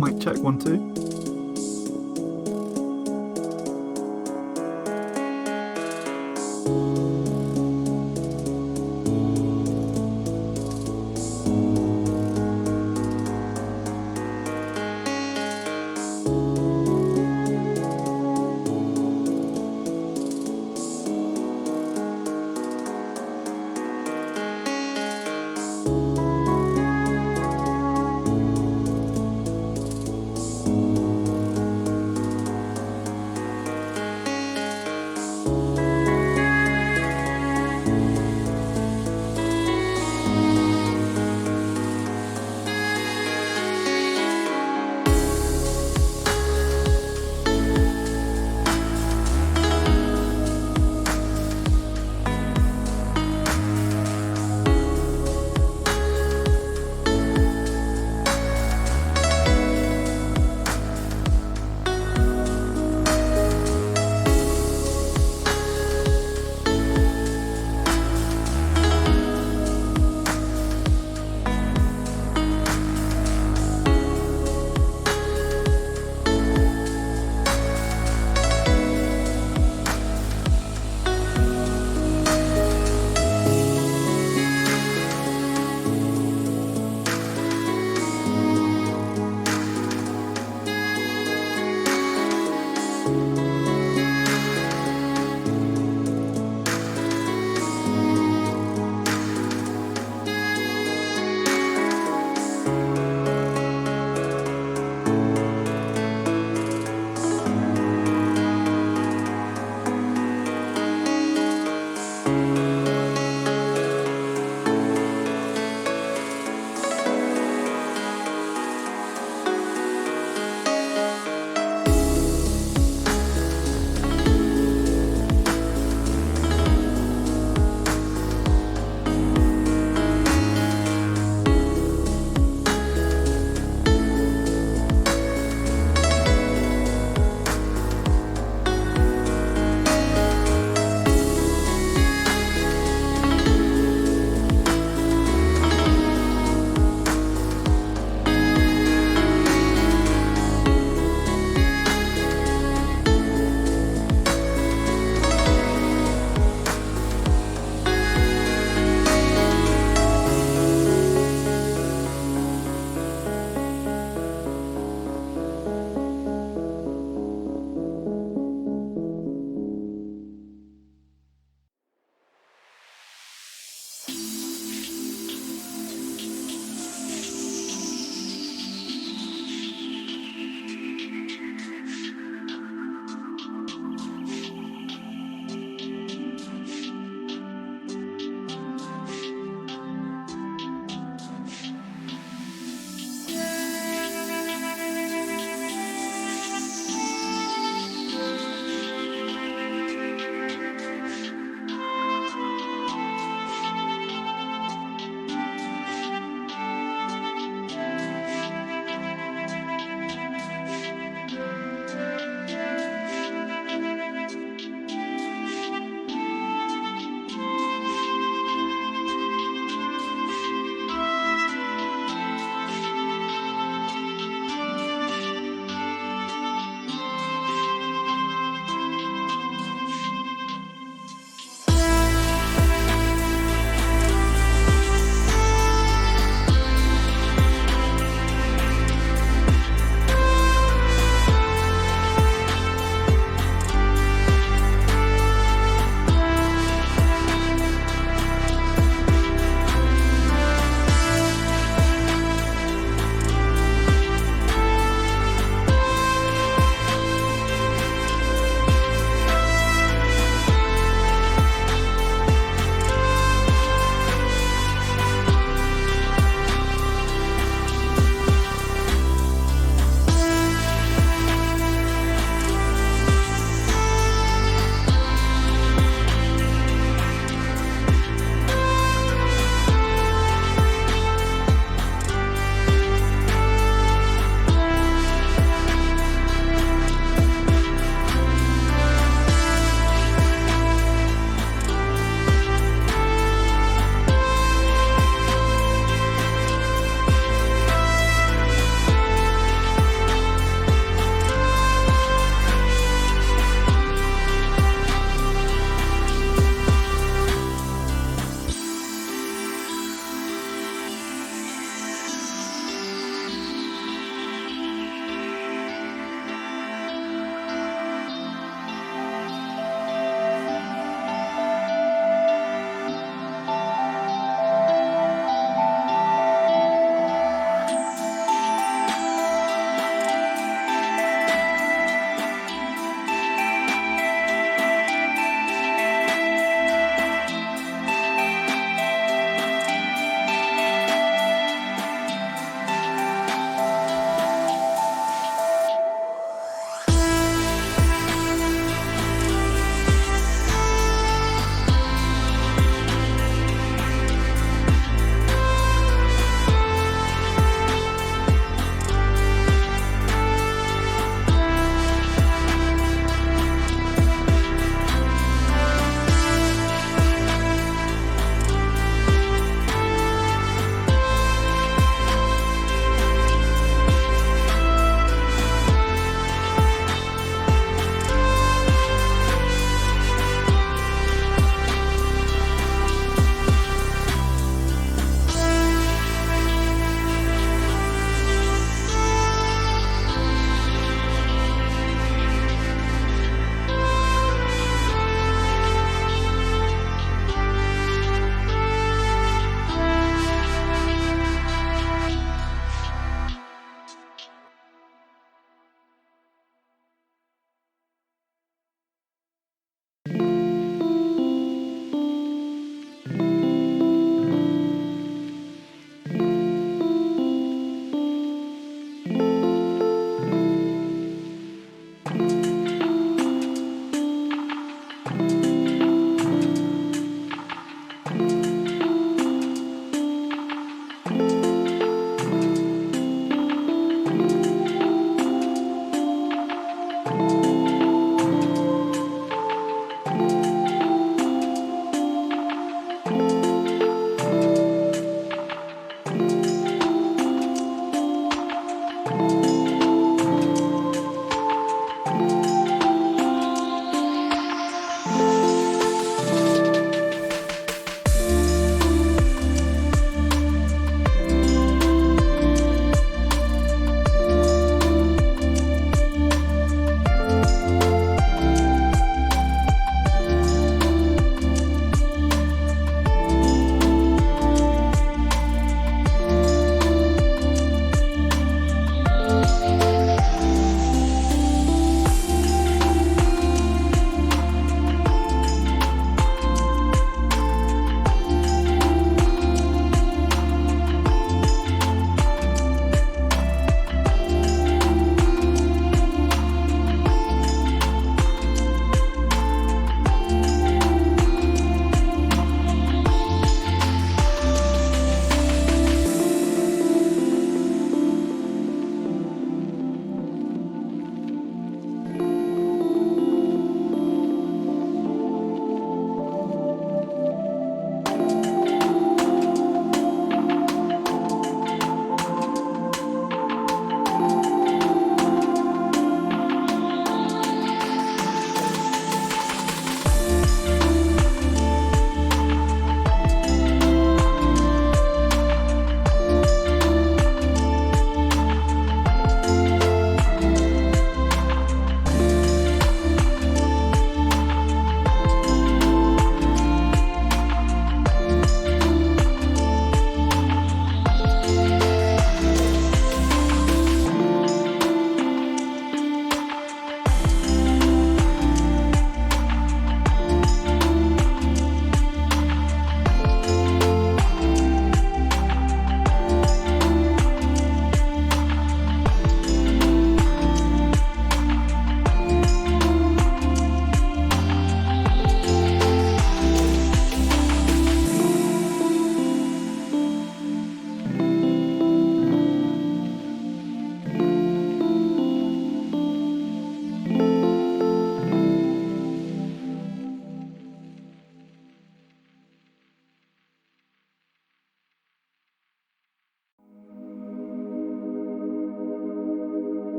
Mic check, 1, 2.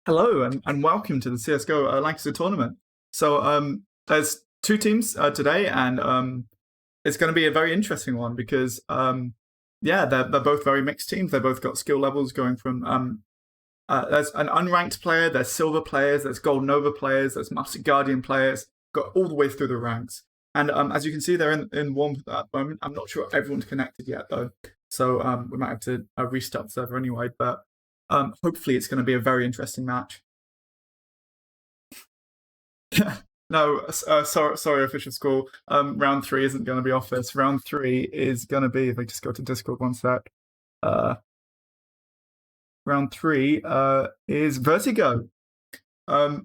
Hello and welcome to the CSGO Lancaster tournament. There's two teams today, and it's going to be a very interesting one because yeah, they're both very mixed teams. They both got skill levels going from there's an unranked player, there's silver players, there's gold nova players, there's master guardian players, got all the way through the ranks. And as you can see, they're in warm at that moment. I'm not sure everyone's connected yet though, so we might have to restart the server anyway. But hopefully, it's going to be a very interesting match. No, sorry, official score. Round 3 isn't going to be office. Round 3 is going to be, if I just go to Discord one sec. Round 3 is Vertigo.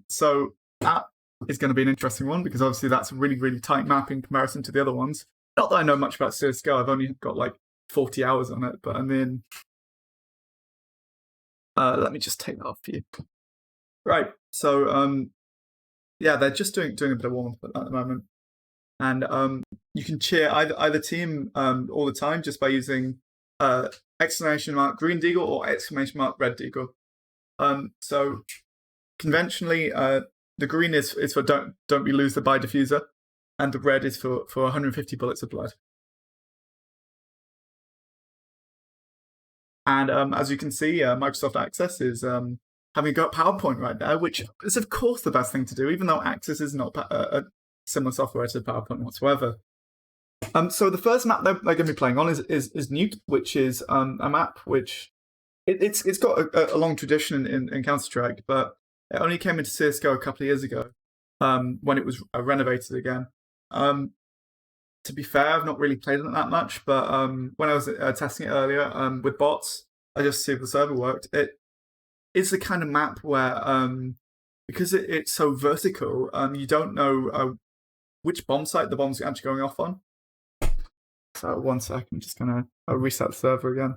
So that is going to be an interesting one because obviously that's a really, really tight map in comparison to the other ones. Not that I know much about CSGO. I've only got like 40 hours on it, but I mean, let me just take that off for you. Right. So yeah, they're just doing a bit of warm up at the moment. And you can cheer either team all the time just by using exclamation mark green deagle or exclamation mark red deagle. So conventionally, the green is for don't be loser by diffuser, and the red is for 150 bullets of blood. And as you can see, Microsoft Access is having a go at PowerPoint right there, which is of course the best thing to do, even though Access is not a similar software to PowerPoint whatsoever. So the first map they're going to be playing on is Nuke, which is a map which it's got a long tradition in Counter-Strike, but it only came into CSGO a couple of years ago when it was renovated again. To be fair, I've not really played it that much, but when I was testing it earlier with bots, I just see if the server worked. It is the kind of map where because it's so vertical, you don't know which bomb site the bomb's actually going off on. So 1 sec, I'm just going to reset the server again.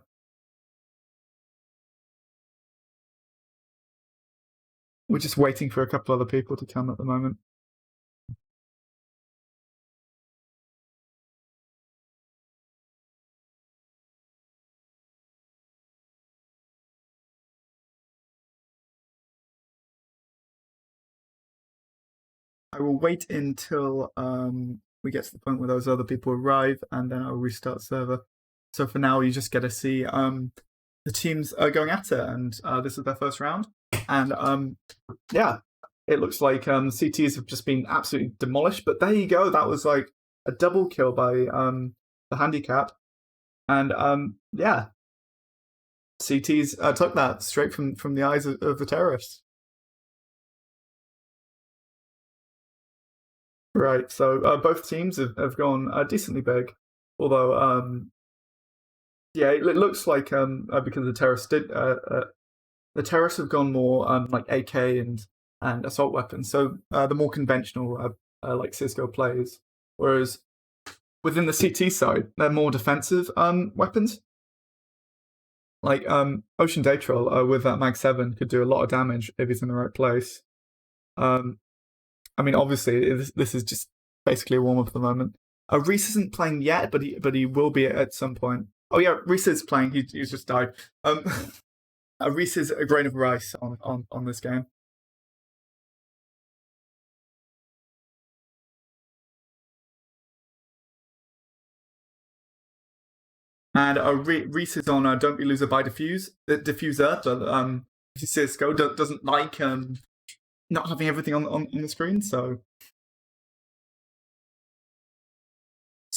We're just waiting for a couple other people to come at the moment. I will wait until we get to the point where those other people arrive, and then I'll restart the server. So for now, you just get to see the teams going at it, and this is their first round. And yeah, it looks like CTs have just been absolutely demolished. But there you go. That was like a double kill by the handicap. And yeah, CTs took that straight from the eyes of the terrorists. Right, so both teams have gone decently big, although yeah, it looks like because the terrorists have gone more like AK and assault weapons, so the more conventional like CS:GO plays, whereas within the CT side they're more defensive weapons. Like Ocean Day Troll with that Mag 7 could do a lot of damage if he's in the right place. I mean, obviously, this is just basically a warm up at the moment. Reese isn't playing yet, but he will be at some point. Oh yeah, Reese is playing. He's just died. Reese is a grain of rice on this game. And Reese is on Don't Be Loser by Diffuser, but CSGO doesn't like not having everything on the screen, so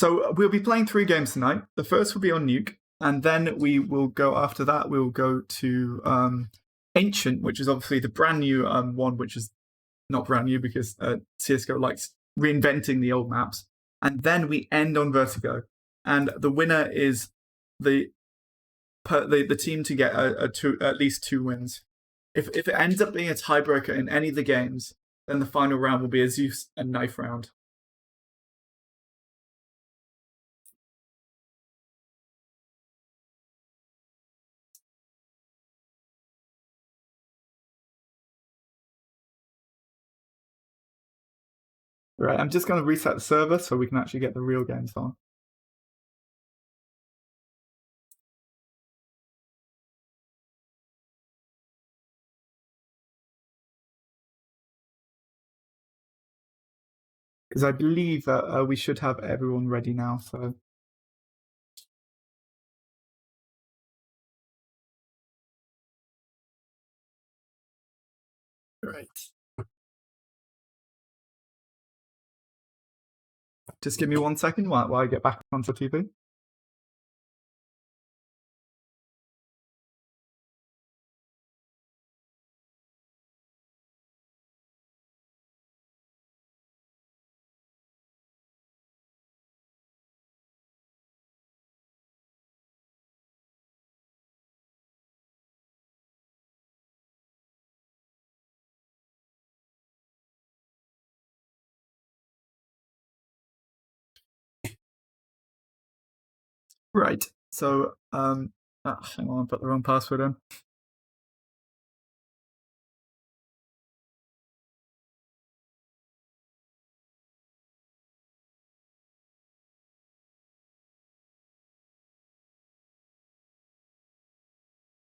we'll be playing 3 games tonight. The first will be on Nuke, and then we will go after that. We'll go to Ancient, which is obviously the brand new one, which is not brand new because CSGO likes reinventing the old maps. And then we end on Vertigo, and the winner is the team to get at least 2 wins. If it ends up being a tiebreaker in any of the games, then the final round will be a Zeus and Knife round. Right, I'm just going to reset the server so we can actually get the real games on. because I believe that we should have everyone ready now. So right, just give me 1 second while I get back onto TV. Right. So hang on, I put the wrong password in.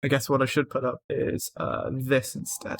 I guess what I should put up is this instead.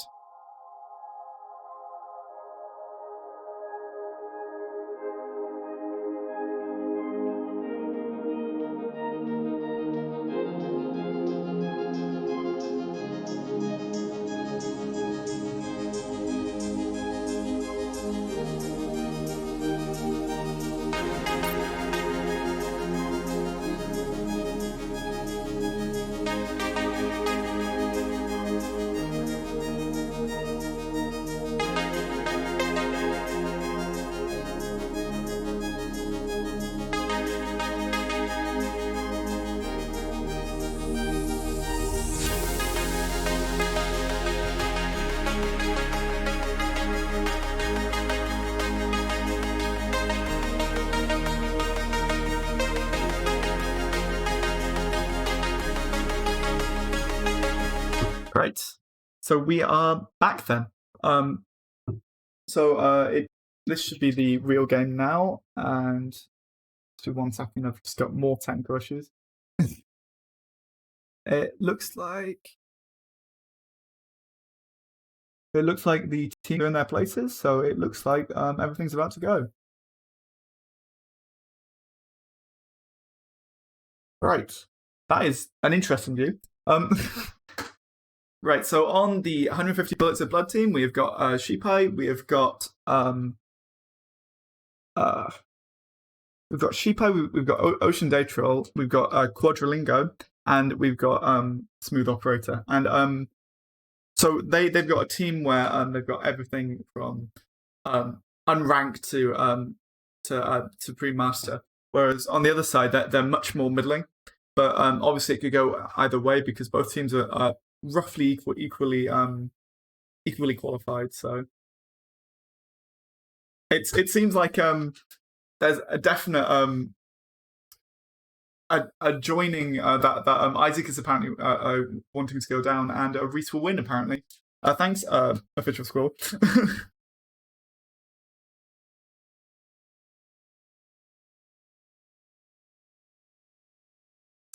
Right. So we are back then. This should be the real game now, and just 1 second, I've just got more technical issues. It looks like the team are in their places, so it looks like everything's about to go. Right. That is an interesting view. Right, so on the 150 Bullets of Blood team, we have got Sheepai, we have got Sheepai, we've got Ocean Day Troll, we've got Quadrilingo, and we've got Smooth Operator. And so they've got a team where they've got everything from unranked to Supreme Master. Whereas on the other side, they're much more middling. But obviously, it could go either way because both teams are roughly equally qualified. So it seems like there's a definite a joining that Isaac is apparently wanting to go down, and Reese will win apparently. Thanks, official score.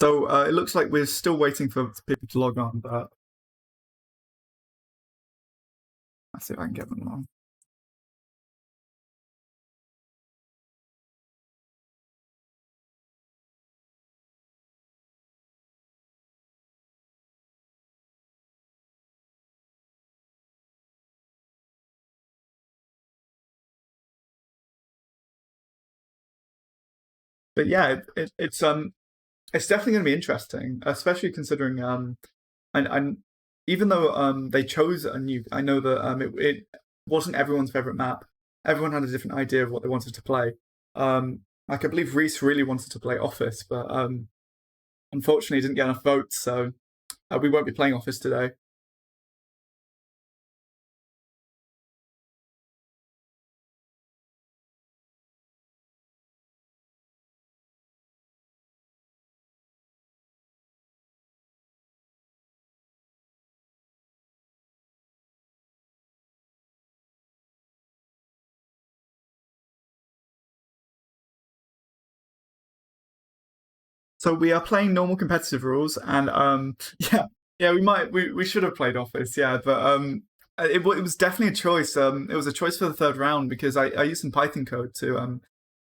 So it looks like we're still waiting for people to log on, but let's see if I can get them on. But yeah, it's definitely going to be interesting, especially considering and even though they chose a new, I know that it wasn't everyone's favorite map. Everyone had a different idea of what they wanted to play. Like I believe Reese really wanted to play Office, but unfortunately didn't get enough votes, so we won't be playing Office today. So we are playing normal competitive rules, and yeah, we should have played Office, yeah, but it was definitely a choice. It was a choice for the third round because I used some Python code to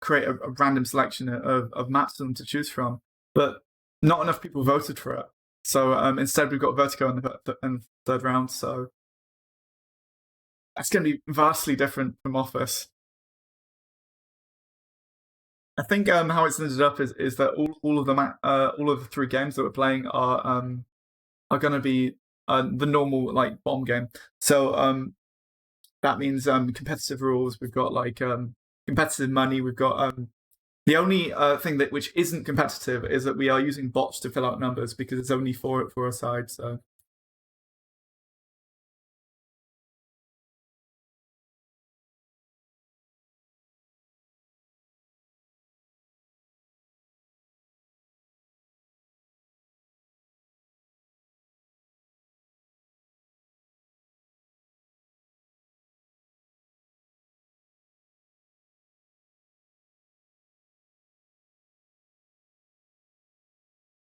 create a random selection of maps for them to choose from, but not enough people voted for it. So instead, we've got Vertigo in the third round. So that's going to be vastly different from Office. I think how it's ended up is that all of the 3 games that we're playing are going to be the normal like bomb game. So that means competitive rules. We've got like competitive money. We've got the only thing which isn't competitive is that we are using bots to fill out numbers because it's only for a side. So.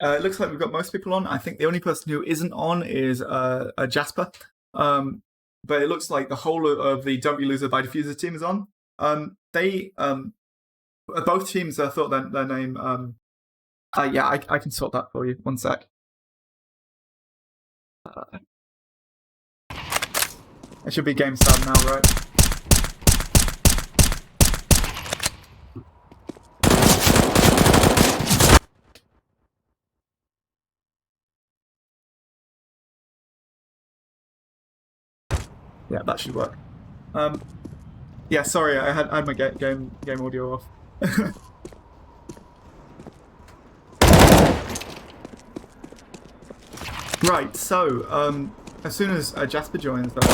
It looks like we've got most people on. I think the only person who isn't on is Jasper. But it looks like the whole of the Don't You Loser by Diffuser team is on. They both teams thought their name. Yeah, I can sort that for you. One sec. It should be game start now, right? Yeah, that should work. Yeah, sorry, I had my game audio off. Right, so as soon as Jasper joins, it looks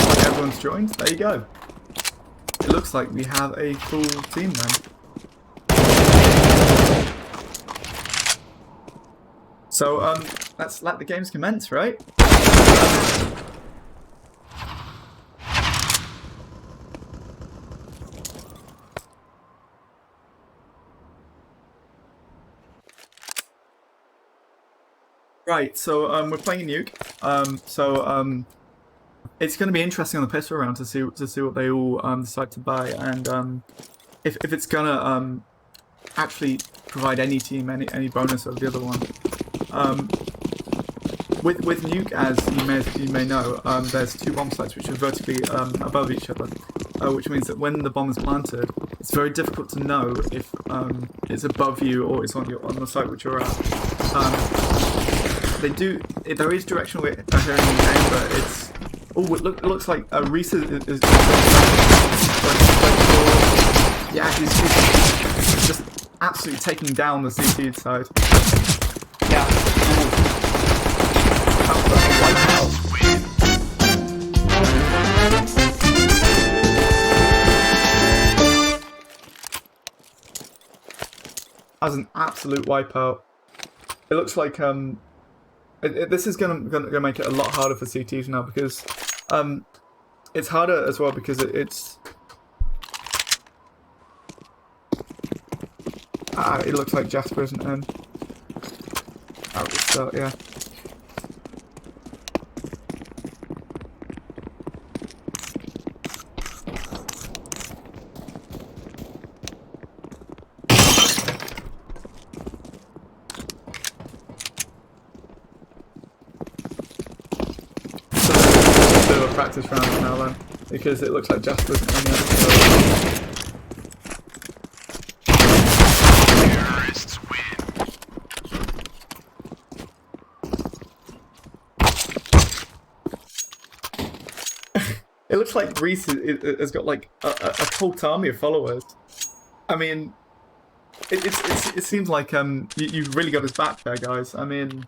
like everyone's joined. There you go. It looks like we have a full team then. So let's let the games commence, right? Right, so we're playing Nuke. It's going to be interesting on the pistol round to see what they all decide to buy, and if it's gonna actually provide any team any bonus over the other one. With Nuke, as you may know, there's 2 bomb sites which are vertically above each other, which means that when the bomb is planted, it's very difficult to know if it's above you or it's on the site which you're at. There is directional hearing in the game, but it's it looks like Reese is yeah, he's just absolutely taking down the CT side. Yeah. As an absolute wipeout. It looks like this is gonna make it a lot harder for CTs now because it's harder as well because it looks like Jasper isn't in. I'll restart, yeah. Do a practice round now then, because it looks like Jasper's on there. Terrorists win. It looks like Reese has got like a cult army of followers. I mean, it seems like you've really got his back there, guys. I mean.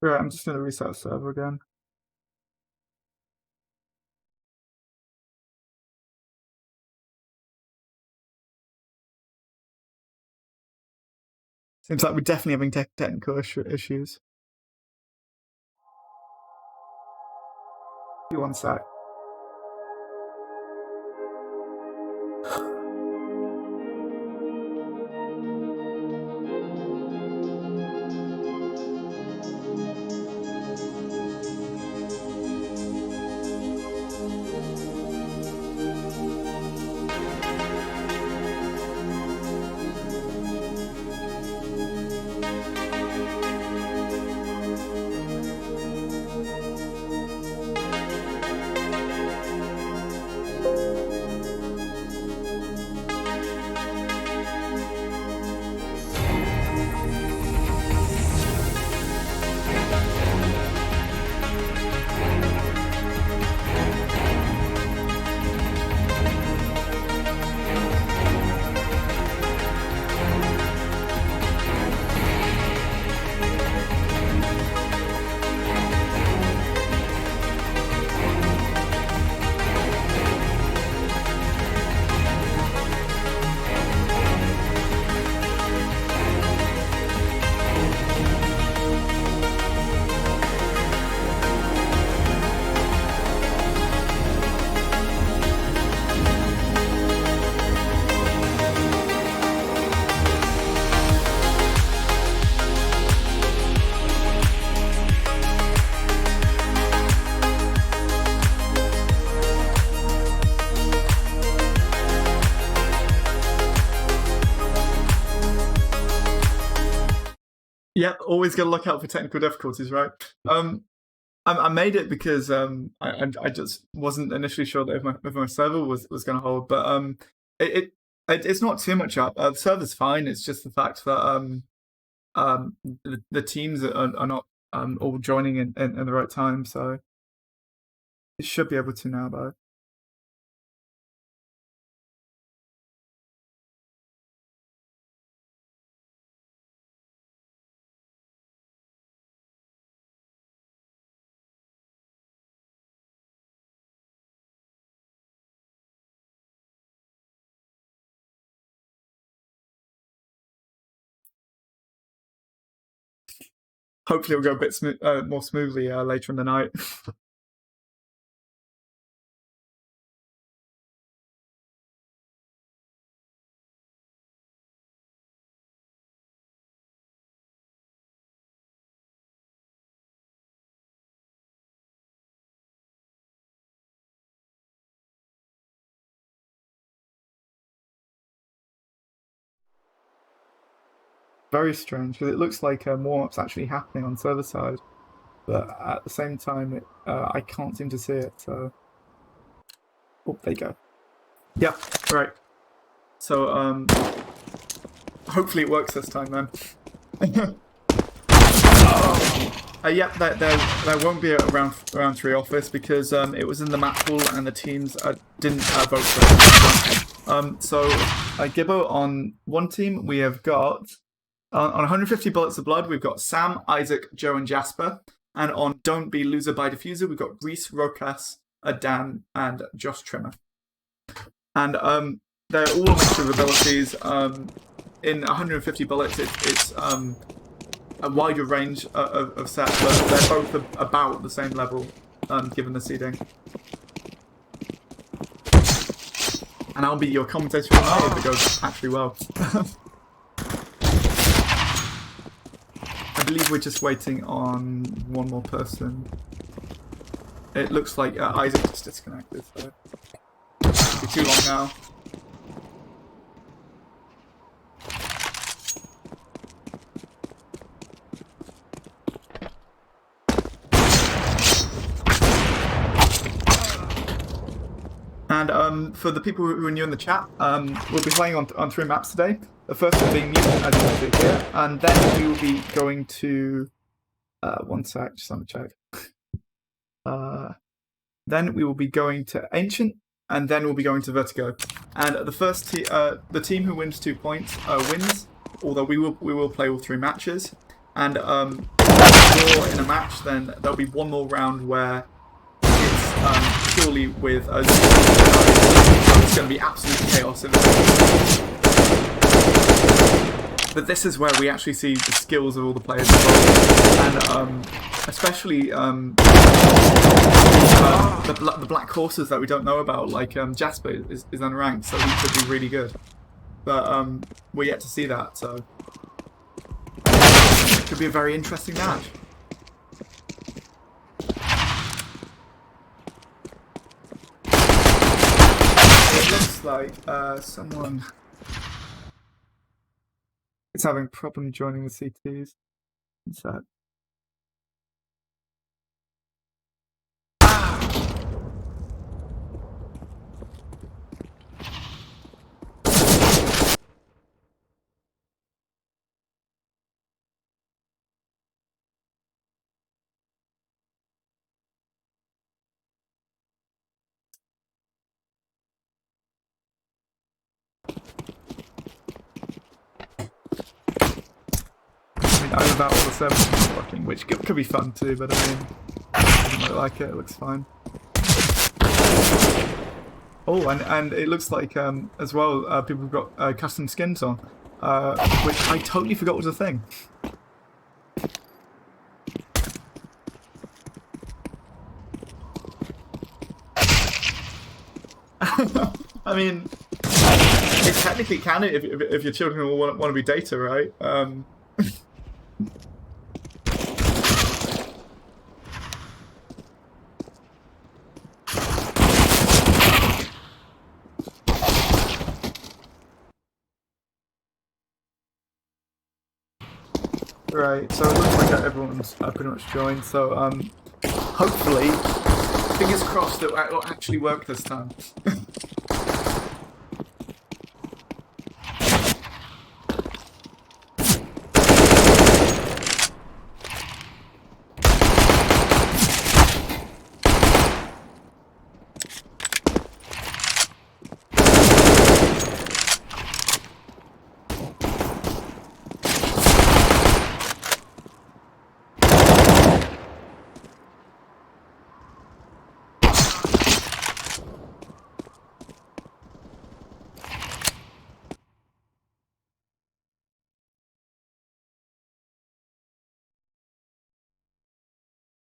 Right, I'm just going to reset the server again. Seems like we're definitely having technical issues. Give me 1 sec. Yep, always got to look out for technical difficulties, right? I made it because I just wasn't initially sure that if my server was going to hold, but it's not too much up. The server's fine. It's just the fact that the teams are not all joining in the right time, so it should be able to now though. Hopefully, it'll go a bit more smoothly later in the night. Very strange because it looks like warm-up's actually happening on server side, but at the same time, I can't seem to see it. So, oh, there you go. Yep, right. So, hopefully it works this time then. Yep, there won't be a round 3 office because it was in the map pool and the teams didn't vote for it. So, Gibbo, on one team we have got, on 150 Bullets of Blood, we've got Sam, Isaac, Joe, and Jasper. And on Don't Be Loser by Diffuser, we've got Reese, Rokas, Dan, and Josh Trimmer. And they're all a mixture of abilities. In 150 Bullets, it's a wider range of sets, but they're both about the same level, given the seeding. And I'll be your commentator for now if it goes actually well. I believe we're just waiting on one more person. It looks like Isaac just disconnected, so it'll be too long now. And for the people who are new in the chat, we'll be playing on 3 maps today. The first one being Mutant, as you can see here, and then we will be going to 1 sec, just let me check. Then we will be going to Ancient, and then we'll be going to Vertigo. And the first the team who wins 2 points wins. Although we will play all 3 matches, and draw in a match, then there'll be one more round where it's purely with us. It's going to be absolute chaos in the but this is where we actually see the skills of all the players involved, and especially the black horses that we don't know about, like Jasper is unranked, so he could be really good. But we're yet to see that, so it could be a very interesting match. It looks like someone is having a problem joining the CTs. So. Either that or the servers not working, which could be fun too, but I mean, I don't really like it, it looks fine. Oh, and it looks like, as well, people have got custom skins on, which I totally forgot was a thing. I mean, it technically can if your children will want to be data, right? Right, so it looks like everyone's pretty much joined, so hopefully, fingers crossed that it will actually work this time.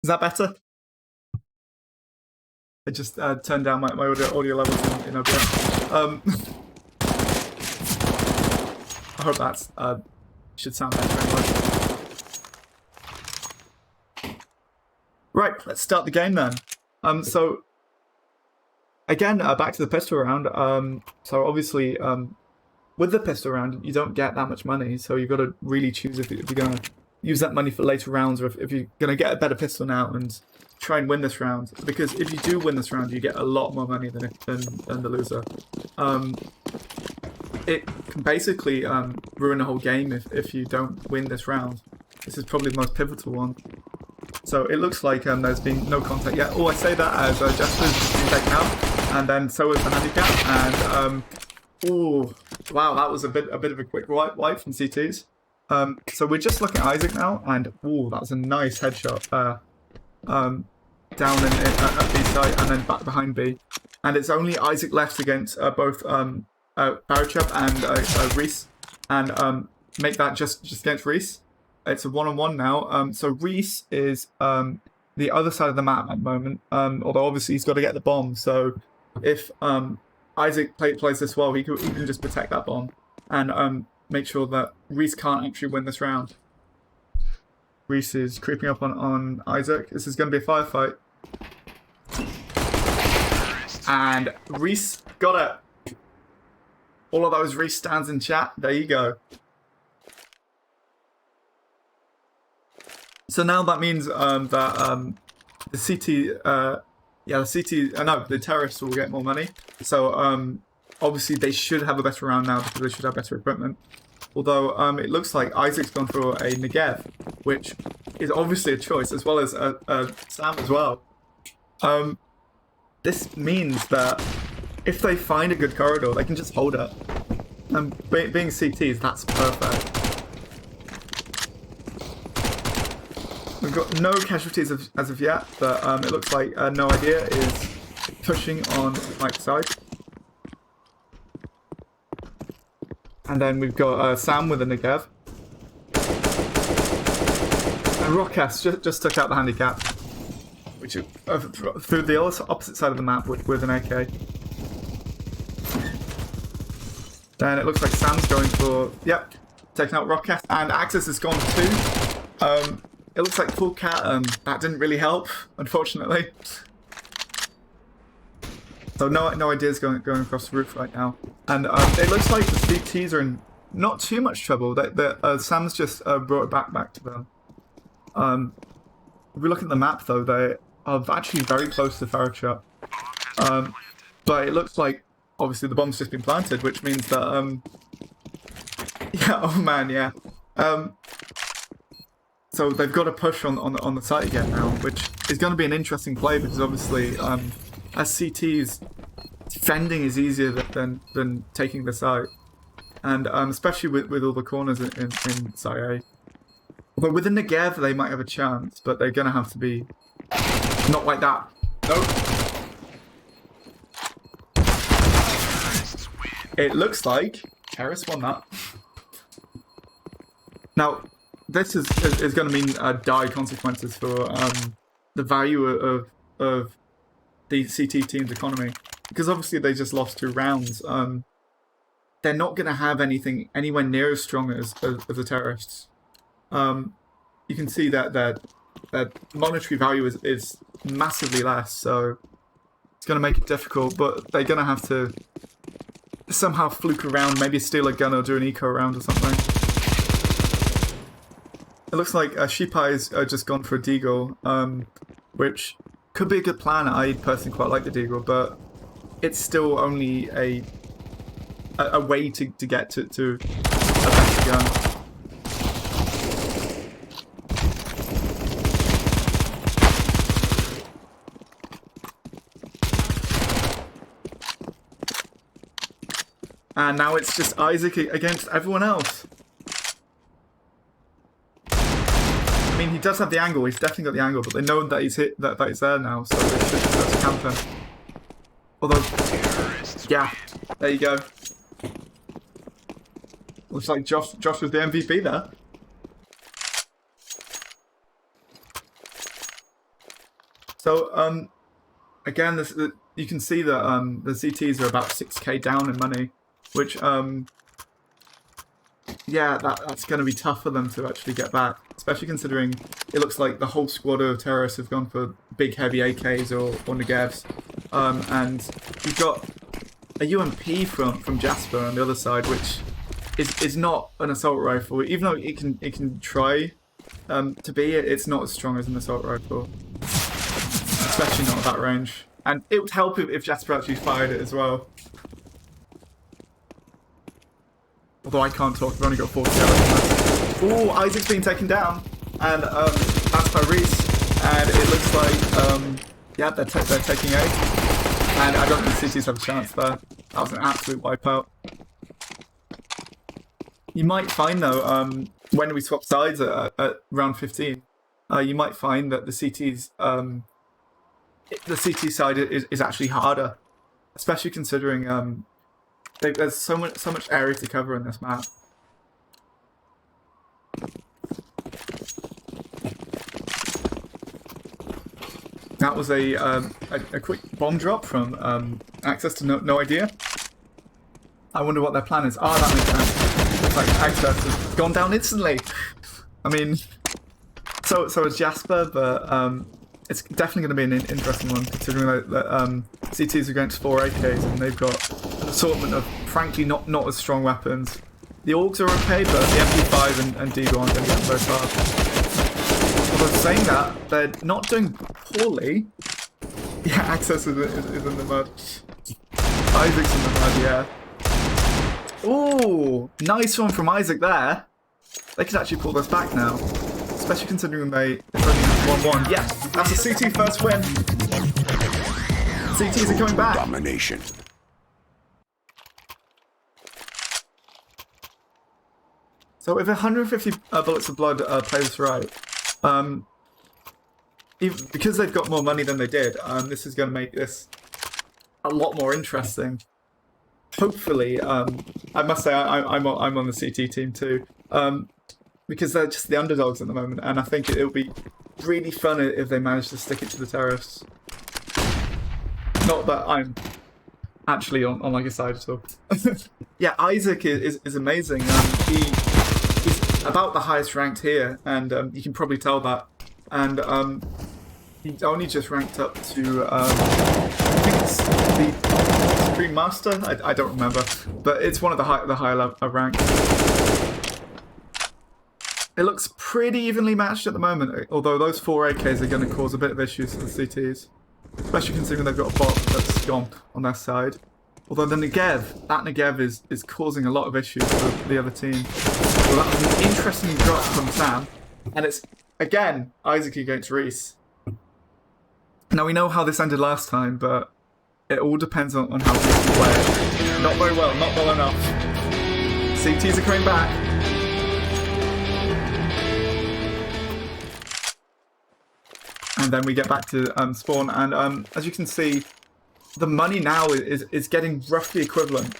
Is that better? I just turned down my audio levels in OBS. I hope that's should sound better anyway. Right, let's start the game then. So again, back to the pistol round. So obviously, with the pistol round, you don't get that much money, so you've got to really choose if you're going to use that money for later rounds, or if you're going to get a better pistol now and try and win this round. Because if you do win this round, you get a lot more money than the loser. It can basically ruin the whole game if you don't win this round. This is probably the most pivotal one. So it looks like there's been no contact yet. Oh, I say that as Jasper's been taken out, and then so is the handicap. And oh, wow, that was a bit of a quick wipe from CTs. So we're just looking at Isaac now, and oh, that was a nice headshot down at B site and then back behind B. And it's only Isaac left against both Barachup and Reese, and make that just against Reese. It's a one-on-one now. So Reese is the other side of the map at the moment, although obviously he's got to get the bomb. So if Isaac plays this well, he can just protect that bomb and make sure that Reese can't actually win this round. Reese is creeping up on Isaac. This is going to be a firefight. And Reese got it. All of those Reese stands in chat. There you go. So now that means that the CT, the terrorists will get more money. So obviously they should have a better round now because they should have better equipment. Although it looks like Isaac's gone for a Negev, which is obviously a choice, as well as Sam as well. This means that if they find a good corridor, they can just hold it. And being CTs, that's perfect. We've got no casualties as of yet, but it looks like No Idea is pushing on Mike's side. And then we've got Sam with a Negev. And Rockas just took out the handicap, which through the opposite side of the map with an AK. Then it looks like Sam's going for, yep, taking out Rockas, and Axis has gone too. It looks like full cat, that didn't really help, unfortunately. So no Idea's going across the roof right now. And it looks like the CTs are in not too much trouble. Sam's just brought it back to them. If we look at the map though, they are actually very close to Ferret Shop. But it looks like obviously the bomb's just been planted, which means that yeah, oh man, yeah. So they've got to push on the site again now, which is going to be an interesting play because obviously as CTs, defending is easier than taking the site, and especially with all the corners in site A. But with the Negev, they might have a chance, but they're going to have to be not like that. Nope. It looks like Terrace won that. Now, this is going to mean dire consequences for the value of the CT team's economy, because obviously they just lost 2 rounds. They're not going to have anything anywhere near as strong as the terrorists. You can see that their monetary value is massively less, so it's going to make it difficult. But they're going to have to somehow fluke around, maybe steal a gun or do an eco round or something. It looks like Sheepeyes just gone for a deagle, which could be a good plan. I personally quite like the deagle, but it's still only a way to get to a better gun. And now it's just Isaac against everyone else. I mean, he does have the angle. He's definitely got the angle, but they know that he's hit that he's there now, so they should be able to camp him. Although, yeah, there you go. Looks like Josh was the MVP there. So, again, you can see that the CTs are about 6k down in money, which, yeah, that's going to be tough for them to actually get back, especially considering it looks like the whole squad of terrorists have gone for big heavy AKs or Negevs, and you've got a UMP from Jasper on the other side, which is not an assault rifle, even though it can try to be. It's not as strong as an assault rifle, especially not at that range. And it would help if Jasper actually fired it as well. Although I can't talk, I've only got 4 kills. Ooh, Isaac's being taken down, and that's by Reese. And it looks like, yeah, they're taking A. And I don't think CTs have a chance there. That was an absolute wipeout. You might find though, when we swap sides at round 15, you might find that the CTs, the CT side is actually harder, especially considering there's so much area to cover in this map. That was a quick bomb drop from Access to no idea. I wonder what their plan is. Ah, that makes sense. Looks like Access has gone down instantly. I mean, so is Jasper, but it's definitely going to be an interesting one considering that CTs are against 4 AKs and they've got an assortment of frankly not as strong weapons. The AUGs are okay, but the MP5 and Deagle aren't going to get very far. Although saying that, they're not doing poorly. Yeah, Access is in the mud. Isaac's in the mud, yeah. Ooh, nice one from Isaac there. They could actually pull this back now, especially considering it's only 1-1. Yeah, that's a CT first win. CTs are coming back. Domination. So if 150 bullets of blood play this right, because they've got more money than they did, this is going to make this a lot more interesting. Hopefully, I must say I'm on the CT team too, because they're just the underdogs at the moment, and I think it'll be really fun if they manage to stick it to the terrorists. Not that I'm actually on like a side at all. Yeah, Isaac is amazing. He's about the highest ranked here, and you can probably tell that. And he only just ranked up to I think it's the Supreme Master. I don't remember, but it's one of the higher level ranks. It looks pretty evenly matched at the moment, although those 4 AKs are going to cause a bit of issues for the CTs. Especially considering they've got a bot that's gone on their side. Although the Negev is causing a lot of issues for the other team. So that was an interesting drop from Sam. And it's, again, Isaac against Reese. Now we know how this ended last time, but it all depends on how people play it. Not very well, not well enough. CTs are coming back. And then we get back to spawn, and as you can see, the money now is getting roughly equivalent.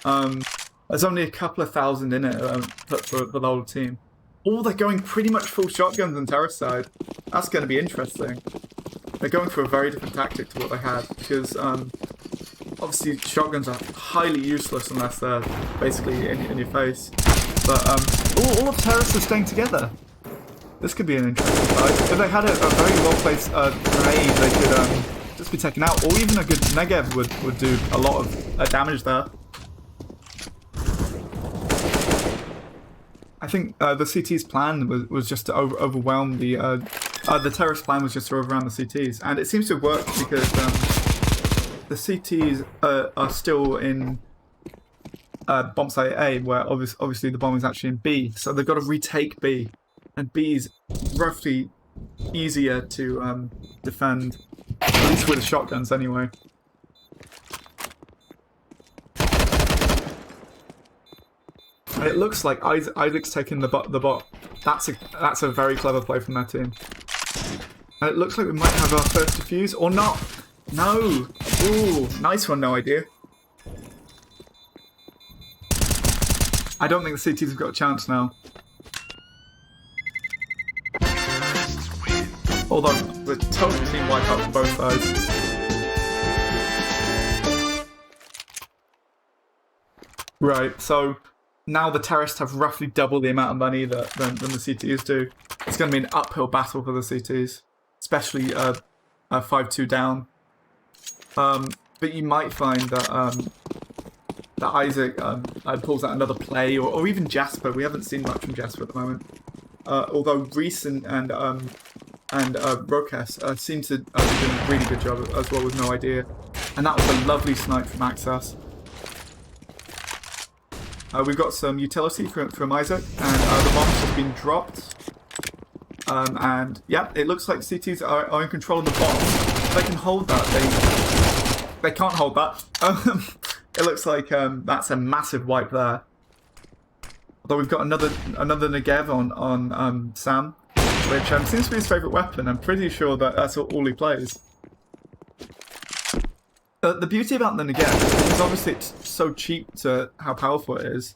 There's only a couple of thousand in it for the whole team. Oh, they're going pretty much full shotguns on terrorist side. That's going to be interesting. They're going for a very different tactic to what they had, because obviously shotguns are highly useless unless they're basically in your face. But all of terrorists are staying together. This could be an interesting fight. If they had a very well-placed grenade, they could just be taken out, or even a good Negev would do a lot of damage there. I think the CT's plan was just to overwhelm the terrorist plan was just to overwhelm the CTs, and it seems to have worked because the CTs are still in bomb site A, where obviously the bomb is actually in B, so they've got to retake B. And B's roughly easier to defend, at least with the shotguns anyway. And it looks like Isaac's taking the bot. That's a very clever play from their team. And it looks like we might have our first defuse, or not. No! Ooh, nice one, no idea. I don't think the CTs have got a chance now. Although, the total team wipeout from both sides. Right, so now the terrorists have roughly double the amount of money than the CTs do. It's going to be an uphill battle for the CTs, especially 5-2 down. But you might find that that Isaac pulls out another play, or even Jasper. We haven't seen much from Jasper at the moment. Although Reese and Rokas seem to be doing a really good job as well with no idea. And that was a lovely snipe from Access. We've got some utility from Isaac, and the bombs have been dropped. And yeah, it looks like CTs are in control of the bomb. They can hold that. They can't hold that. It looks like that's a massive wipe there. Although we've got another Negev on Sam, which seems to be his favourite weapon. I'm pretty sure that's all he plays. The beauty about the Negev is obviously it's so cheap to how powerful it is.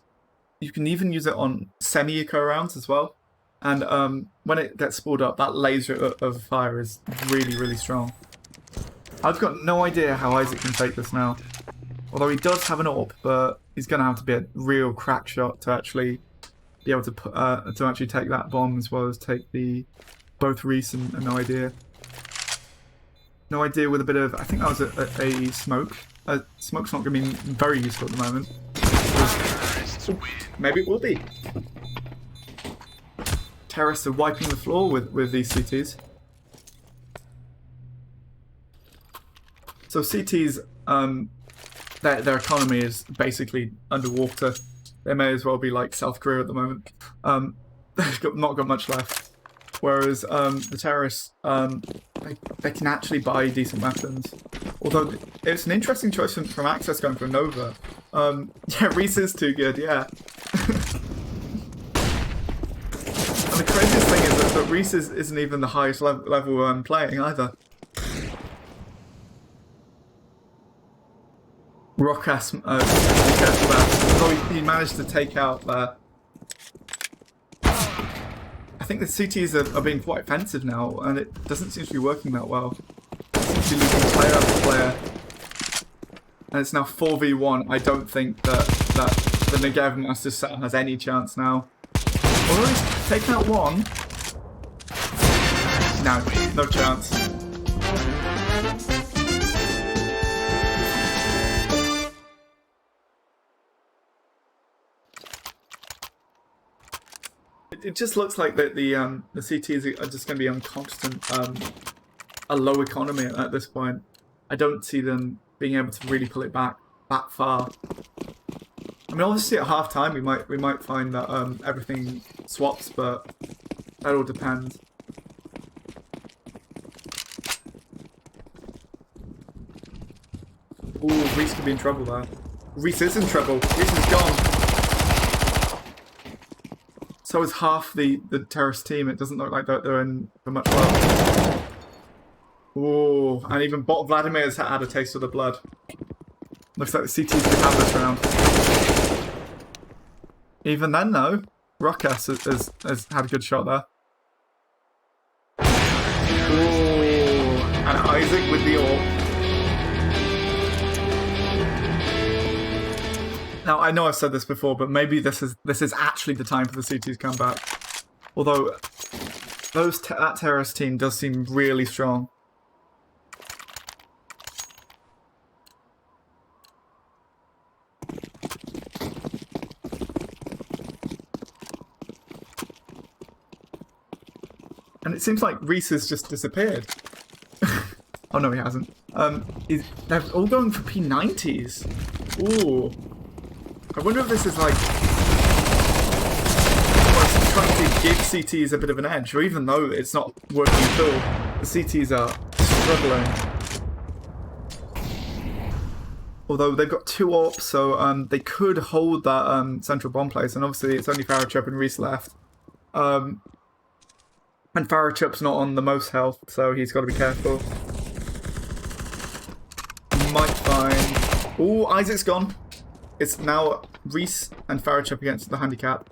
You can even use it on semi-eco rounds as well. And when it gets spooled up, that laser of fire is really, really strong. I've got no idea how Isaac can take this now. Although he does have an AWP, but he's going to have to be a real crack shot to actually be able to actually take that bomb, as well as take both Reese and No Idea. No Idea with a bit of, I think that was a smoke. Smoke's not going to be very useful at the moment. Maybe it will be. Terrorists are wiping the floor with these CTs. So CTs, their economy is basically underwater. They may as well be like South Korea at the moment. They've not got much left. Whereas the terrorists, they can actually buy decent weapons. Although it's an interesting choice from Access going for a Nova. Yeah, Reese is too good, yeah. And the craziest thing is that but Reese isn't even the highest level playing either. Rockas, although he managed to take out there. I think the CTs are being quite offensive now, and it doesn't seem to be working that well. It seems to be losing player after player. And it's now 4v1. I don't think that the Negev Master set has any chance now. Although he's taken out one. No chance. It just looks like that the CTs are just going to be on constant a low economy at this point. I don't see them being able to really pull it back that far. I mean, obviously at half time we might find that everything swaps, but that all depends. Ooh, Reese could be in trouble there. Reese is in trouble. Reese is gone. So is half the terrorist team. It doesn't look like they're in for much well. Ooh, and even Bot Vladimir's had a taste of the blood. Looks like the CTs could have this round. Even then, though, Rockas has had a good shot there. Ooh, and Isaac with the AWP. Now, I know I've said this before, but maybe this is actually the time for the CT's comeback. Although, that terrorist team does seem really strong. And it seems like Reese has just disappeared. Oh no, he hasn't. They're all going for P90s. Ooh. I wonder if this is like trying to give CTs a bit of an edge, or even though it's not working at all, the CTs are struggling. Although they've got 2 AWPs, so they could hold that central bomb place, and obviously it's only Farachuk and Reese left. And Farachuk's not on the most health, so he's got to be careful. Might find... Ooh, Isaac's gone. It's now Reese and Farachuk against the handicap.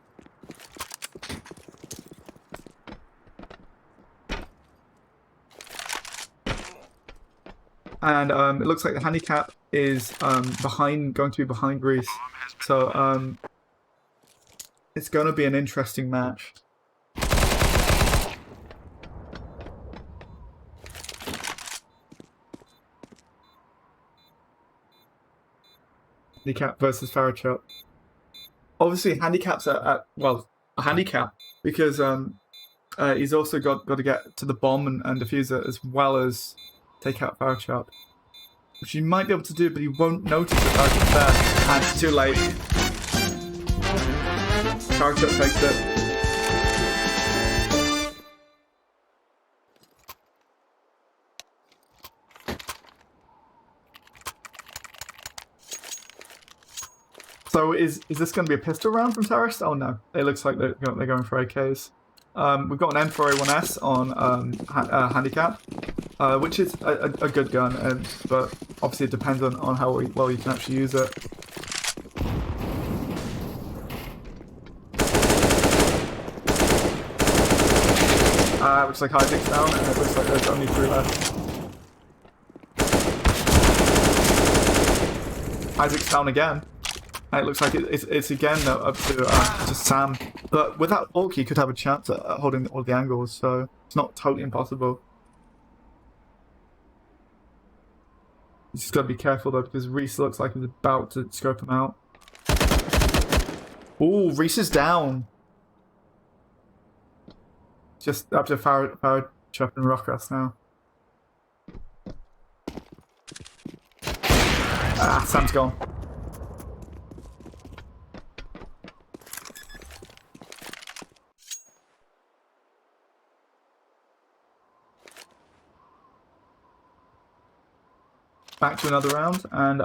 And it looks like the handicap is going to be behind Reese. So it's going to be an interesting match. Handicap versus Farachuk. Obviously, handicap's a handicap because he's also got to get to the bomb and defuse it as well as take out Farachuk, which he might be able to do, but he won't notice that Farachuk's there, and it's too late. Farachuk takes it. So is this going to be a pistol round from Terrorist? Oh no, it looks like they're going for AKs. We've got an M4A1S on handicap, which is a good gun, but obviously it depends on how well you can actually use it. Looks like Isaac's down, and it looks like there's only 3 left. Isaac's down again. And it looks like it's again up to Sam. But with that ult, he could have a chance at holding all the angles, so it's not totally impossible. He's just got to be careful though, because Reese looks like he's about to scope him out. Ooh, Reese is down. Just up to Farachuk and Rockas now. Ah, Sam's gone. Back to another round, and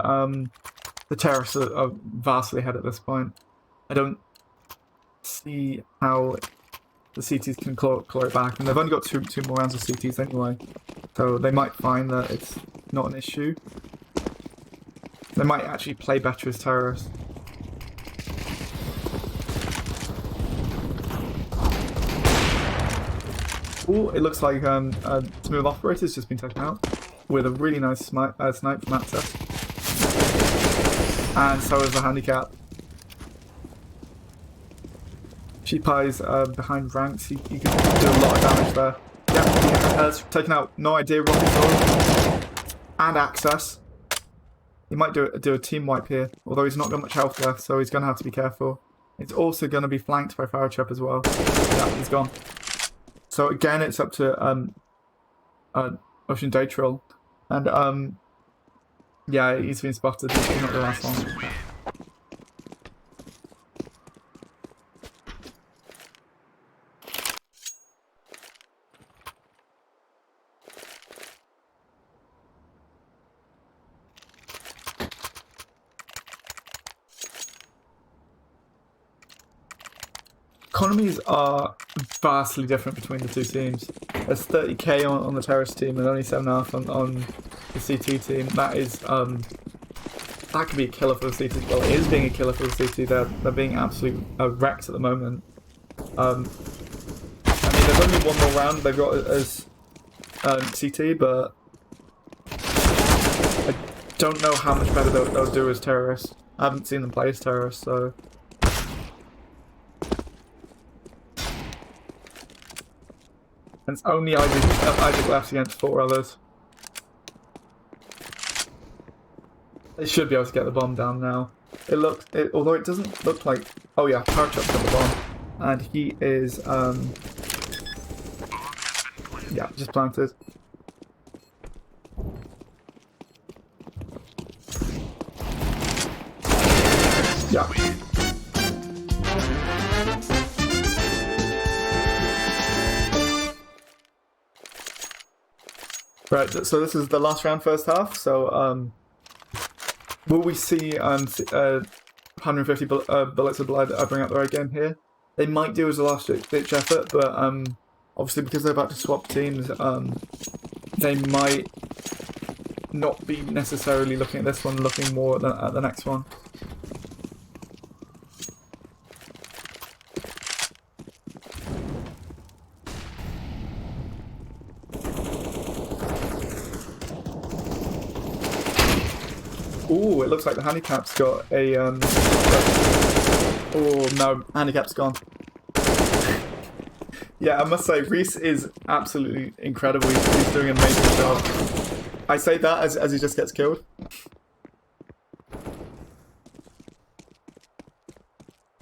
the terrorists are vastly ahead at this point. I don't see how the CTs can claw it back, and they've only got two more rounds of CTs anyway, so they might find that it's not an issue. They might actually play better as terrorists. Oh, it looks like a smooth operator's just been taken out with a really nice snipe from Access. And so is the handicap. Cheap Eyes behind ranks, he can do a lot of damage there. Yep, he taken out No Idea, Rocket Sword, and Access. He might do a team wipe here, although he's not got much health left, so he's going to have to be careful. It's also going to be flanked by Fire Trap as well. Yeah, he's gone. So again, it's up to Ocean Daytrill, and yeah, he's been spotted. He's not the last one. Economies are vastly different between the two teams. There's 30k on the terrorist team and only 7.5 on the CT team. That is that could be a killer for the CT. Well, it is being a killer for the CT. They're being absolutely wrecked at the moment. I mean, there's only one more round they've got as CT, but I don't know how much better they'll do as terrorists. I haven't seen them play as terrorists, so. And it's only Isaac left against 4 others. They should be able to get the bomb down now. Although it doesn't look like. Oh yeah, Powerchop's got the bomb, and he is yeah, just planted. Yeah. Right, so this is the last round, first half. So, will we see 150 bullets of blood bring up the right game here? They might do as a last-ditch effort, but obviously because they're about to swap teams, they might not be necessarily looking at this one, looking more at the next one. Ooh, it looks like the handicap's got a oh no, handicap's gone. Yeah, I must say, Reese is absolutely incredible. He's doing an amazing job. I say that as he just gets killed.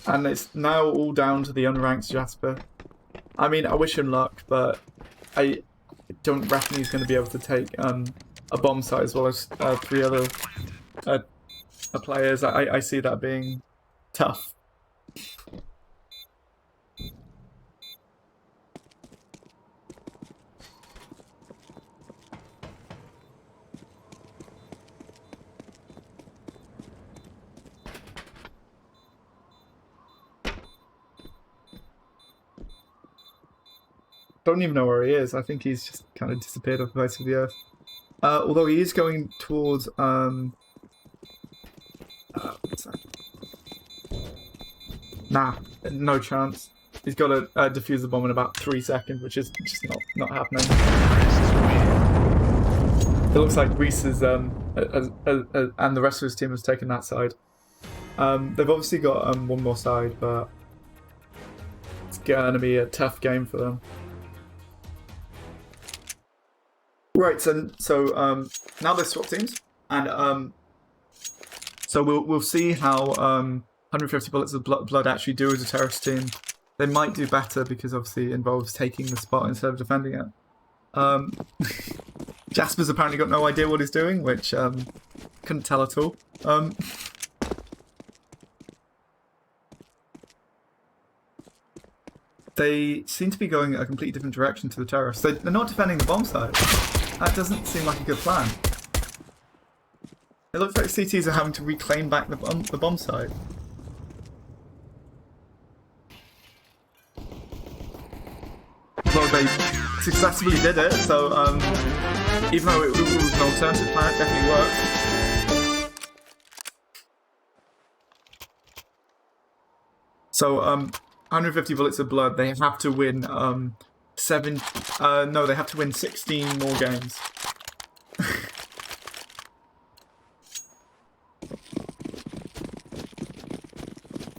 And it's now all down to the unranked Jasper. I mean, I wish him luck, but I don't reckon he's going to be able to take a bomb site as well as 3 other players. I see that being tough. Don't even know where he is. I think he's just kind of disappeared off the face of the earth. Although he is going towards what's that? Nah, no chance. He's got to defuse the bomb in about 3 seconds, which is just not happening. It looks like Reese is and the rest of his team has taken that side. They've obviously got one more side, but it's gonna be a tough game for them. Right, so now they're swap teams, and so we'll see how 150 bullets of blood actually do as a terrorist team. They might do better because obviously it involves taking the spot instead of defending it. Jasper's apparently got no idea what he's doing, which couldn't tell at all. They seem to be going a completely different direction to the terrorists. They're not defending the bomb site. That doesn't seem like a good plan. It looks like CTs are having to reclaim back the bomb site. they successfully did it. So even though it was an alternative plan, it definitely worked. So 150 bullets of blood. They have to win no, they have to win 16 more games.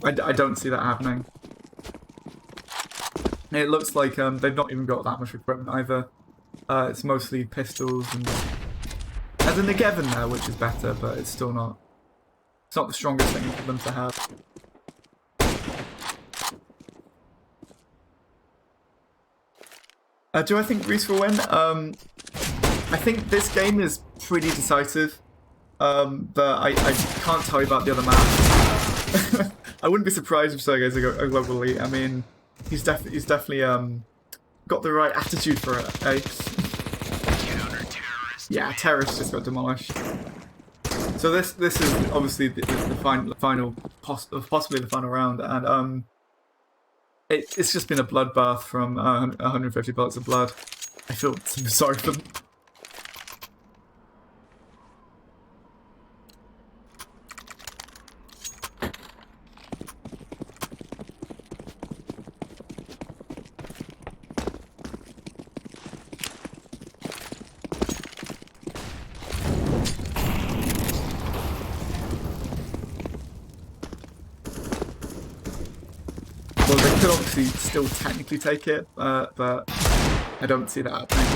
I don't see that happening. It looks like they've not even got that much equipment either. It's mostly pistols and there's a Negev there, which is better, but it's still not. It's not the strongest thing for them to have. Do I think Reese will win? I think this game is pretty decisive, but I can't tell you about the other maps. I wouldn't be surprised if Sergey's a global elite. I mean, he's definitely got the right attitude for it, eh? Yeah, terrorists just got demolished. So this is obviously the final, possibly the final round, and it's just been a bloodbath from 150 bullets of blood. I feel sorry for them. Well, they could obviously still technically take it, but I don't see that happening.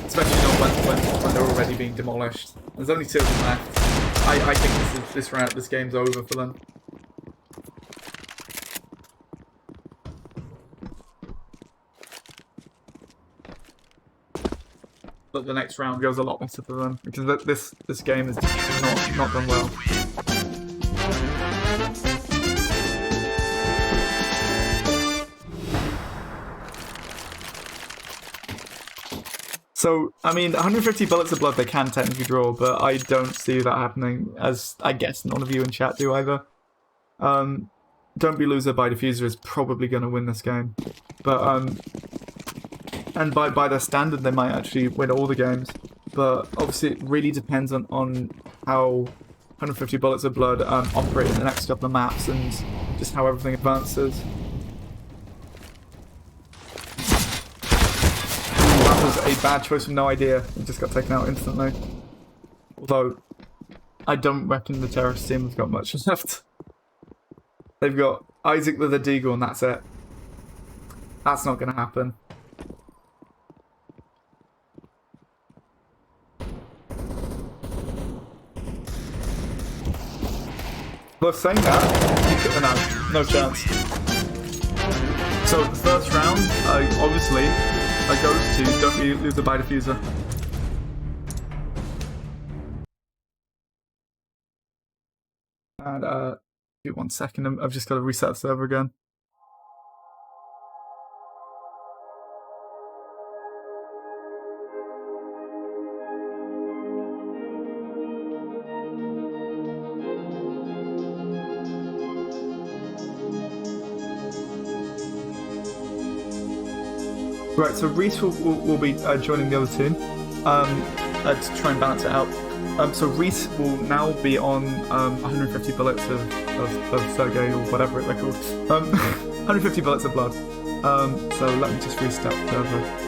Especially not when they're already being demolished. There's only 2 of them left. I think this game's over for them. But the next round goes a lot better for them because this game is not done well. So, I mean, 150 bullets of blood they can technically draw, but I don't see that happening, as I guess none of you in chat do either. Don't Be Loser by Diffuser is probably going to win this game. But, and by their standard, they might actually win all the games. But obviously it really depends on how 150 bullets of blood operate in the next couple of maps and just how everything advances. That was a bad choice with no idea. It just got taken out instantly. Although, I don't reckon the terrorist team has got much left. They've got Isaac with a deagle and that's it. That's not going to happen. But saying that, no chance. So the first round, obviously, goes to Don't Be Loser by Diffuser. And give me 1 second, I've just got to reset the server again. Right, so Reese will be joining the other team to try and balance it out. So Reese will now be on 150 bullets of Sergey or whatever they're called. 150 bullets of blood. So let me just restart the server.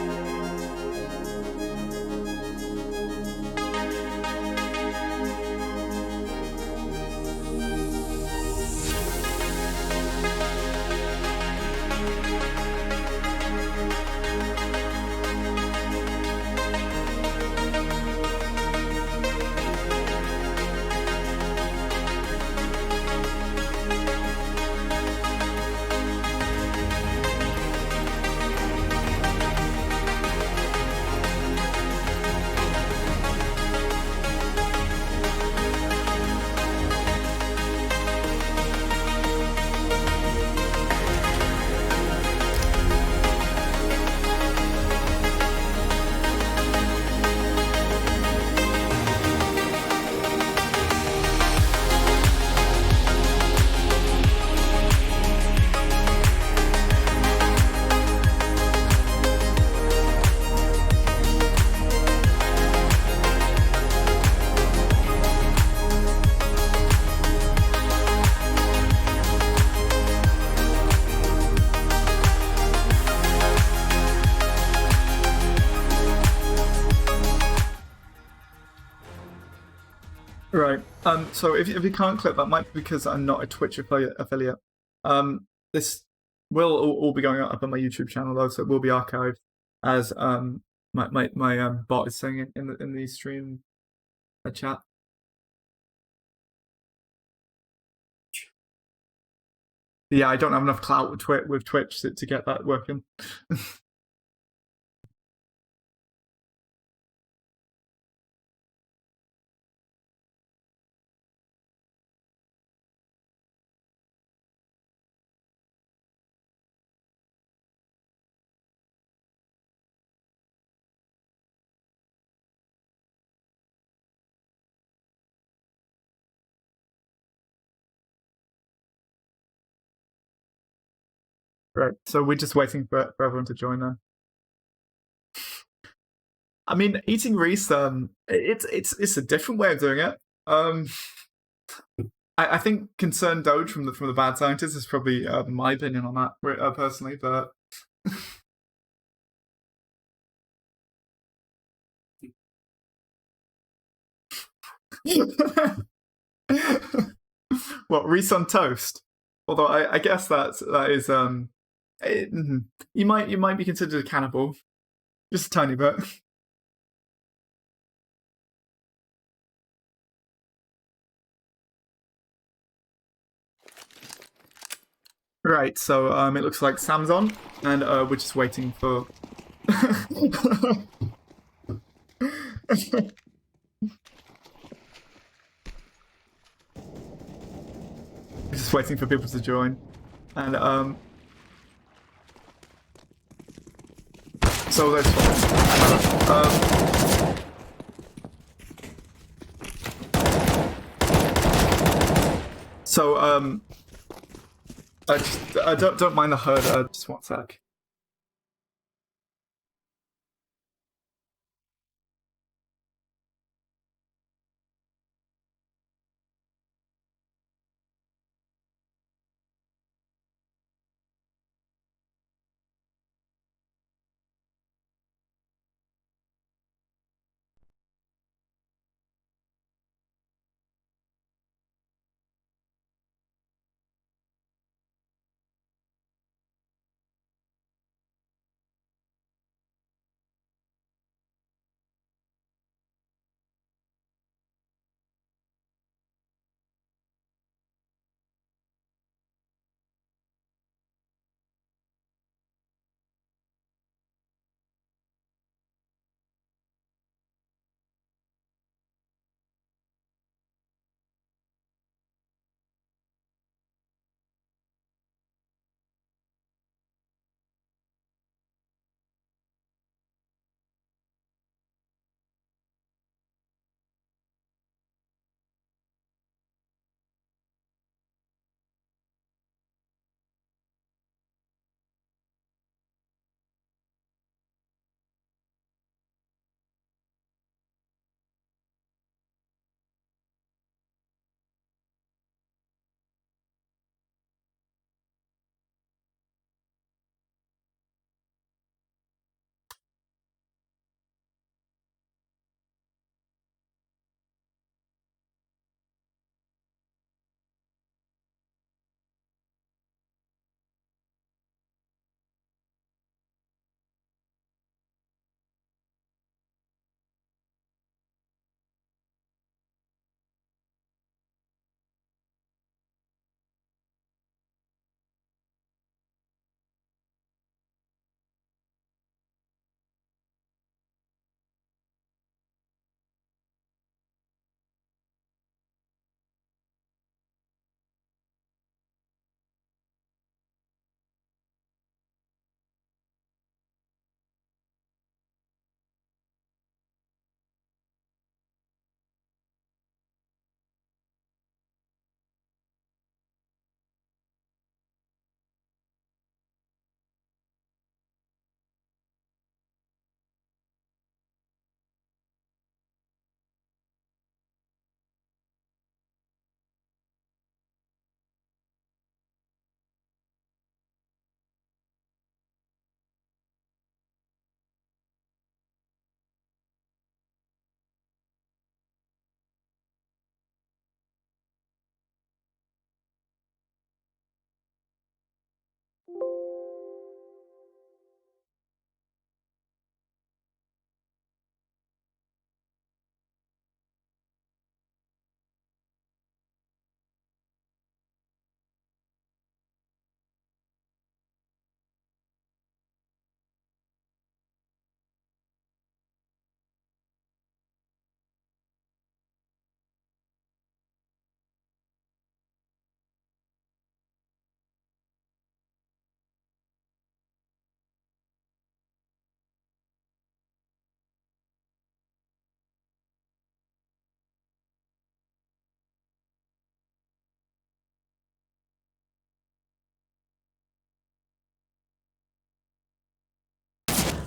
Right. So if you can't click, that might be because I'm not a Twitch affiliate. This will all be going up on my YouTube channel though, so it will be archived as my bot is saying it in the stream chat. Yeah, I don't have enough clout with Twitch to get that working. Right. So we're just waiting for everyone to join then. I mean, eating Reese, it's a different way of doing it. I think concerned Doge from the bad scientist is probably my opinion on that personally, but what Reese on toast? Although I guess that is you might be considered a cannibal, just a tiny bit. Right, so it looks like Sam's on, and we're just waiting for. Just waiting for people to join, and so there's. So I don't mind the herd. Just one sec.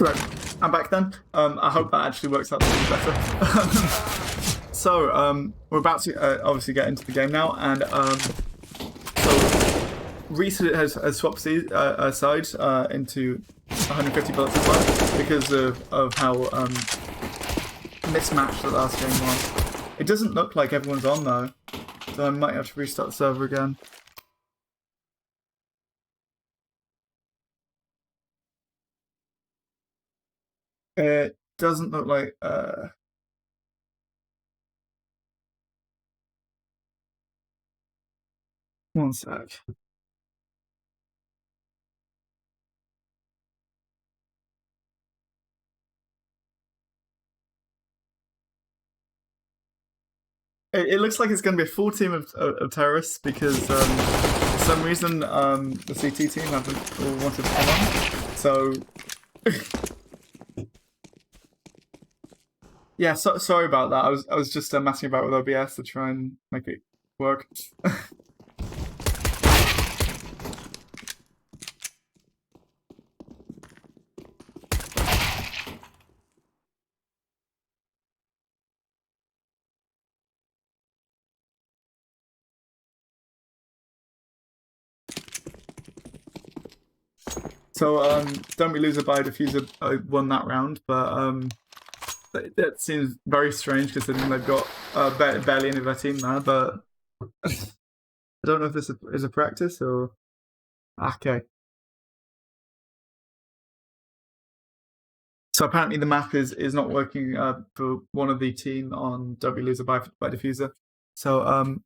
Right, I'm back then. I hope that actually works out better. So we're about to obviously get into the game now, and so Reese has swapped side into 150 bullets as well because of how mismatched the last game was. It doesn't look like everyone's on though, so I might have to restart the server again. It doesn't look like. One sec. It looks like it's going to be a full team of terrorists because for some reason the CT team haven't all wanted to come on. So yeah, sorry about that. I was just messing about with OBS to try and make it work. So Don't We Lose a By Diffuser won that round, but that seems very strange considering they've got barely any of their team there. But I don't know if this is a practice or okay. So apparently the map is not working for one of the team on Don't We Lose a By Diffuser. So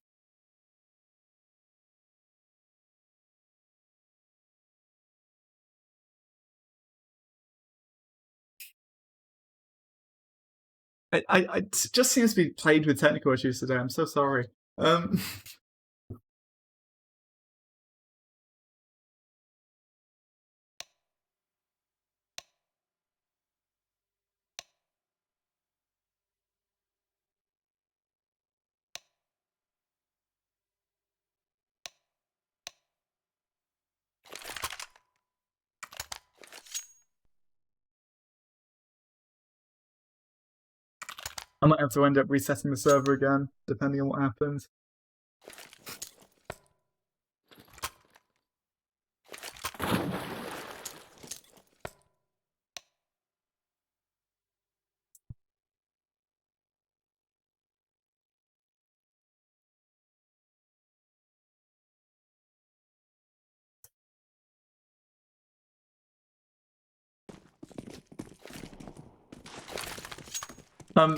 it just seems to be played with technical issues today. I'm so sorry. I might have to end up resetting the server again, depending on what happens.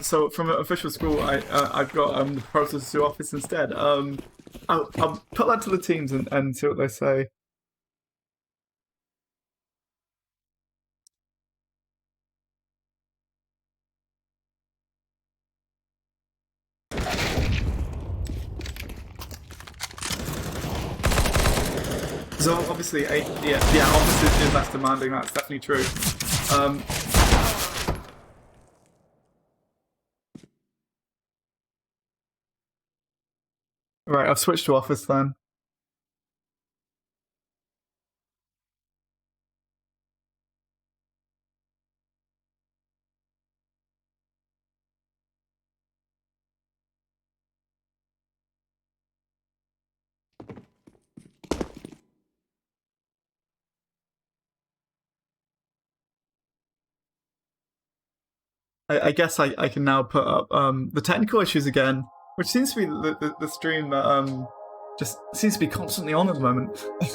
So from an official school, I've got the process to office instead. I'll put that to the teams and see what they say. So obviously, yeah, office is less demanding. That's definitely true. Right, I've switched to office then. I guess I can now put up the technical issues again, which seems to be the stream that just seems to be constantly on at the moment. Let's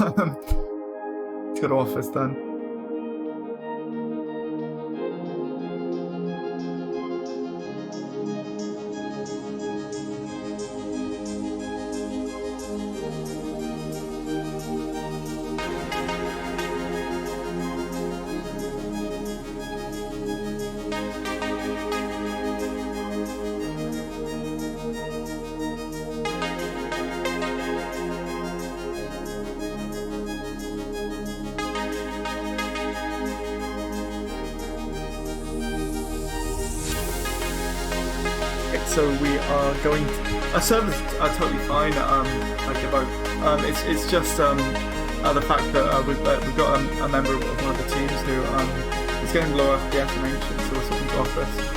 go to office then. So we are going. Our servers are totally fine. Like about, it's just the fact that we've got a member of one of the teams who is getting low FPS and ancient, so we're switching to office.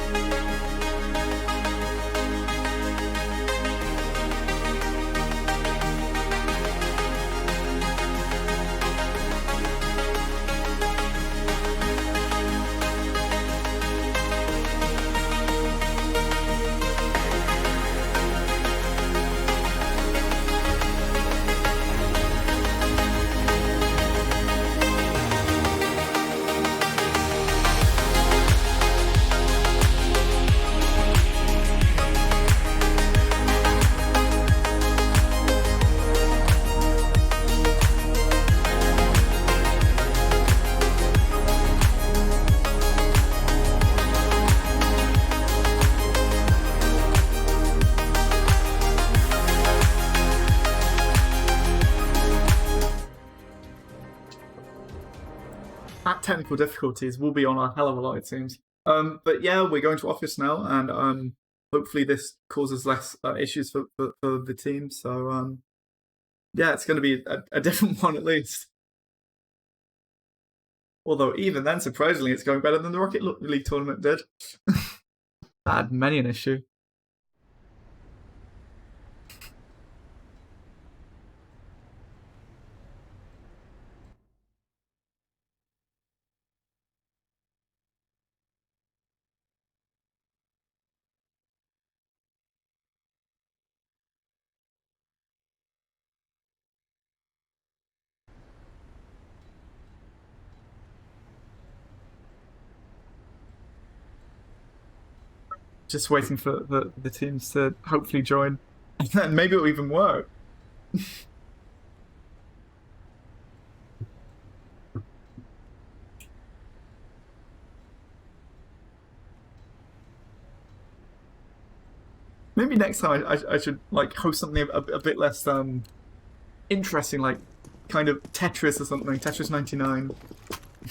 Technical difficulties will be on a hell of a lot, it seems. But yeah, we're going to office now, and hopefully this causes less issues for the team. So yeah, it's going to be a different one at least. Although even then, surprisingly, it's going better than the Rocket League tournament did. That had many an issue. Just waiting for the teams to hopefully join, and then maybe it'll even work. Maybe next time I should like host something a bit less interesting, like kind of Tetris or something, Tetris 99.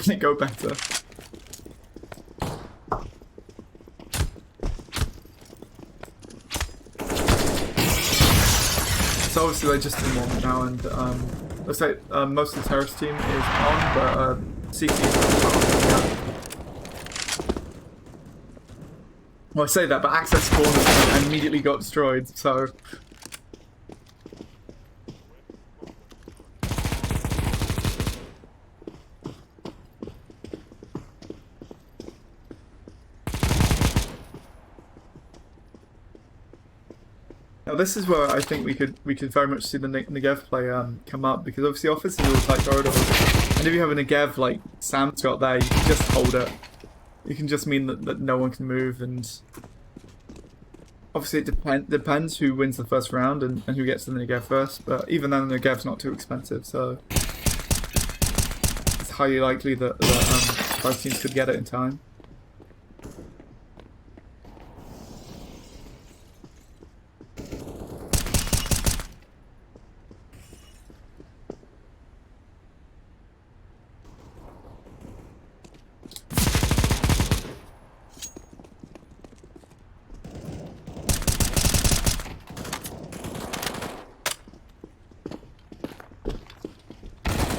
It go better. So obviously they're just in one now, and looks like most of the terrorist team is on, but CT is not on. Well, I say that, but access spawned and immediately got destroyed, so... Now this is where I think we could very much see the Negev play come up, because obviously office is all tight corridors, and if you have a Negev like Sam's got there, you can just hold it. You can just mean that no one can move, and obviously it depends who wins the first round and who gets the Negev first, but even then the Negev's not too expensive, so it's highly likely that both teams could get it in time.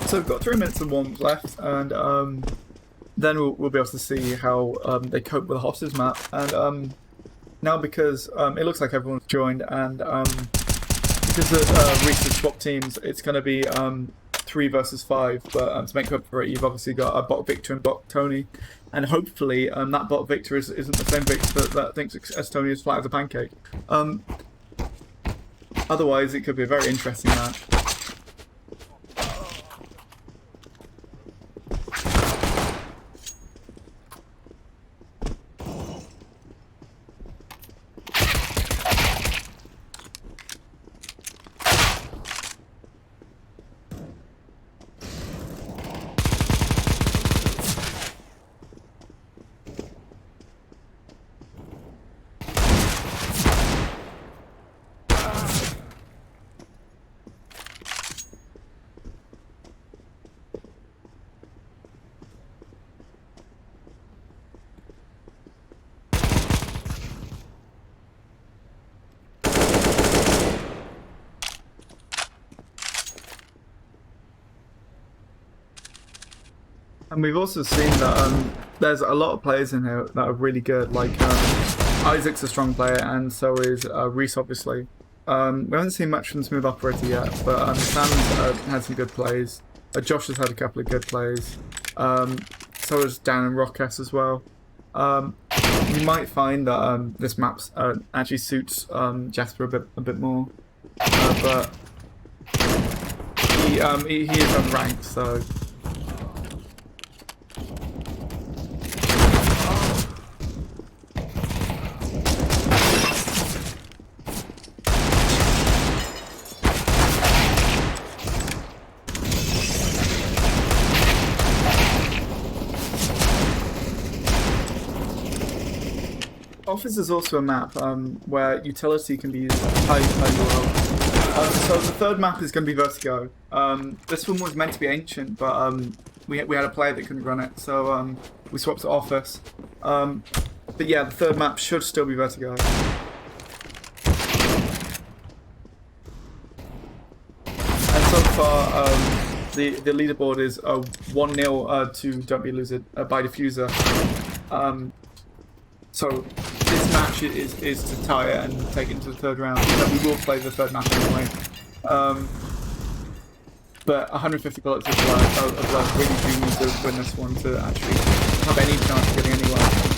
So we've got 3 minutes and 1 left, and then we'll be able to see how they cope with the hostage map. And now, because it looks like everyone's joined, and because the recent swap teams, it's going to be 3 versus 5. But to make up for it, you've obviously got a bot Victor and bot Tony, and hopefully that bot Victor isn't the same Victor that thinks Tony is flat as a pancake. Otherwise, it could be a very interesting match. And we've also seen that there's a lot of players in here that are really good. Like Isaac's a strong player, and so is Reese, obviously. We haven't seen much from Smooth Operator yet, but Sam's had some good plays. Josh has had a couple of good plays. So has Dan and Rockess as well. You might find that this map actually suits Jasper a bit more, but he is unranked, so. Office is also a map where utility can be used highly well. So the third map is going to be Vertigo. This one was meant to be Ancient, but we had a player that couldn't run it, so we swapped to Office. But yeah, the third map should still be Vertigo. And so far, the leaderboard is 1-0 to Don't Be a Loser by Diffuser. So this match is to tie it and take it into the third round. We will play the third match anyway. But 150 bullets of blood really do need to win this one to actually have any chance of getting anywhere.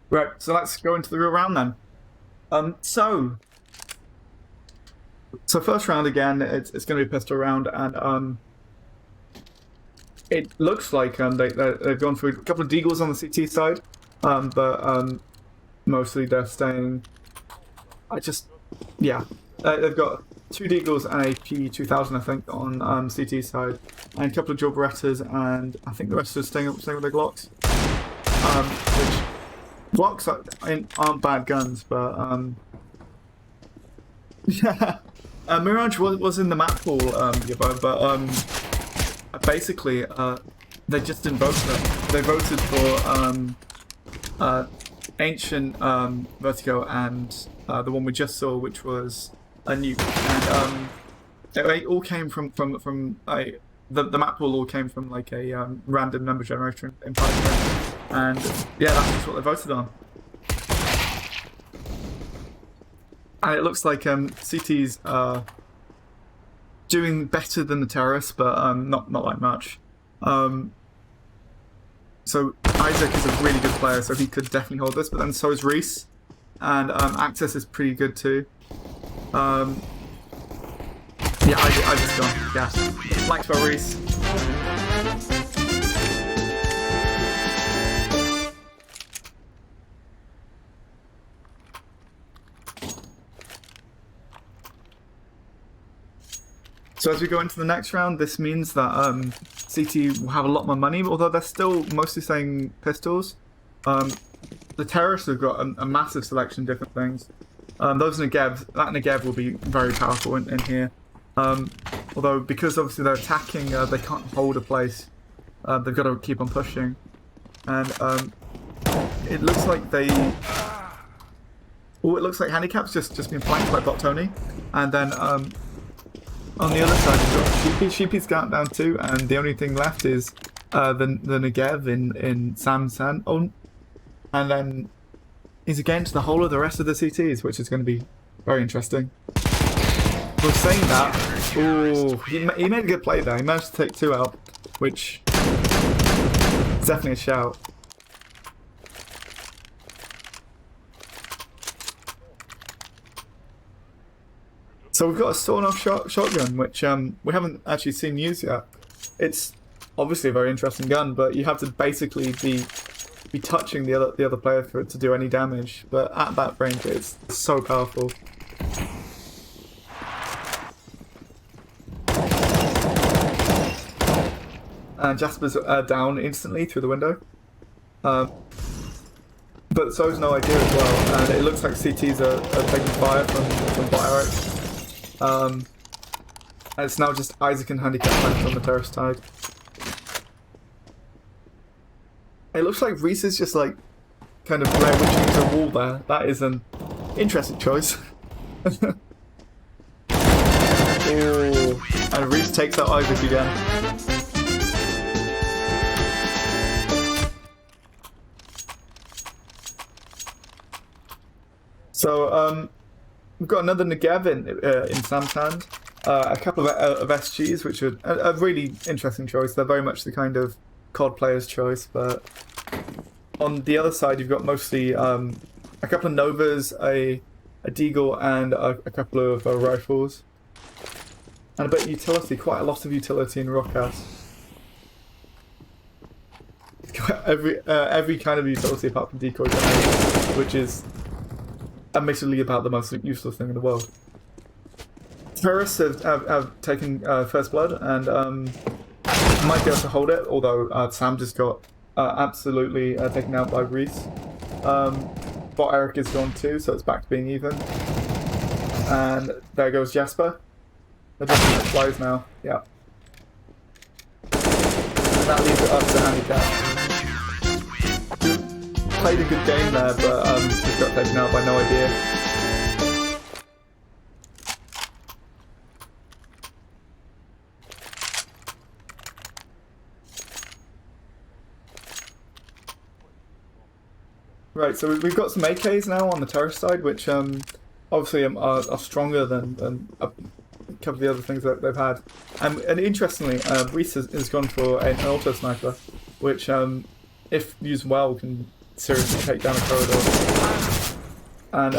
Right, so let's go into the real round then. So first round again, it's going to be a pistol round, and it looks like they've gone through a couple of deagles on the CT side, but mostly they're staying. They've got 2 deagles and a P2000, I think, on CT side, and a couple of dual Berettas, and I think the rest are staying with their Glocks, which. Glocks aren't bad guns, but yeah, Mirage was in the map pool, but basically they just didn't vote for it. They voted for Ancient, Vertigo, and the one we just saw, which was a nuke, and it all came from the map pool all came from like a random number generator in Python. And yeah, that's just what they voted on. And it looks like CT's doing better than the terrorists, but not like much. So Isaac is a really good player, so he could definitely hold this. But then so is Reese, and Access is pretty good too. Yeah, I just gone. Yeah, thanks for Reese. So as we go into the next round, this means that CT will have a lot more money, although they're still mostly saying pistols. The terrorists have got a massive selection of different things. Those Negev, that Negev will be very powerful in here. Although because obviously they're attacking, they can't hold a place. They've got to keep on pushing. And it looks like they... Oh, it looks like Handicap's just been flanked by Bot Tony. And then... on the other side, you've got Sheepy. Sheepy's down too, and the only thing left is the Negev in Sam's hand. Oh, and then he's against the whole of the rest of the CTs, which is going to be very interesting. We're saying that. Oh, he made a good play there. He managed to take 2 out, which is definitely a shout. So we've got a sawn-off shotgun, which we haven't actually seen used yet. It's obviously a very interesting gun, but you have to basically be touching the other player for it to do any damage. But at that range, it's so powerful. And Jasper's down instantly through the window. But so's No Idea as well, and it looks like CTs are taking fire from Biorex. And it's now just Isaac and Handicap left on the terrorist side. It looks like Reese is just like kind of Blair Witching into a wall there. That is an interesting choice. Ooh. And Reese takes out Isaac again. So we've got another Negev in Sam's hand. A couple of SGs, which are a really interesting choice. They're very much the kind of COD player's choice, but on the other side you've got mostly a couple of Novas, a Deagle, and a couple of rifles. And a bit of utility, quite a lot of utility in Rockhouse. Every kind of utility apart from decoy grenades, which is admittedly about the most useless thing in the world. Terrorists have taken first blood and might be able to hold it, although Sam just got absolutely taken out by Reese. Bot Eric is gone too, so it's back to being even. And there goes Jasper. They're just flies now, yeah. And that leaves it up to handicap. Played a good game there, but just got taken out by no idea. Right, so we've got some AKs now on the terrorist side, which obviously are stronger than a couple of the other things that they've had. And interestingly, Reese has gone for an auto sniper, which, if used well, can seriously take down a corridor. And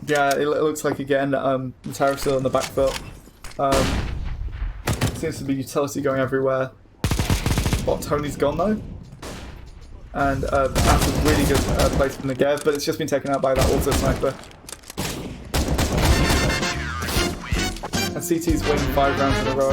yeah, it looks like again the terrorists are on the back foot. Seems to be utility going everywhere. Bot Tony's gone though. And that's a really good place for Negev, but it's just been taken out by that auto sniper. And CT's winning 5 rounds in a row.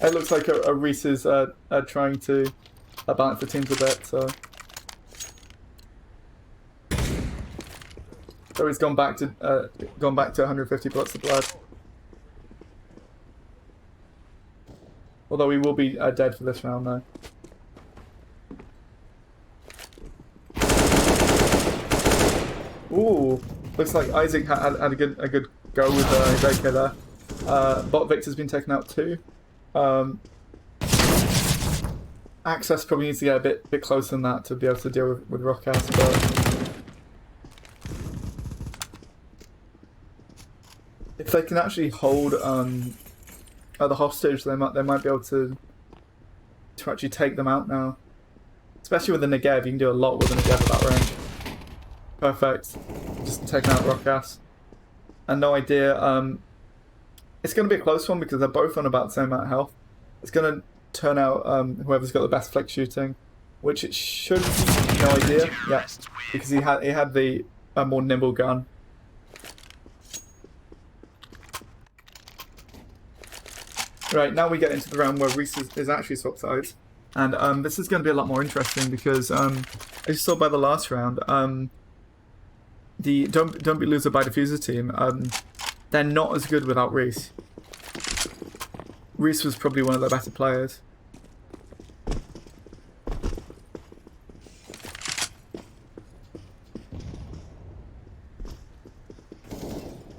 It looks like a Reese is trying to balance the teams a bit, so. So he's gone back to 150 bullets of blood. Although he will be dead for this round though. Ooh, looks like Isaac had a good go with his AK there. Bot Victor's been taken out too. Access probably needs to get a bit closer than that to be able to deal with Rockhouse, but if they can actually hold the hostage, they might be able to actually take them out now. Especially with the Negev, you can do a lot with the Negev at that range. Perfect. Just taking out Rockhouse. And no idea. It's going to be a close one because they're both on about the same amount of health. It's going to turn out whoever's got the best flick shooting, which it should be. No idea. Yeah, because he had the more nimble gun. Right, now we get into the round where Reese is actually swapped sides. And this is going to be a lot more interesting because, as you saw by the last round, the Don't Be Loser by Diffuser team, they're not as good without Reese. Reese was probably one of their better players.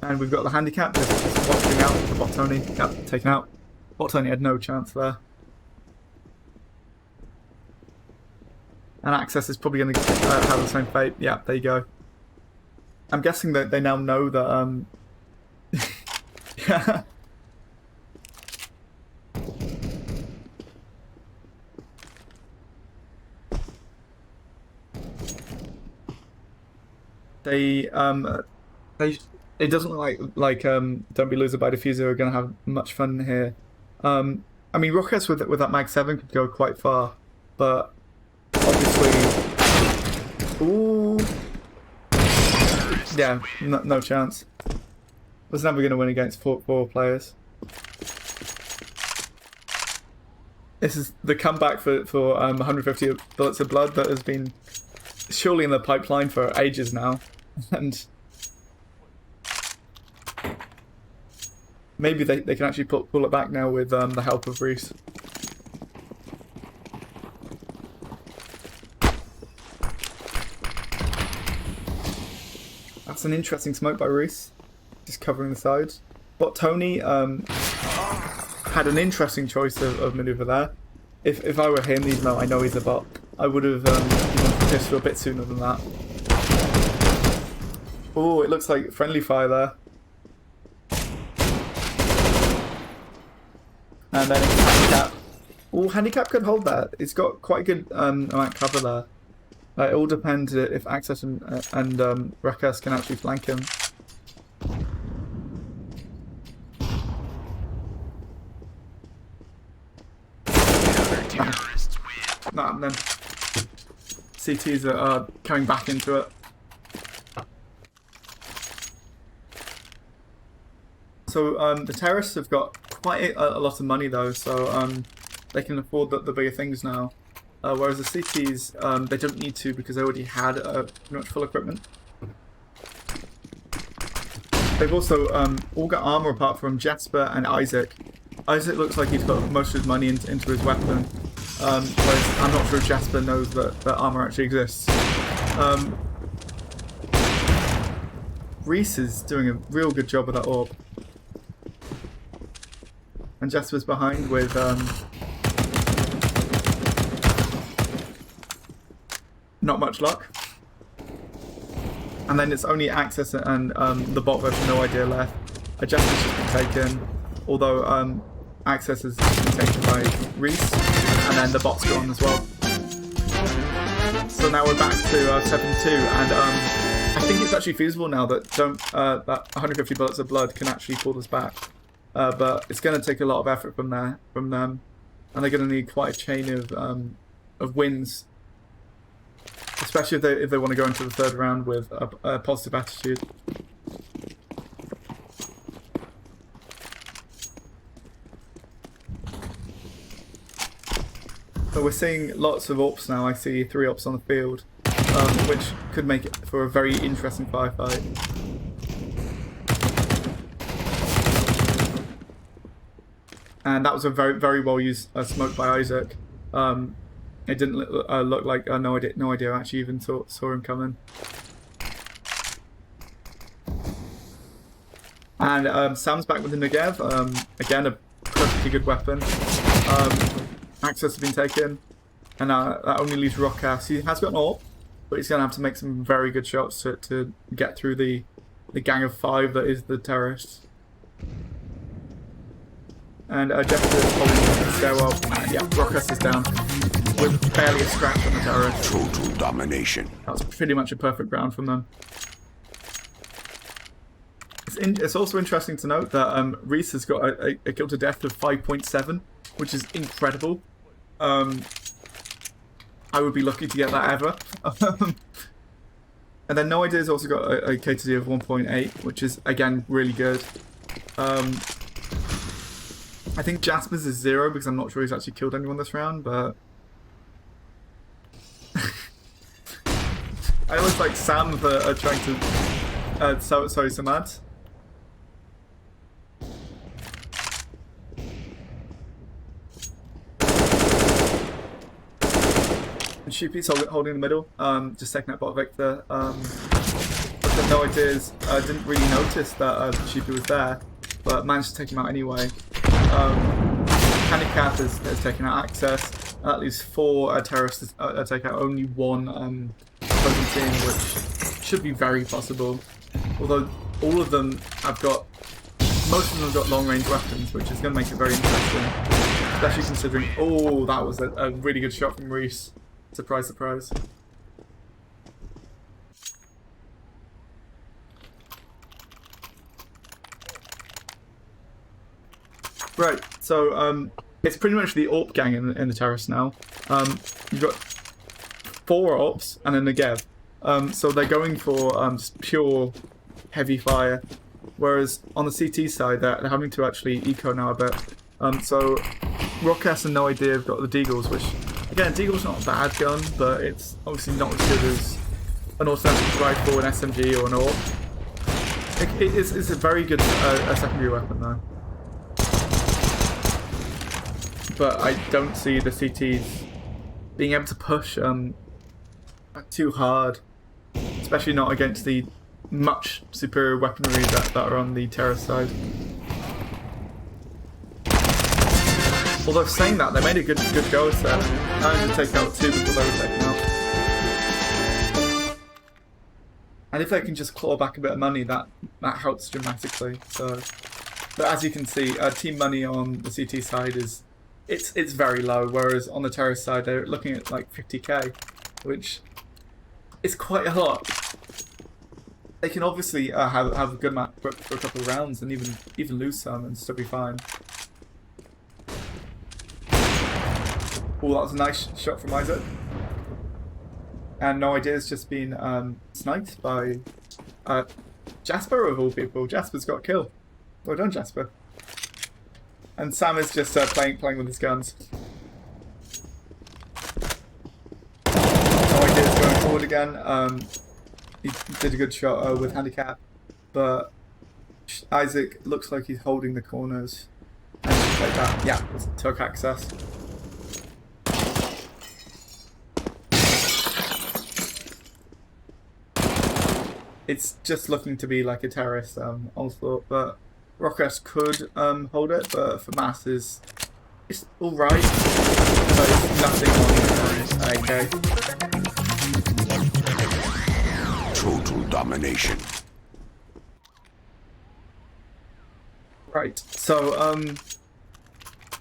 And we've got the handicap, just watching out, the bot Tony, yep, taken out. Bot Tony had no chance there. And Access is probably going to have the same fate. Yeah, there you go. I'm guessing that they now know that, yeah. It doesn't look like Don't Be Loser by Diffuser are going to have much fun here. I mean, Rockets with that Mag 7 could go quite far, but obviously, ooh, yeah, no chance. Was never going to win against four players. This is the comeback for 150 bullets of blood that has been surely in the pipeline for ages now, and maybe they can actually pull it back now with the help of Reese. That's an interesting smoke by Reese, just covering the sides. But Tony had an interesting choice of maneuver there. If I were him, even though I know he's a bot, I would have pistol a bit sooner than that. Oh, it looks like friendly fire there. And then it's handicap. Oh, handicap could hold that. It's got quite a good amount of cover there. It all depends if Access and Rekas can actually flank him. Nah, and then CTs are coming back into it. So the terrorists have got quite a lot of money though, so they can afford the bigger things now. Whereas the CTs, they don't need to because they already had pretty much full equipment. They've also all got armor apart from Jasper and Isaac. Isaac looks like he's put most of his money into his weapon, whereas I'm not sure Jasper knows that armor actually exists. Reese is doing a real good job of that orb. And Jasper's behind with not much luck. And then it's only Access and the bot version, no idea left. Jasper's just been taken, although Access has been taken by Reese, and then the bot's gone as well. So now we're back to 7-2, and I think it's actually feasible now that that 150 bullets of blood can actually pull us back. But it's going to take a lot of effort from them, and they're going to need quite a chain of wins, especially if they want to go into the third round with a positive attitude. So we're seeing lots of AWPs now. I see 3 AWPs on the field, which could make it for a very interesting firefight. And that was a very, very well used smoke by Isaac. It didn't look like no idea actually even saw him coming. And Sam's back with the Negev. Again, a perfectly good weapon. Access has been taken, and that only leaves Rockass. He has got an AWP, but he's going to have to make some very good shots to get through the gang of 5 that is the terrorists. And Jester is holding the stairwell, and yeah, Rockass is down with barely a scratch on the terrorist. Total domination. That's pretty much a perfect round from them. It's also interesting to note that Reese has got a kill to death of 5.7, which is incredible. I would be lucky to get that ever. And then No Idea's also got a KTD of 1.8, which is again really good. I think Jasper's is 0 because I'm not sure he's actually killed anyone this round, but I always like Sam for trying to sorry, Samad. And Shoopy's holding the middle, just taking out bot Victor. But No Ideas didn't really notice that Shoopy was there, but managed to take him out anyway. Handicap has taken out Access. That leaves 4 terrorists to take out only 1 opposing team, which should be very possible. Although all of them have got, most of them have got long range weapons, which is going to make it very interesting. Especially considering, oh, that was a really good shot from Reese. Surprise, surprise. Right, so it's pretty much the AWP gang in the terrace now. You've got 4 AWPs and a Negev. So they're going for just pure heavy fire. Whereas on the CT side, they're having to actually eco now a bit. So Rockass and No Idea have got the Deagles, which, again, Deagle's not a bad gun, but it's obviously not as good as an automatic rifle, an SMG, or an AWP. It's a very good secondary weapon though. But I don't see the CTs being able to push too hard, especially not against the much superior weaponry that are on the terrorist side. Although saying that, they made a good go at that. Managed to take out 2 before they were taken out. And if they can just claw back a bit of money, that helps dramatically. So, but as you can see, team money on the CT side is it's very low, whereas on the terrorist side they're looking at like 50k, which is quite a lot. They can obviously have a good map for a couple of rounds and even lose some and still be fine. Oh, that was a nice shot from Isaac. And No Idea's just been sniped by Jasper of all people. Jasper's got a kill. Well done, Jasper. And Sam is just playing with his guns. No Idea's going forward again. He did a good shot with handicap, but Isaac looks like he's holding the corners. And like that, yeah, took access. It's just looking to be like a terrorist onslaught, but Rockets could hold it, but for Mass it's alright, but it's nothing on AK. Total domination. Right, so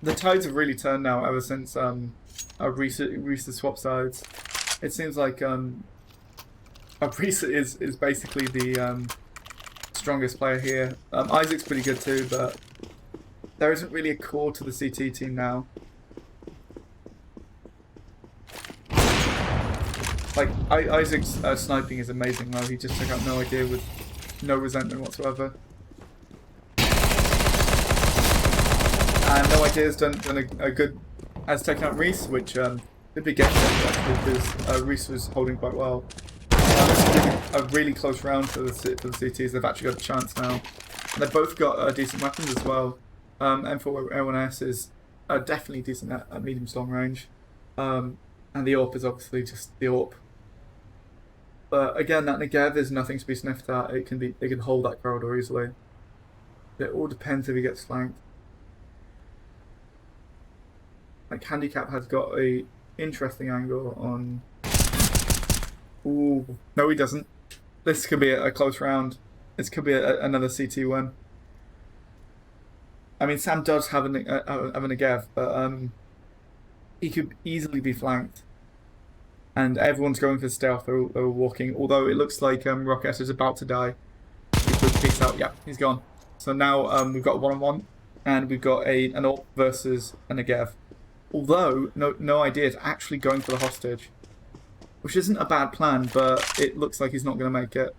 the tides have really turned now ever since Risa swapped sides. It seems like Risa is basically the strongest player here. Isaac's pretty good too, but there isn't really a core to the CT team now. Like, Isaac's sniping is amazing though. He just took out No Idea with no resentment whatsoever. And No Idea's done a good... has taken out Reese, which did be game changer because Reese was holding quite well. This is giving a really close round for the CTs. They've actually got a chance now. And they've both got decent weapons as well. M4A1S is definitely decent at medium to long range. And the AWP is obviously just the AWP. But again, that Negev is nothing to be sniffed at. It can hold that corridor easily. It all depends if he gets flanked. Like, Handicap has got a interesting angle on... Ooh, no he doesn't. This could be a close round. This could be another CT win. I mean, Sam does have a Negev, but he could easily be flanked. And everyone's going for stealth, they're walking. Although it looks like Rocket is about to die. He could peace out. Yeah, he's gone. So now we've got a 1-on-1, and we've got an AWP versus a Negev. Although No Idea is actually going for the hostage, which isn't a bad plan, but it looks like he's not going to make it.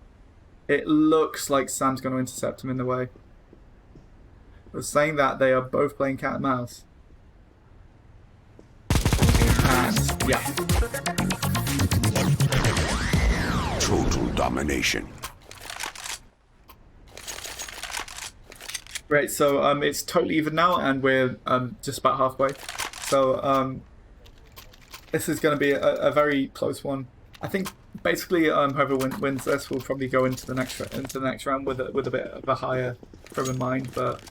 It looks like Sam's going to intercept him in the way. But saying that, they are both playing cat and mouse. And yeah. Total domination. Right, so it's totally even now, and we're just about halfway. So this is going to be a very close one. I think basically whoever wins this will probably go into the next round with a bit of a higher frame of mind, but.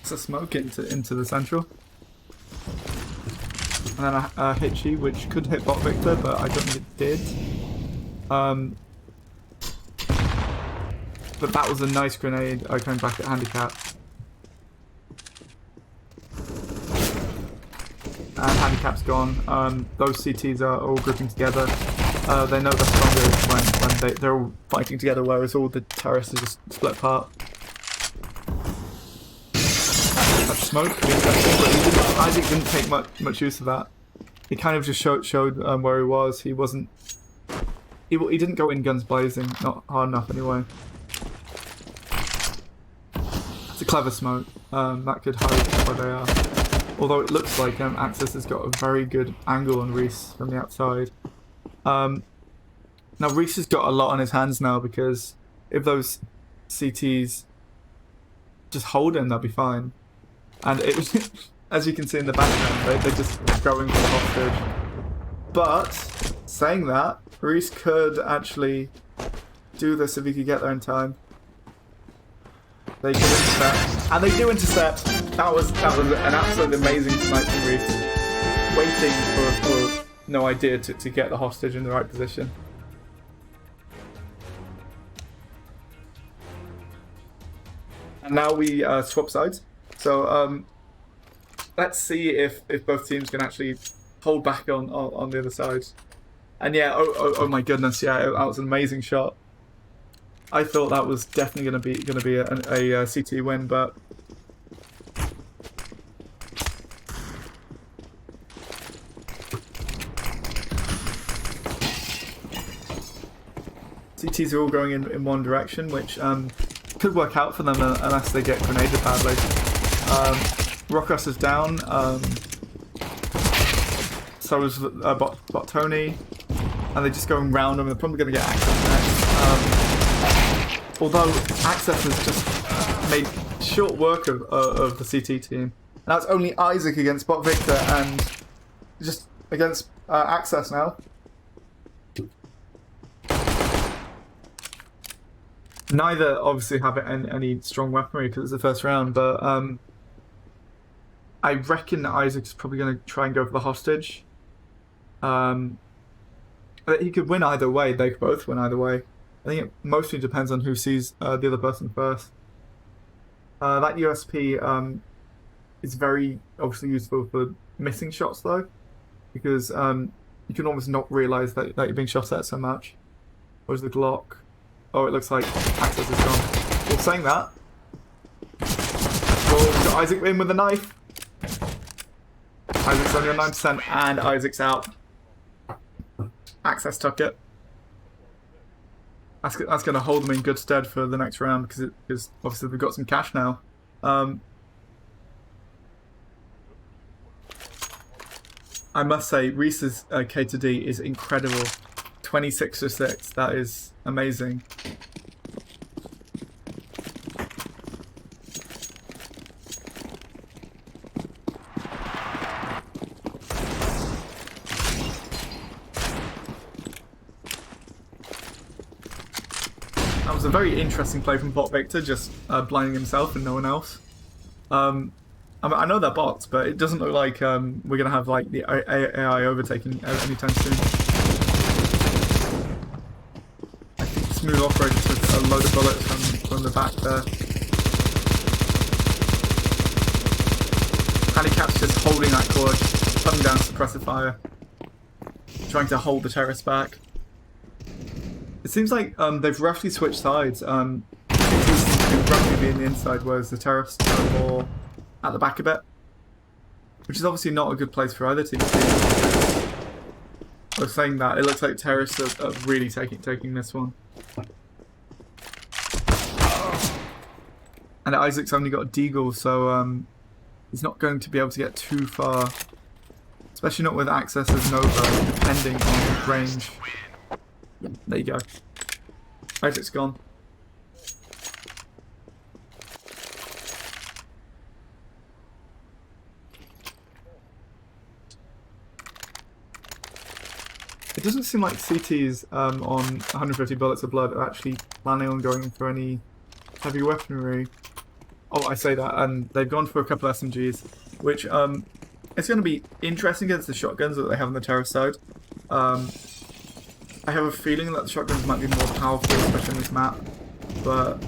It's a smoke into the central. And then a Hitchy, which could hit Bot Victor, but I don't think it did. But that was a nice grenade coming back at handicap. And handicap's gone. Those CTs are all grouping together. They know they're stronger when they're all fighting together, whereas all the terrorists are just split apart. Smoke, but Isaac didn't take much use of that. He kind of just showed where he was. He wasn't. He didn't go in guns blazing, not hard enough anyway. It's a clever smoke that could hide where they are. Although it looks like Axis has got a very good angle on Reese from the outside. Now Reese has got a lot on his hands now, because if those CTs just hold him, they'll be fine. And it was, as you can see in the background, they're just going for the hostage. But saying that, Reese could actually do this if he could get there in time. They could intercept, and they do intercept. That was an absolutely amazing snipe from Reese, waiting for no idea to get the hostage in the right position. And now we swap sides. So let's see if both teams can actually hold back on the other side. And yeah, oh my goodness, yeah, that was an amazing shot. I thought that was definitely gonna be a CT win, but CTs are all going in one direction, which could work out for them unless they get grenaded badly. Rockus is down. So is bot Tony, and they're just going round them. They're probably going to get Access next. Although Access has just made short work of the CT team. Now it's only Isaac against bot Victor, and just against Access now. Neither obviously have any strong weaponry because it's the first round, but I reckon Isaac's probably going to try and go for the hostage. He could win either way. They could both win either way. I think it mostly depends on who sees the other person first. That USP is very obviously useful for missing shots though, because you can almost not realise that you're being shot at so much. Where's the Glock? Oh, it looks like Access is gone. Well, saying that, oh, got Isaac in with a knife. Isaac's only on 9%, and Isaac's out. Access took it. That's going to hold them in good stead for the next round, because obviously they've got some cash now. I must say, Reese's K to D is incredible. 26-6. That is amazing. That was a very interesting play from bot Victor, just blinding himself and no one else. I know they're bots, but it doesn't look like we're going to have like the AI overtaking anytime soon. I think Smooth Operator took a load of bullets from the back there. Handicap's just holding that core, putting down suppressive fire, trying to hold the terrorists back. It seems like they've roughly switched sides. Seems to roughly be in the inside, whereas the terrorists are more at the back a bit, which is obviously not a good place for either team to be. I was saying that it looks like terrorists are really taking this one, and Isaac's only got a deagle, so he's not going to be able to get too far, especially not with Access as Nova, depending on range. There you go. Isaac's gone. It doesn't seem like CTs on 150 bullets of blood are actually planning on going for any heavy weaponry. Oh, I say that, and they've gone for a couple of SMGs, which it's going to be interesting against the shotguns that they have on the terrorist side. I have a feeling that the shotguns might be more powerful, especially on this map, but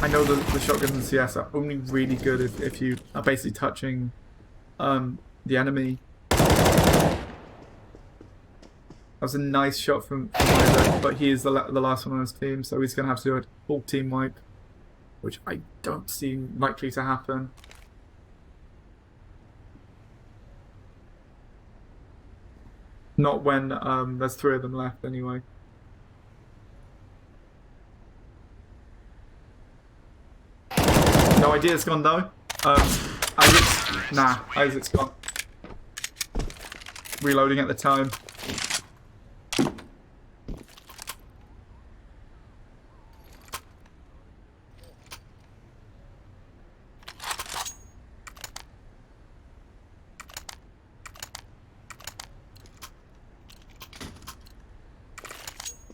I know that the shotguns in CS are only really good if you are basically touching the enemy. That was a nice shot from Isaac, but he is the last one on his team, so he's going to have to do a full team wipe, which I don't seem likely to happen. Not when there's 3 of them left, anyway. No, No idea, it's gone though. Isaac's gone. Reloading at the time.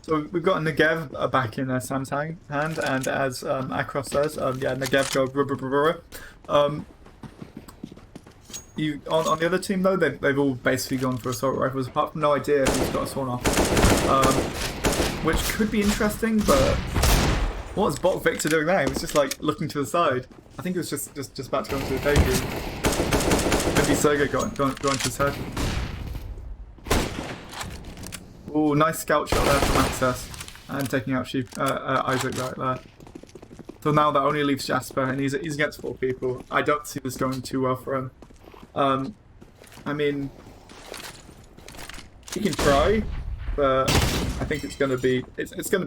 So we've got Negev back in Sam's hand, and as Akros says, yeah, Negev go brr. You on the other team though, they've all basically gone for assault rifles, apart from no idea who's got a sworn off, which could be interesting. But what was Bot Victor doing there? He was just like looking to the side. I think he was just about to go into the daydream. Maybe Sergey got into his head. Oh, nice scout shot there from Access, and taking out Isaac right there. So now that only leaves Jasper, and he's against 4 people. I don't see this going too well for him. I mean, he can try, but I think it's gonna be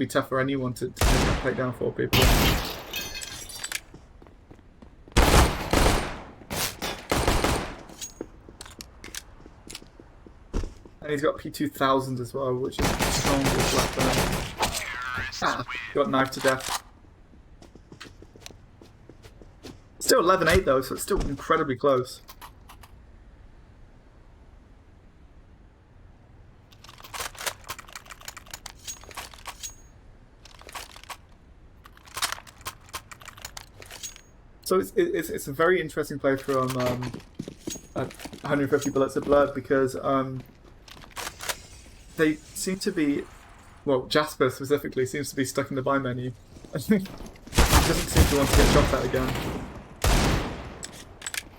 tough for anyone to take down 4 people. And he's got P2000 as well, which is the strongest weapon. Ah, got knifed to death. Still 11-8 though, so it's still incredibly close. So it's a very interesting play from 150 Bullets of Blood, because they seem to be, well, Jasper specifically seems to be stuck in the buy menu. I think he doesn't seem to want to get shot at again.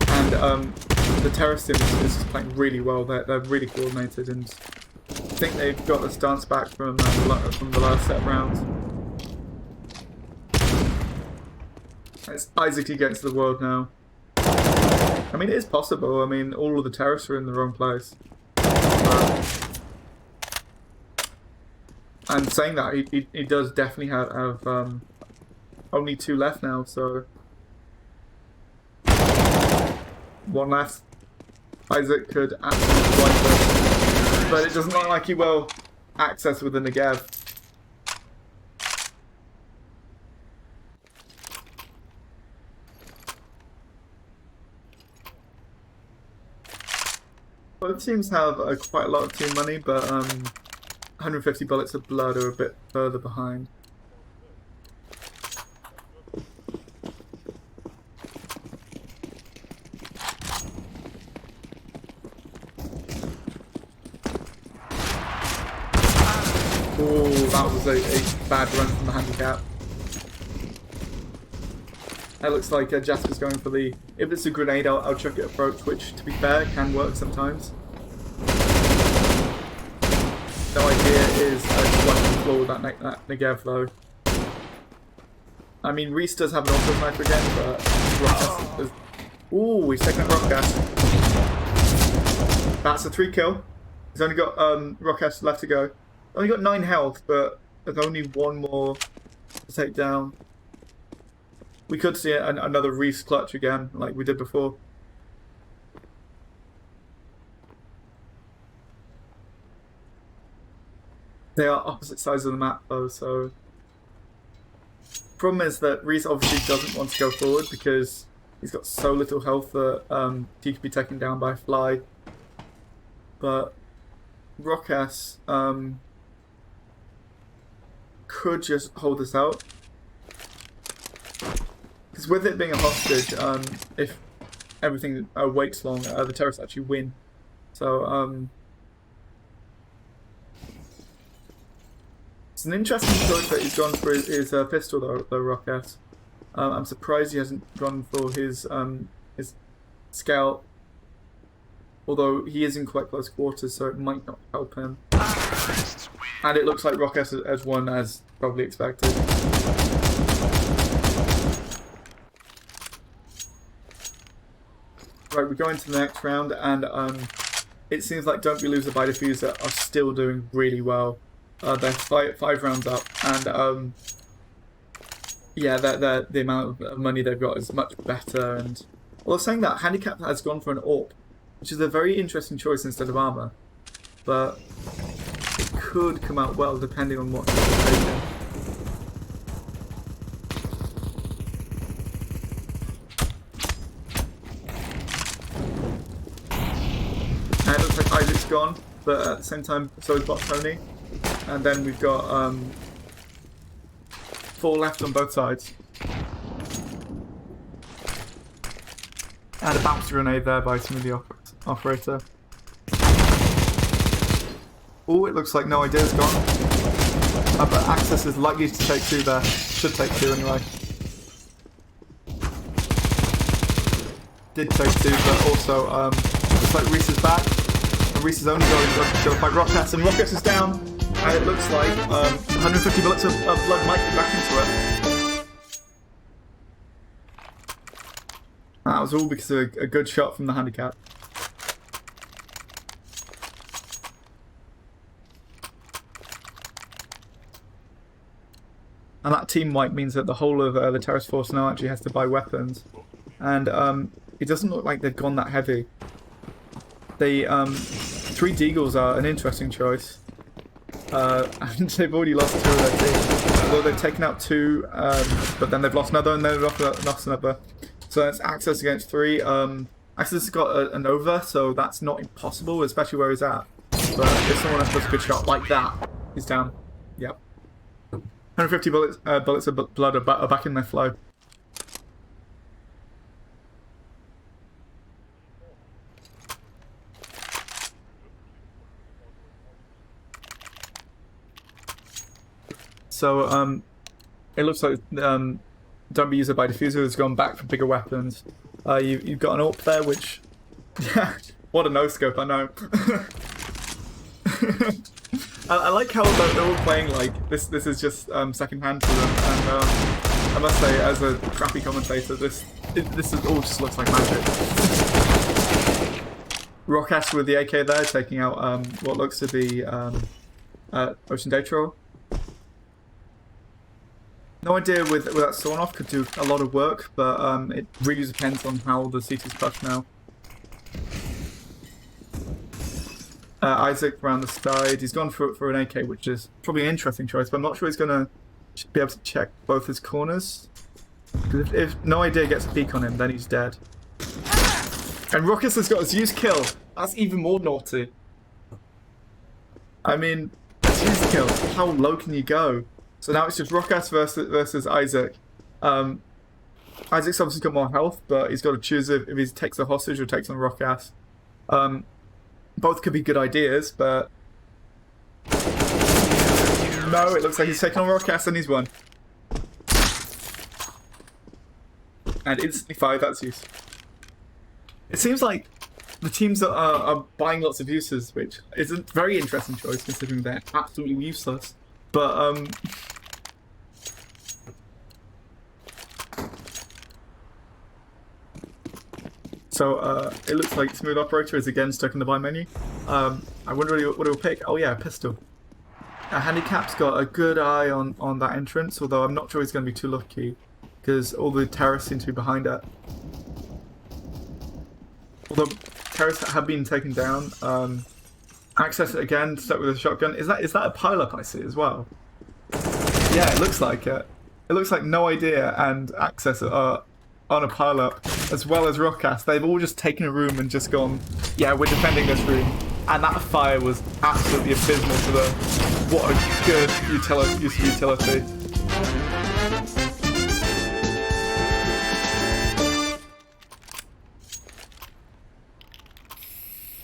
And the terrorist team is just playing really well. They're really coordinated, and I think they've got the stance back from the last set of rounds. It's Isaac against the world now. I mean, it is possible. I mean, all of the terrorists are in the wrong place. And saying that, he does definitely have only 2 left now, so 1 left. Isaac could absolutely wipe it, but it doesn't look like he will. Access with the Negev. Both teams have quite a lot of team money, but 150 Bullets of Blood are a bit further behind. Oh, that was a bad run from the handicap. It looks like Jasper's going for the, if it's a grenade, I'll chuck it approach, which, to be fair, can work sometimes. No idea is what to floor with that Negev, though. I mean, Reese does have an auto sniper again, but Rockcast is... Ooh, he's taking a Rockcast. That's a 3 kill. He's only got Rockcast left to go. Only got 9 health, but there's only 1 more to take down. We could see another Reese clutch again, like we did before. They are opposite sides of the map though, so... Problem is that Reese obviously doesn't want to go forward because he's got so little health that he could be taken down by a fly. But Rockass could just hold this out. Because with it being a hostage, if everything waits long, the terrorists actually win. So, it's an interesting choice that he's gone for his pistol, though, Rockass. I'm surprised he hasn't gone for his scout. Although he is in quite close quarters, so it might not help him. And it looks like Rockass has won, as probably expected. Right, we go into the next round, and it seems like Don't Be Loser by Diffuser are still doing really well. They're 5 rounds up, and yeah, the amount of money they've got is much better. And well, saying that, handicap has gone for an AWP, which is a very interesting choice instead of armor, but it could come out well depending on what they're taking. And it looks like Isaac's gone, but at the same time, so is Bot Tony. And then we've got 4 left on both sides. And a bounce grenade there by Smoothie Operator. Oh, it looks like No Idea's gone. But Access is likely to take 2 there. Should take 2 anyway. Did take 2, but also looks like Reese is back. And Reese is only going to fight Rockets, and Rockets is down. And it looks like 150 bullets of blood might be back into it. That was all because of a good shot from the handicap. And that team wipe means that the whole of the terrorist force now actually has to buy weapons. And it doesn't look like they've gone that heavy. They 3 Deagles are an interesting choice. And they've already lost 2 of their team. Although they've taken out 2, but then they've lost another and then they've lost another. So it's Access against 3. Access has got a Nova, so that's not impossible, especially where he's at. But if someone else does a good shot like that, he's down. Yep. 150 bullets of blood are back in their flow. So it looks like Don't Be Used by Diffuser has gone back for bigger weapons. You've got an AWP there, which what a no scope, I know. I like how they're all playing like this. This is just second hand to them, and I must say, as a crappy commentator, this all just looks like magic. Rockash with the AK there, taking out what looks to be Ocean Daytroll. No Idea with that sawn off could do a lot of work, but it really depends on how the CT's pushed now. Isaac around the side. He's gone for an AK, which is probably an interesting choice, but I'm not sure he's going to be able to check both his corners. Because if No Idea gets a peek on him, then he's dead. And Ruckus has got his use kill. That's even more naughty. I mean, his use kill. How low can you go? So now it's just Ruckus versus Isaac. Isaac's obviously got more health, but he's got to choose if he takes a hostage or takes on Ruckus. Both could be good ideas, but no, it looks like he's taken on Rockcast and he's won. And instantly 5, that's use. It seems like the teams that are buying lots of uses, which is a very interesting choice considering they're absolutely useless. But so it looks like Smooth Operator is again stuck in the buy menu. I wonder what he'll pick. Oh yeah, a pistol. Handicap's got a good eye on that entrance, although I'm not sure he's going to be too lucky because all the terrorists seem to be behind it. Although terrorists have been taken down. Access it again, stuck with a shotgun. Is that a pile-up I see as well? Yeah, it looks like it. It looks like No Idea and Access are on a pile-up, as well as Rockcast. They've all just taken a room and just gone, yeah, we're defending this room. And that fire was absolutely abysmal to them. What a good use of utility.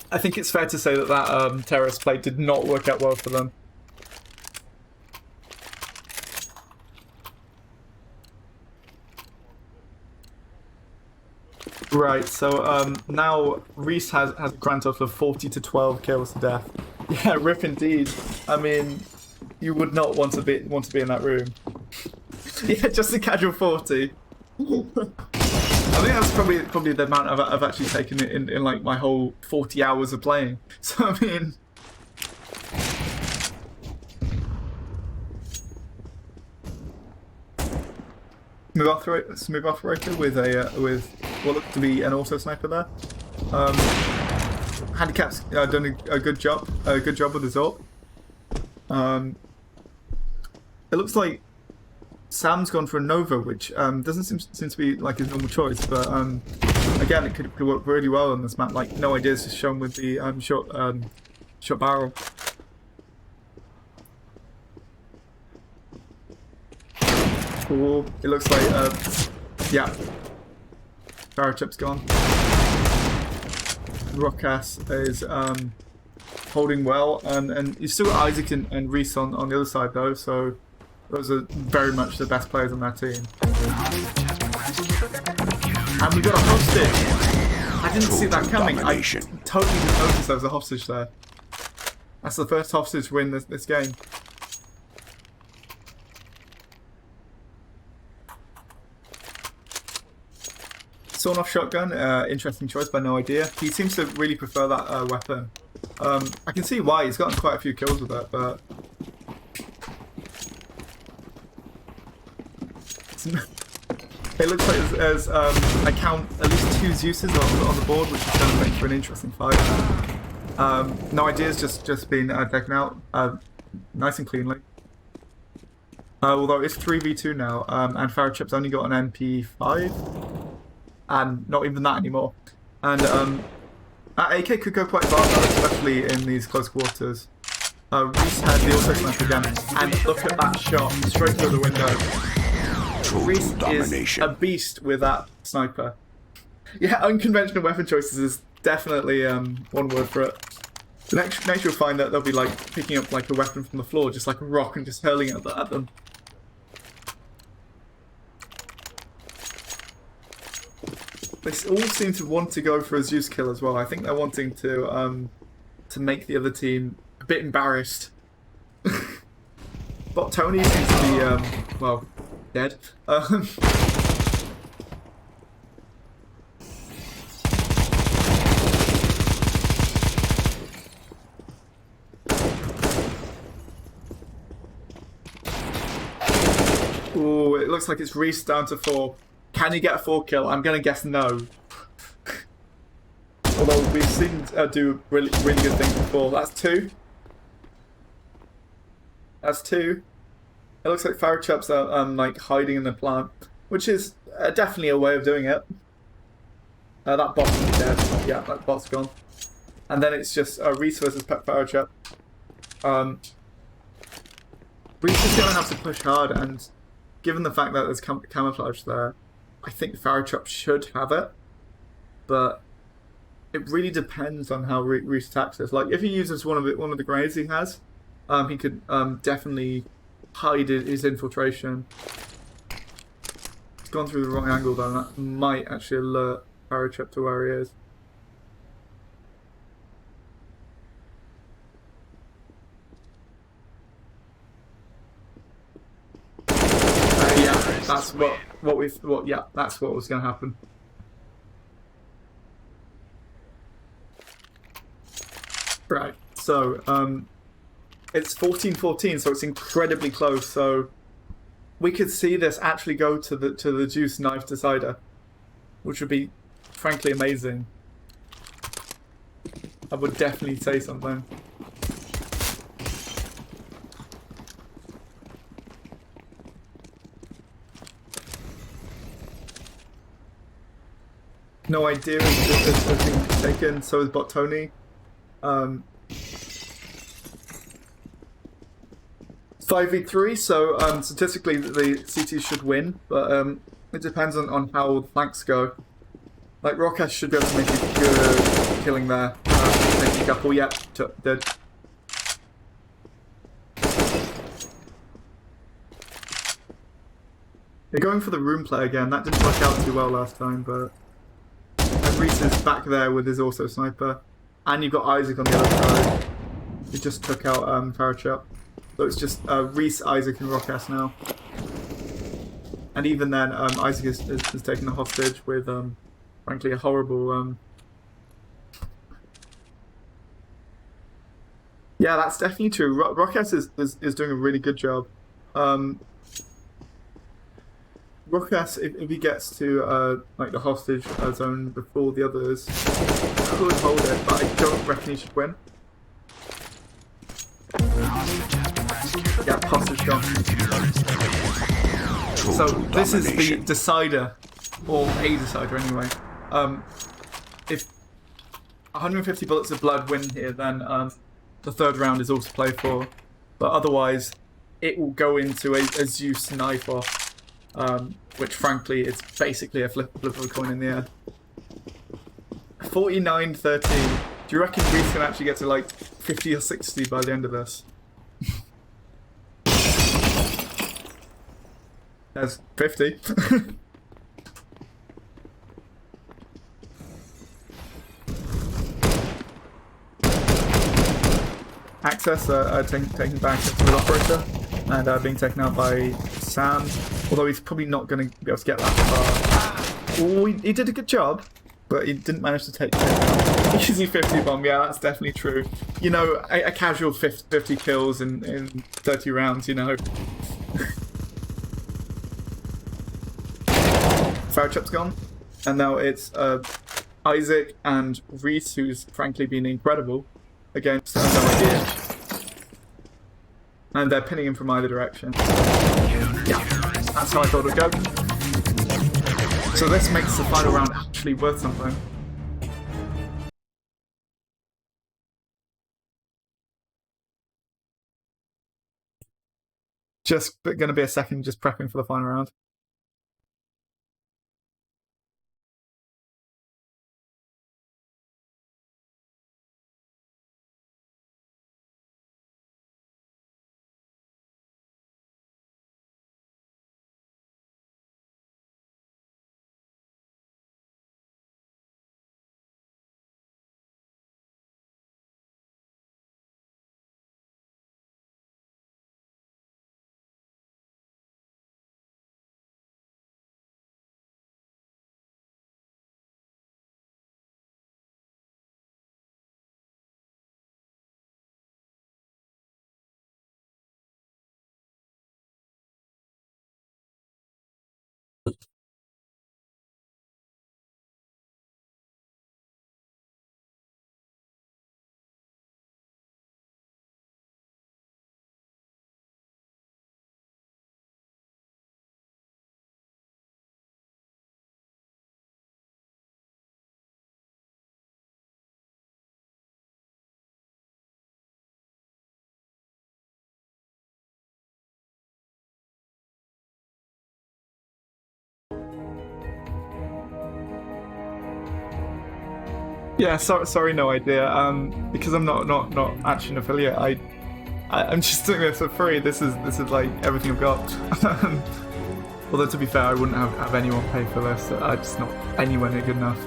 I think it's fair to say that terrorist play did not work out well for them. Right, so now Reese has a grand total of 40 to 12 kills to death. Yeah, rip indeed. I mean, you would not want to be in that room. Yeah, just a casual 40. I think that's probably the amount I've actually taken it in like my whole 40 hours of playing. So I mean, smooth operator with a with what looked to be an auto sniper there. Handicap's done a good job with his ult. It looks like Sam's gone for a Nova, which doesn't seem to be like his normal choice, but again, it could work really well on this map. Like, no ideas just shown with the short barrel. Cool. It looks like yeah, Barrel Chip's gone. Rockass is holding well, and you've still got Isaac and Reese on the other side though, so those are very much the best players on that team. And we got a hostage! I didn't see that coming. I totally didn't notice there was a hostage there. That's the first hostage win this game. Sawn-off shotgun, interesting choice, but no idea. He seems to really prefer that weapon. I can see why, he's gotten quite a few kills with it, but... It looks like there's I count at least 2 Zeuses on the board, which is going to make for an interesting fight. No ideas, just been taken out nice and cleanly. Although it's 3v2 now, and Farrah Chip's only got an MP5. And not even that anymore. And AK could go quite far, especially in these close quarters. Reese had the auto sniper again, and look at that shot straight through the window. Reese is a beast with that sniper. Yeah, unconventional weapon choices is definitely one word for it. Next you'll find that they'll be like picking up like a weapon from the floor, just like a rock, and just hurling it at them. They all seem to want to go for a Zeus kill as well. I think they're wanting to make the other team a bit embarrassed. But Tony seems to be well, dead. Ooh, it looks like it's Reese down to 4. Can he get a 4 kill? I'm gonna guess no. Although we've seen do really good things before. That's 2. That's 2. It looks like Farrah Chip's are like hiding in the plant, which is definitely a way of doing it. That bot's dead. Yeah, that bot's gone. And then it's just Reese versus Farrah Chip. Reese is gonna have to push hard, and given the fact that there's camouflage there, I think Farrah Chip should have it, but it really depends on how Reese attacks this. Like, if he uses one of the grenades he has, he could definitely hide his infiltration. He's gone through the wrong angle though, and that might actually alert Farrah Chip to where he is. Yeah, that's that's what was going to happen. Right, so it's 14-14, so it's incredibly close. So we could see this actually go to the Juice knife decider, which would be frankly amazing. I would definitely say something. No idea has been taken, so is Bot Tony. 5v3, so statistically the CT should win, but it depends on how the flanks go. Like, Rockash should be able to make a good killing there. Making a couple, yeah, dead. They're going for the room play again. That didn't work out too well last time, but... And Reese is back there with his also sniper. And you've got Isaac on the other side. He just took out Farrah Chip. So it's just Reese, Isaac, and Rockass now. And even then, Isaac is taking the hostage with, frankly, a horrible... Yeah, that's definitely true. Rockass is doing a really good job. Ruckus, if he gets to like the hostage zone before the others, could hold it, but I don't reckon he should win. Yeah, hostage gone. So this is the decider, or a decider anyway. If 150 bullets of blood win here, then the third round is all to play for. But otherwise, it will go into a Zeus knife off, which frankly is basically a flip of a coin in the air. 49-13. Do you reckon Reese can actually get to like 50 or 60 by the end of this? There's 50. Access taking back to the operator and being taken out by Sam, although he's probably not going to be able to get that far. Oh, he did a good job, but he didn't manage to take it. Easy 50 bomb, yeah, that's definitely true. You know, a casual 50 kills in 30 rounds, you know. Farchup's gone, and now it's Isaac and Reese, who's frankly been incredible against no idea. And they're pinning him from either direction. Yeah, that's how I thought it would go. So this makes the final round actually worth something. Just going to be a second, just prepping for the final round. Yeah, sorry, no idea. Because I'm not actually an affiliate. I'm just doing this for free. This is like everything I've got. Although to be fair, I wouldn't have anyone pay for this. I'm just not anywhere near good enough.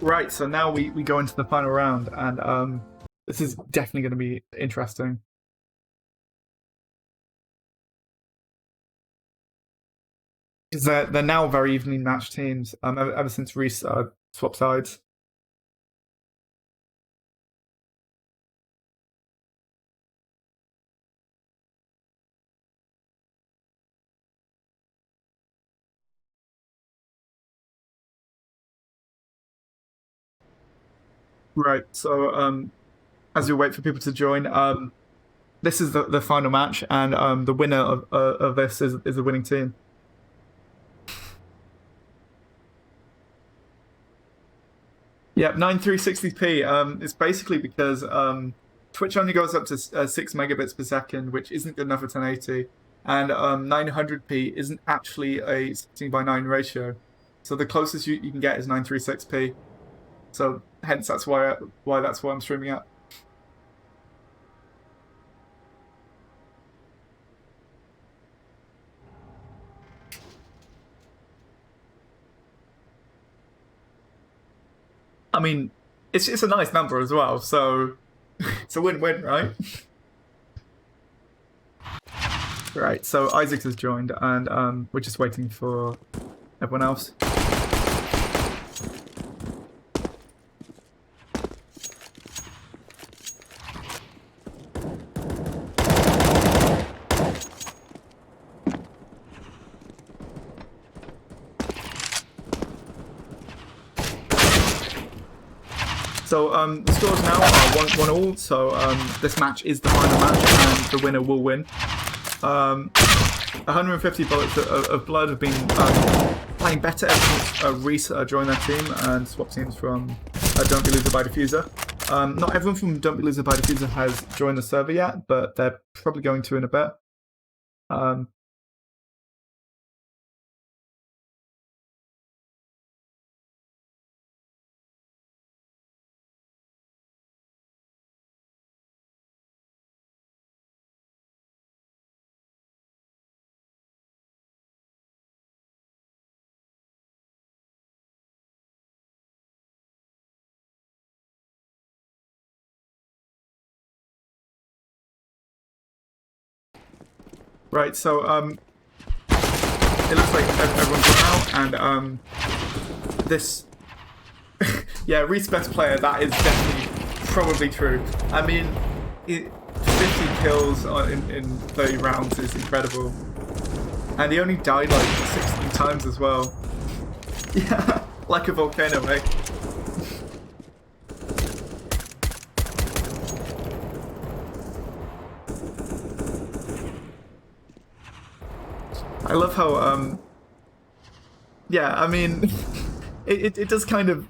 Right, so now we go into the final round, and this is definitely going to be interesting. Because they're now very evenly matched teams, ever since Reese swapped sides. Right, so as you wait for people to join, this is the final match, and the winner of this is the winning team. Yep, 9360p. It's basically because Twitch only goes up to 6 megabits per second, which isn't good enough for 1080, and 900p isn't actually a 16:9 ratio. So the closest you can get is 936p. So hence that's why I'm streaming at. I mean, it's a nice number as well, so it's a win-win, right? Right, so Isaac has joined, and we're just waiting for everyone else. So the scores now are 1-1 all. So this match is the final match, and the winner will win. 150 bullets of blood have been playing better ever since Reese joined their team and swapped teams from Don't Be Loser by Diffuser. Not everyone from Don't Be Loser by Diffuser has joined the server yet, but they're probably going to in a bit. Right, so it looks like everyone's gone out, and this, yeah, Reese best player. That is definitely probably true. I mean, 50 kills in 30 rounds is incredible, and he only died like 16 times as well. Yeah, like a volcano, eh? I love how, yeah, I mean, it does kind of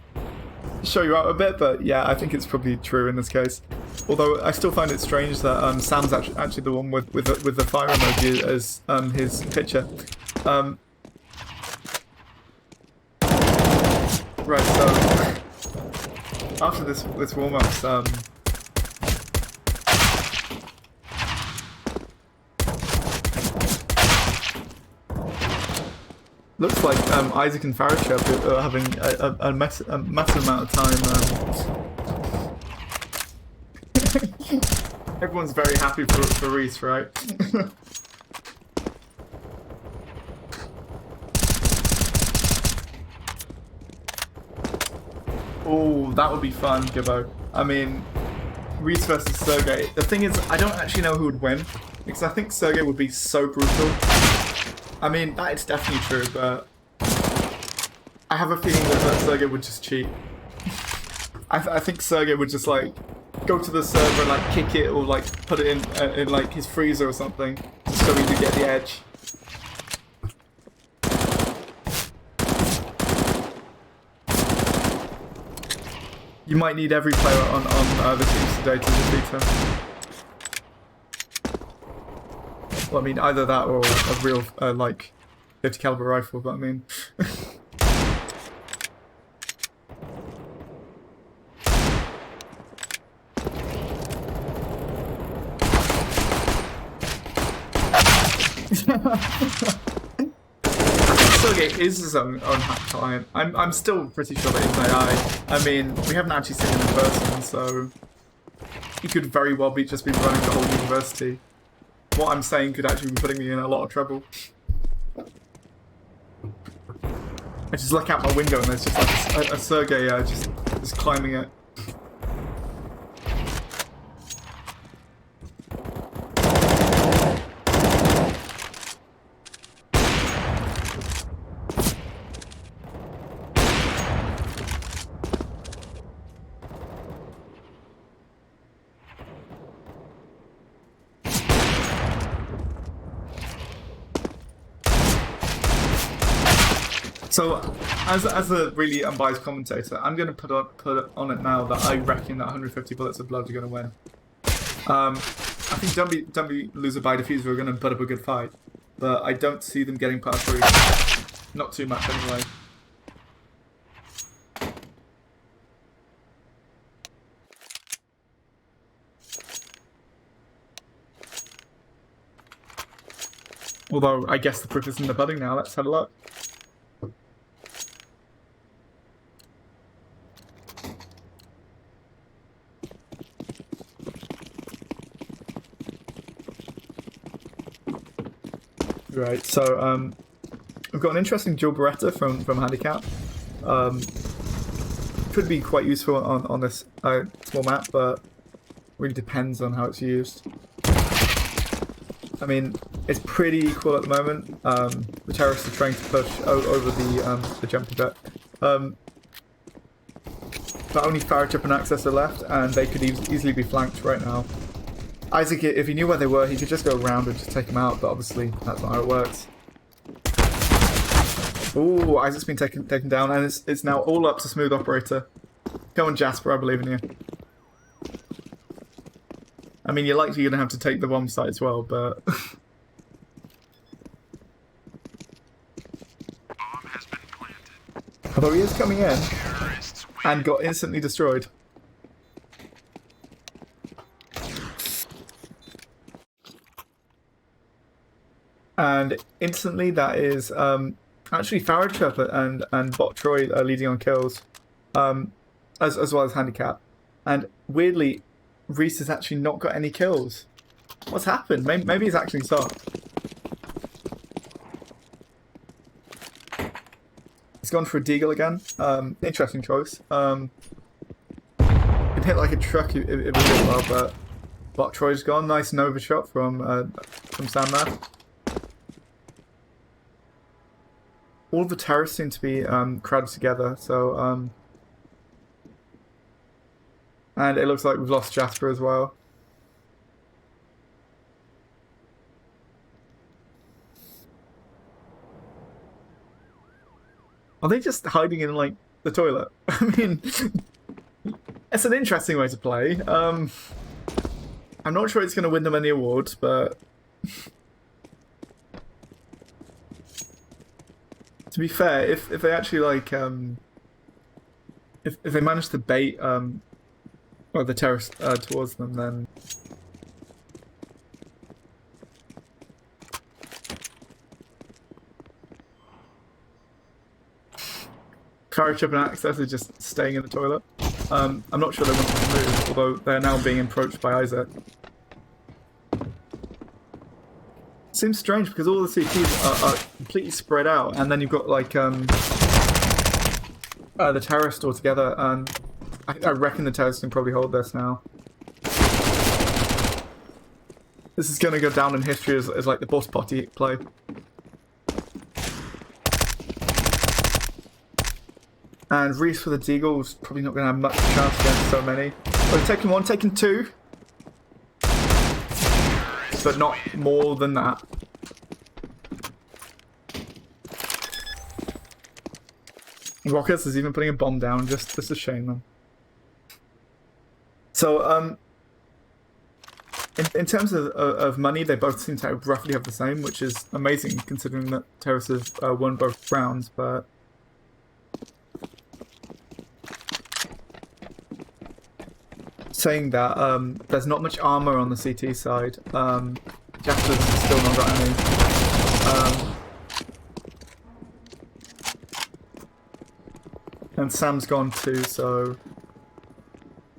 show you out a bit, but yeah, I think it's probably true in this case. Although I still find it strange that Sam's actually the one with the fire emoji as his picture. Right, so after this warm-up, looks like Isaac and Farishab are having a massive amount of time. Everyone's very happy for Reese, right? Oh, that would be fun, Gibbo. I mean, Reese versus Sergey. The thing is, I don't actually know who would win, because I think Sergey would be so brutal. I mean, that is definitely true, but I have a feeling that Sergey would just cheat. I think Sergey would just, like, go to the server and, like, kick it or, like, put it in like, his freezer or something, just so he could get the edge. You might need every player on the teams today to defeat him. Well, I mean, either that or a real, like, 50 caliber rifle, but I mean... Sergey is his own hack client. I'm still pretty sure that he's AI. I mean, we haven't actually seen him in person, so he could very well just be running the whole university. What I'm saying could actually be putting me in a lot of trouble. I just look out my window and there's just like a Sergey just climbing it. So, as a really unbiased commentator, I'm going to put on it now that I reckon that 150 bullets of blood are going to win. I think Don't Be Loser by Diffuser are going to put up a good fight, but I don't see them getting past 3. Not too much anyway. Although, I guess the proof is in the pudding now. Let's have a look. Right, so we've got an interesting dual Beretta from Handicap. Could be quite useful on this small map, but really depends on how it's used. I mean, it's pretty equal at the moment. The terrorists are trying to push over the jump a bit. But only Farachip and Access are left, and they could easily be flanked right now. Isaac, if he knew where they were, he could just go around and just take them out, but obviously that's not how it works. Ooh, Isaac's been taken down, and it's now all up to Smooth Operator. Come on, Jasper, I believe in you. I mean, you're likely going to have to take the bomb site as well, but... Although he is coming in, and got instantly destroyed. And instantly that is actually Farachip and Bot Troy are leading on kills, as well as Handicap. And weirdly, Reese has actually not got any kills. What's happened? Maybe he's actually stopped. He's gone for a deagle again. Interesting choice. It hit like a truck if it was doing well, but Bot Troy's gone. Nice Nova shot from Sam there. All the terrorists seem to be crowded together, so and it looks like we've lost Jasper as well. Are they just hiding in like the toilet? I mean, it's an interesting way to play. I'm not sure it's going to win them any awards, but to be fair, if they actually like if they manage to bait or the terrorists towards them, then Farachip and Access are just staying in the toilet. I'm not sure they want to move, although they're now being approached by Isaac. Seems strange because all the CTs are completely spread out, and then you've got like the terrorists all together, and I reckon the terrorists can probably hold this now. This is going to go down in history as like the boss potty play. And Reese with a deagle's probably not going to have much chance against so many. Oh, taking one, taking two. But not more than that. Rockets is even putting a bomb down just to shame them. So, in terms of money, they both seem to roughly have the same, which is amazing considering that terrorists have won both rounds, but... Saying that, there's not much armor on the CT side. Jasper's still not got any. And Sam's gone too, so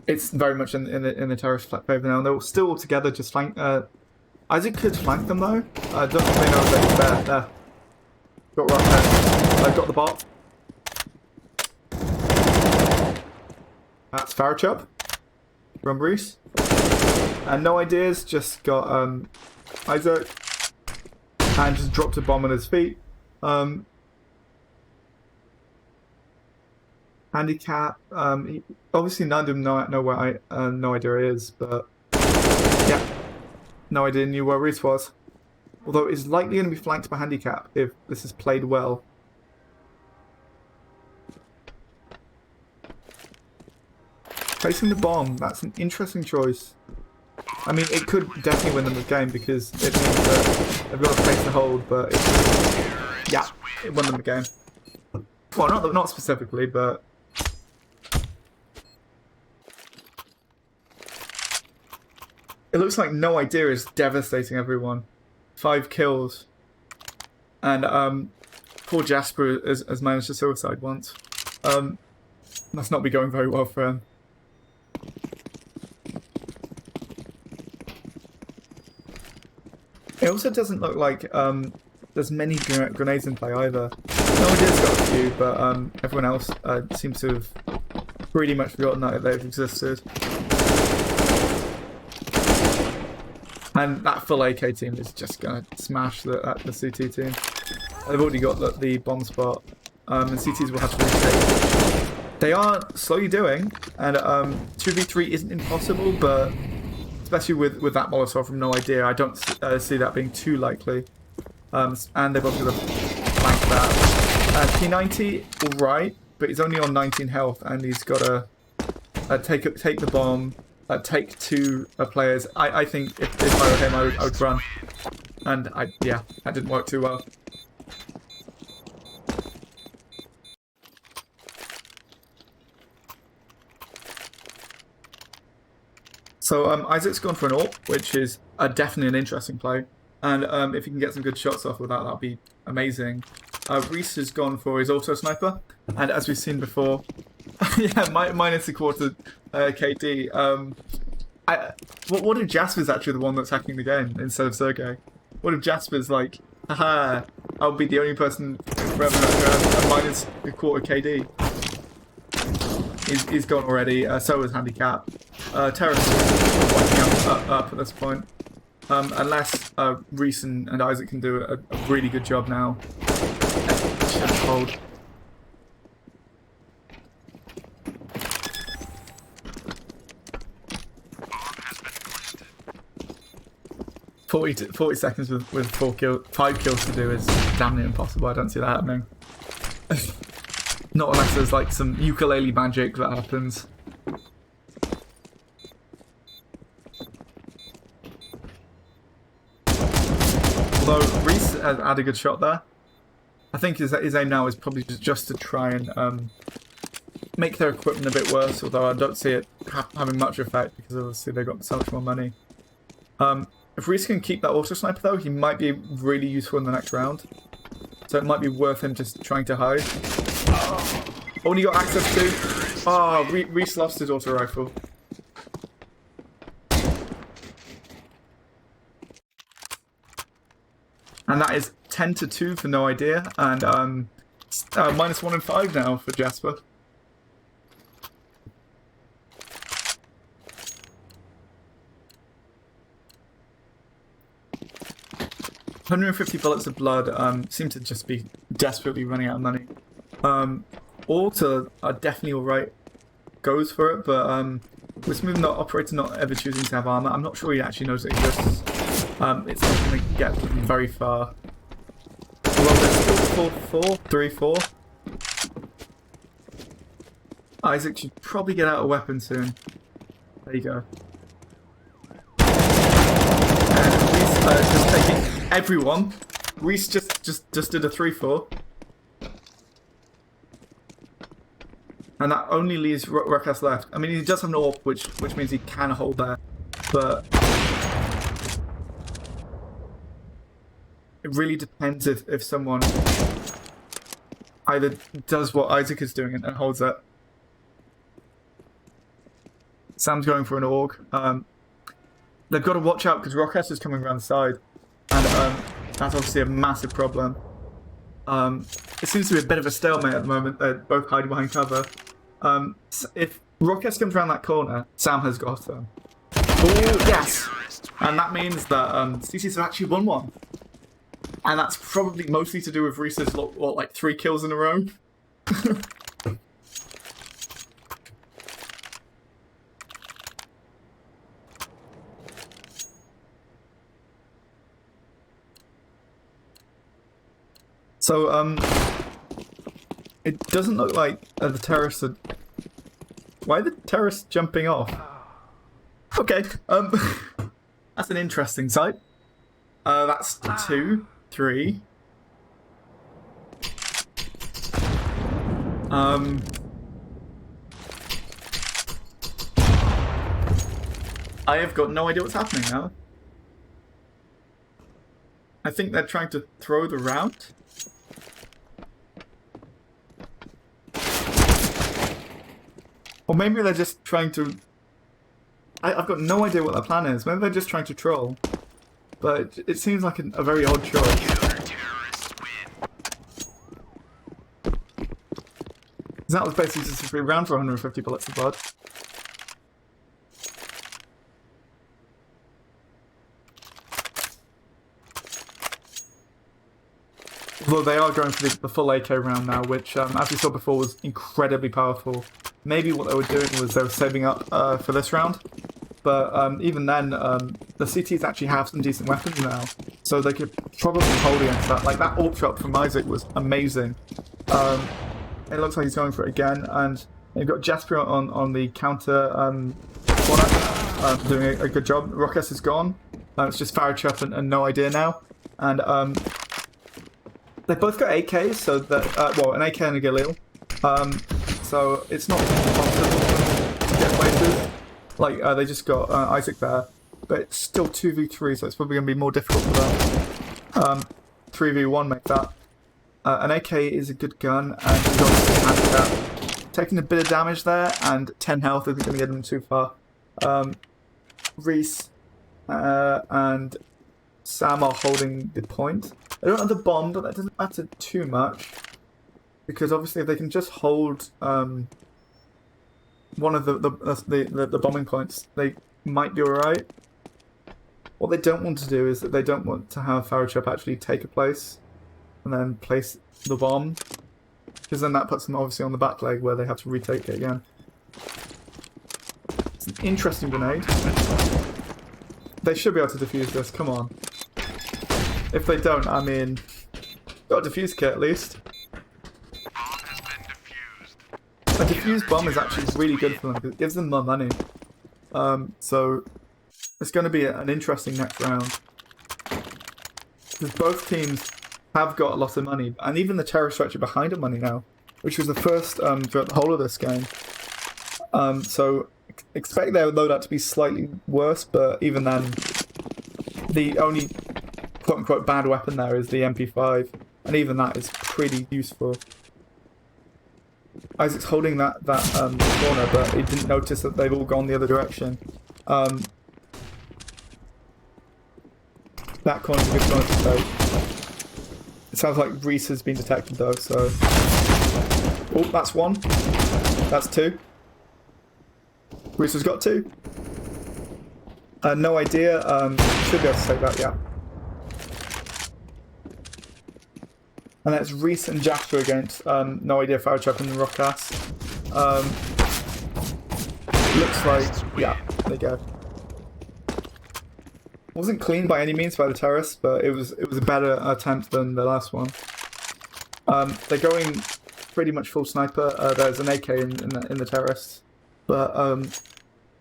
it's very much in the terrorist favour now. They're still all together, just flank. Isaac could flank them though. I don't think they know that he's there. There. Got right there. I've got the bot. That's Farachip from Reese. And no ideas, just got Isaac. And just dropped a bomb on his feet. Handicap. Obviously none of them know where no idea is, but yeah, no idea knew where Reese was. Although it's likely going to be flanked by Handicap if this is played well. Placing the bomb, that's an interesting choice. I mean, it could definitely win them the game because it means that they've got to place the hold, but yeah, it won them the game. Well, not specifically, but it looks like no idea is devastating everyone. 5 kills. And poor Jasper has managed to suicide once. Must not be going very well for him. It also doesn't look like there's many grenades in play either. No idea's got a few, but everyone else seems to have pretty much forgotten that they've existed. And that full AK team is just gonna smash the CT team. They've already got the bomb spot, and CTs will have to retake. They are slowly doing, and 2v3 isn't impossible, but especially with that Molotov from no idea, I don't see that being too likely. And they've also got to flank that. P90, alright, but he's only on 19 health, and he's got to take the bomb, take two players. I think if I were him, I would run. And yeah, that didn't work too well. So Isaac's gone for an AWP, which is definitely an interesting play. And if he can get some good shots off with that, that'll be amazing. Reese has gone for his auto sniper, and as we've seen before, yeah, minus a quarter KD. What if Jasper's actually the one that's hacking the game instead of Sergey? What if Jasper's like, haha, I'll be the only person forever that has a minus a quarter KD? He's gone already. So is Handicap. Terrace is wiping up at this point. Unless Reese and Isaac can do a really good job now. Should hold. Forty seconds with 5 kills to do is damn near impossible. I don't see that happening. Not unless there's like some ukulele magic that happens. Although Reese has had a good shot there. I think his aim now is probably just to try and make their equipment a bit worse, although I don't see it having much effect because obviously they've got so much more money. If Reese can keep that auto sniper though, he might be really useful in the next round. So it might be worth him just trying to hide. Only got access to... Oh, Reese lost his auto rifle. And that is 10-2 for no idea, and -1 in 5 now for Jasper. $150 bullets of blood seem to just be desperately running out of money. Auto are definitely alright, goes for it, but with Smooth operator not ever choosing to have armor, I'm not sure he actually knows it exists. It's not going to get them very far. Well, there's still 3-4. Isaac should probably get out a weapon soon. There you go. And Reese just taking everyone. Reese just did a 3-4. And that only leaves Ruckus left. I mean, he does have an AWP, which means he can hold there. But it really depends if someone either does what Isaac is doing and holds it. Sam's going for an AUG. They've got to watch out because Ruckus is coming around the side. And that's obviously a massive problem. It seems to be a bit of a stalemate at the moment. They're both hiding behind cover. If Ruckus comes around that corner, Sam has got them. Oh, yes! And that means that CCs have actually won one. And that's probably mostly to do with Reese's, like 3 kills in a row? So, it doesn't look like the terrorists are... Why are the terrorists jumping off? Okay, that's an interesting sight. That's 2, 3. I have got no idea what's happening now. I think they're trying to throw the round. Or maybe they're just trying to... I've got no idea what their plan is. Maybe they're just trying to troll. But it seems like a very odd choice. That was basically just a free round for 150 bullets of blood. Although they are going for the full AK round now, which, as we saw before, was incredibly powerful. Maybe what they were doing was they were saving up for this round. But even then, the CTs actually have some decent weapons now. So they could probably hold against that. Like, that AWP shot from Isaac was amazing. It looks like he's going for it again. And you've got Jasper on the counter corner, doing a good job. Rockes is gone. It's just Farachop and No Idea now. And they both got AKs, so that well, an AK and a Galil. So it's not possible to get places. Like they just got Isaac there, but it's still 2v3, so it's probably going to be more difficult for them. 3v1 make that. An AK is a good gun, and he's obviously a handicap. Taking a bit of damage there, and 10 health isn't going to get them too far. Reese and Sam are holding the point. They don't have the bomb, but that doesn't matter too much. Because obviously if they can just hold one of the bombing points, they might be alright. What they don't want to do is that they don't want to have Farachop actually take a place and then place the bomb. Because then that puts them obviously on the back leg where they have to retake it again. It's an interesting grenade. They should be able to defuse this, come on. If they don't, I mean, got a defuse kit at least. A defused bomb is actually really good for them because it gives them more money. So it's going to be an interesting next round. Because both teams have got a lot of money, and even the terrorists are actually behind on money now, which was the first throughout the whole of this game. So expect their loadout to be slightly worse, but even then, the only quote-unquote bad weapon there is the MP5, and even that is pretty useful. Isaac's holding that corner, but he didn't notice that they've all gone the other direction. That corner's a good corner to take. It sounds like Reese has been detected though, so... Oh, that's one. That's two. Reese has got two. No Idea, should be able to take that, yeah. And that's Reese and Jasper against No Idea, Farachop and Rockes. Looks like, yeah, there you go. Wasn't clean by any means by the terrorists, but it was a better attempt than the last one. They're going pretty much full sniper. There's an AK in the terrorists, but on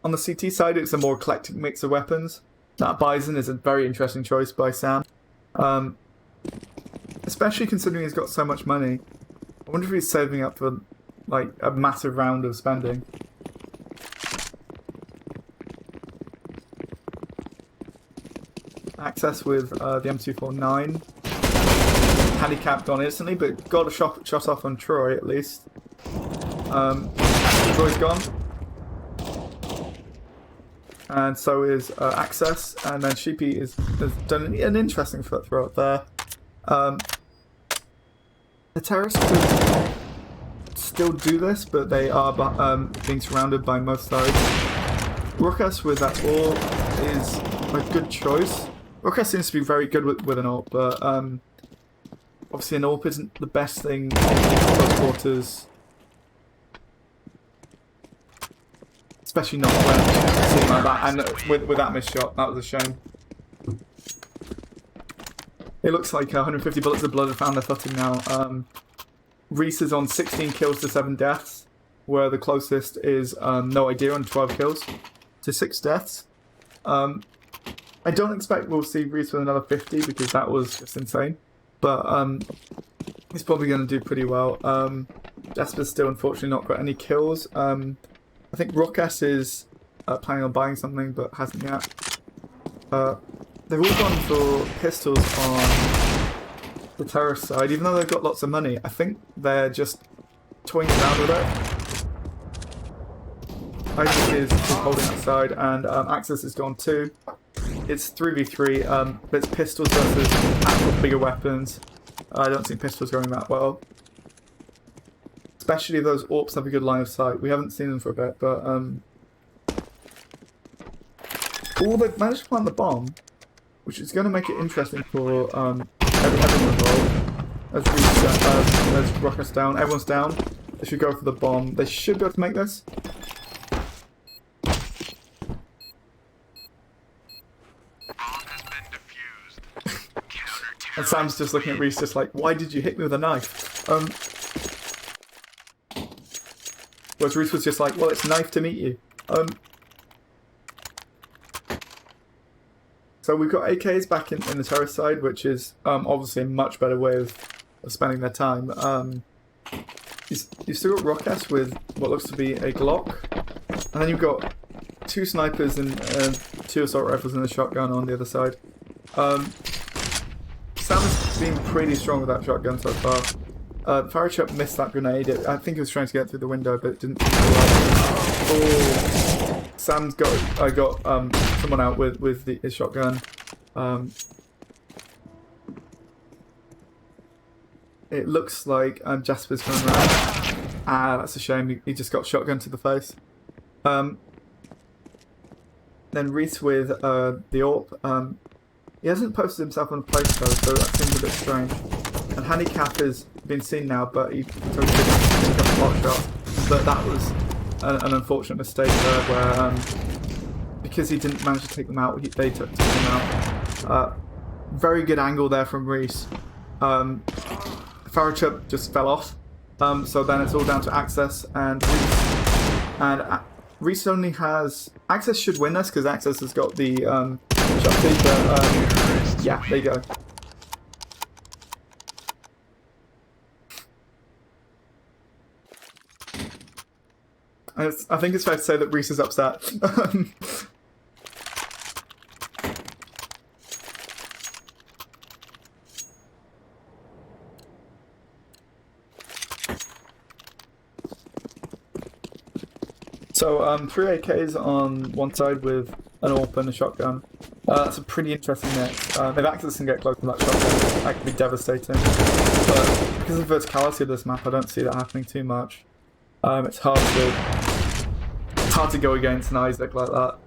the CT side, it's a more eclectic mix of weapons. That Bison is a very interesting choice by Sam. Especially considering he's got so much money. I wonder if he's saving up for like a massive round of spending. Access with the M249. Handicapped on instantly, but got a shot off on Troy at least. Troy's gone. And so is Access, and then Sheepy has done an interesting foot throw up there. The terrorists could still do this, but they are being surrounded by most sides. Rockes with that AWP is a good choice. Rockes seems to be very good with an AWP, but obviously an AWP isn't the best thing in close quarters. Especially not when something like that, and with that missed shot, that was a shame. It looks like 150 bullets of blood have found their footing now. Reese is on 16 kills to 7 deaths, where the closest is No Idea on 12 kills to 6 deaths. I don't expect we'll see Reese with another 50 because that was just insane. But he's probably going to do pretty well. Jasper's still unfortunately not got any kills. I think Rockes is planning on buying something but hasn't yet. they've all gone for pistols on the terrorist side, even though they've got lots of money. I think they're just toying around with it. Isaac is holding that side, and Axis is gone too. It's 3v3, but it's pistols versus actual bigger weapons. I don't think pistols going that well. Especially those AWPs have a good line of sight. We haven't seen them for a bit, but they've managed to plant the bomb, which is going to make it interesting for everyone involved. Let's rock us down. Everyone's down. They should go for the bomb. They should be able to make this. And Sam's just looking at Reese just like, why did you hit me with a knife? Whereas Reese was just like, well, it's knife to meet you. So we've got AKs back in the terrorist side, which is obviously a much better way of spending their time. You've still got Rockess with what looks to be a Glock. And then you've got 2 snipers and 2 assault rifles and a shotgun on the other side. Sam's been pretty strong with that shotgun so far. Farachuk missed that grenade. I think he was trying to get through the window, but it didn't. Oh, Sam's got someone out with his shotgun. It looks like Jasper's coming around. Ah, that's a shame. He just got shotgun to the face. Then Reese with the AWP. He hasn't posted himself on a place though, so that seems a bit strange. And Handicap has been seen now, but he totally didn't pick up a pot shot. But that was an unfortunate mistake there, where because he didn't manage to take them out, they took them out. Very good angle there from Reese. Farachuk just fell off. So then it's all down to Access and Reese. And Reese only has... Access should win this, because Access has got the shot but yeah, there you go. I think it's fair to say that Reese is upset. So 3 AKs on one side with an AWP and a shotgun. That's a pretty interesting mix. If Axis can get close to that shotgun, that could be devastating. But because of the verticality of this map, I don't see that happening too much. It's hard to go against an Isaac like that.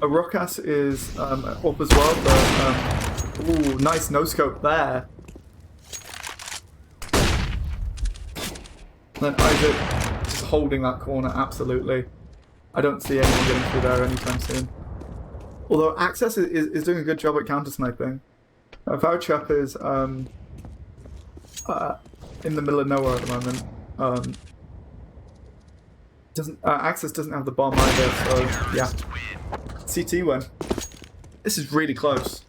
A Rokas is up as well, but ooh, nice no scope there. And then Isaac just holding that corner absolutely. I don't see anyone getting through there anytime soon. Although Access is doing a good job at counter sniping. Vouchap is in the middle of nowhere at the moment. Access doesn't have the bomb either, so yeah. CT win. This is really close.